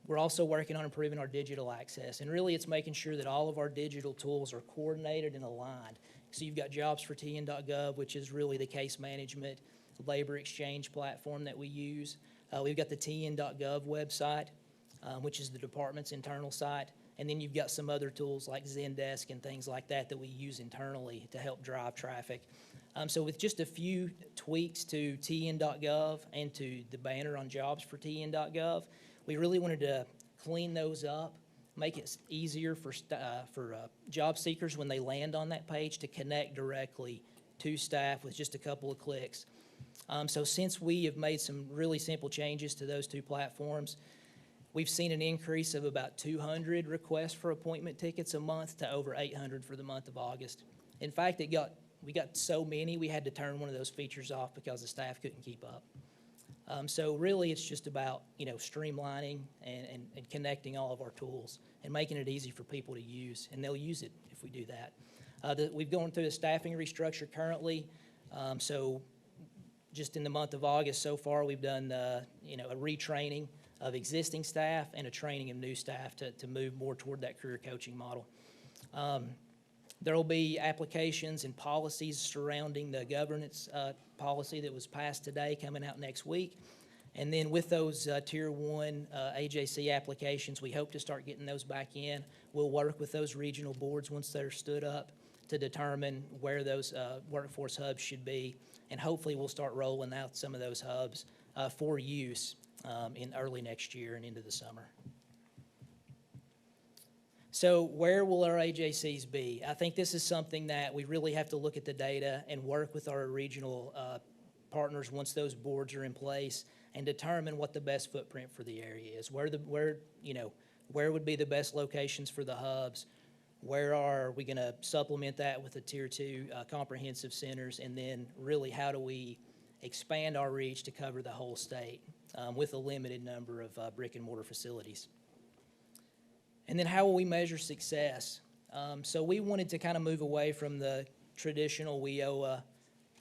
We're also working on improving our digital access, and really it's making sure that all of our digital tools are coordinated and aligned. So you've got JobsForTN.gov, which is really the case management labor exchange platform that we use. We've got the TN.gov website, which is the department's internal site. And then you've got some other tools like Zendesk and things like that that we use internally to help drive traffic. So with just a few tweaks to TN.gov and to the banner on JobsForTN.gov, we really wanted to clean those up, make it easier for job seekers when they land on that page to connect directly to staff with just a couple of clicks. So since we have made some really simple changes to those two platforms, we've seen an increase of about 200 requests for appointment tickets a month to over 800 for the month of August. In fact, we got so many, we had to turn one of those features off because the staff couldn't keep up. So really, it's just about, streamlining and connecting all of our tools and making it easy for people to use, and they'll use it if we do that. We've gone through the staffing restructure currently, so just in the month of August so far, we've done, a retraining of existing staff and a training of new staff to move more toward that career coaching model. There will be applications and policies surrounding the governance policy that was passed today coming out next week. And then with those Tier 1 AJC applications, we hope to start getting those back in. We'll work with those regional boards once they're stood up to determine where those workforce hubs should be. And hopefully we'll start rolling out some of those hubs for use in early next year and into the summer. So where will our AJCs be? I think this is something that we really have to look at the data and work with our regional partners once those boards are in place and determine what the best footprint for the area is. Where would be the best locations for the hubs? Where are we going to supplement that with the Tier 2 comprehensive centers? And then really how do we expand our reach to cover the whole state with a limited number of brick and mortar facilities? And then how will we measure success? So we wanted to kind of move away from the traditional WIOA,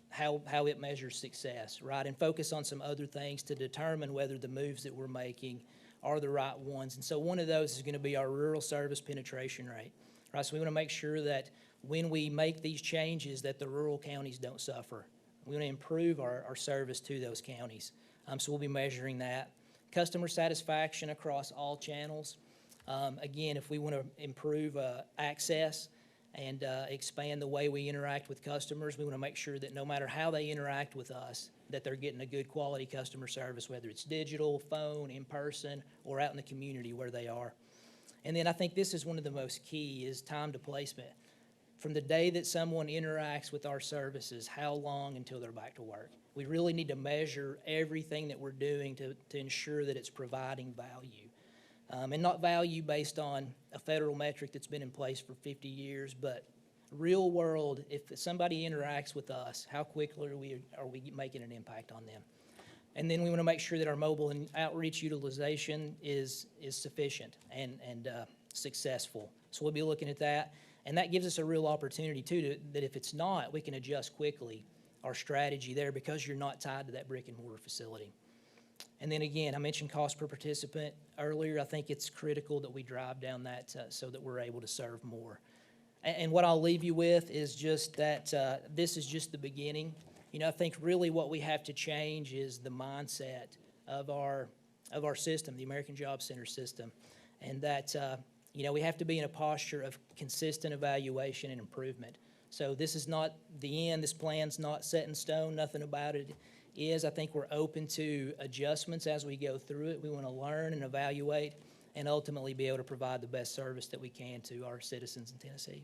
how it measures success, right? And focus on some other things to determine whether the moves that we're making are the right ones. And so one of those is going to be our rural service penetration rate, right? So we want to make sure that when we make these changes that the rural counties don't suffer. We want to improve our service to those counties. So we'll be measuring that. Customer satisfaction across all channels. Again, if we want to improve access and expand the way we interact with customers, we want to make sure that no matter how they interact with us, that they're getting a good quality customer service, whether it's digital, phone, in person, or out in the community where they are. And then I think this is one of the most key is time to placement. From the day that someone interacts with our services, how long until they're back to work? We really need to measure everything that we're doing to ensure that it's providing value. And not value based on a federal metric that's been in place for 50 years, but real world, if somebody interacts with us, how quickly are we making an impact on them? And then we want to make sure that our mobile and outreach utilization is sufficient and successful. So we'll be looking at that. And that gives us a real opportunity, too, that if it's not, we can adjust quickly our strategy there because you're not tied to that brick and mortar facility. And then again, I mentioned cost per participant earlier. I think it's critical that we drive down that so that we're able to serve more. And what I'll leave you with is just that this is just the beginning. I think really what we have to change is the mindset of our system, the American Job Center system, and that we have to be in a posture of consistent evaluation and improvement. So this is not the end. This plan's not set in stone. Nothing about it is. I think we're open to adjustments as we go through it. We want to learn and evaluate and ultimately be able to provide the best service that we can to our citizens in Tennessee.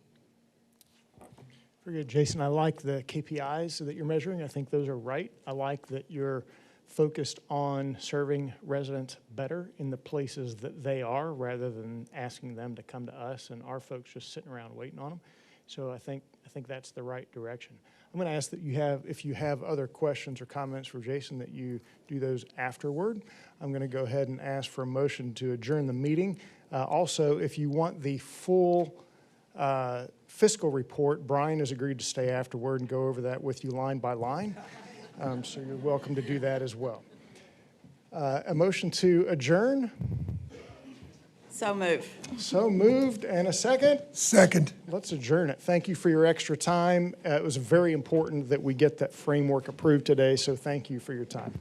Very good, Jason. I like the KPIs that you're measuring. I think those are right. I like that you're focused on serving residents better in the places that they are rather than asking them to come to us and our folks just sitting around waiting on them. So I think that's the right direction. I'm going to ask that if you have other questions or comments for Jason, that you do those afterward. I'm going to go ahead and ask for a motion to adjourn the meeting. Also, if you want the full fiscal report, Brian has agreed to stay afterward and go over that with you line by line. So you're welcome to do that as well. A motion to adjourn? So moved. So moved, and a second? Second. Let's adjourn it. Thank you for your extra time. It was very important that we get that framework approved today, so thank you for your time.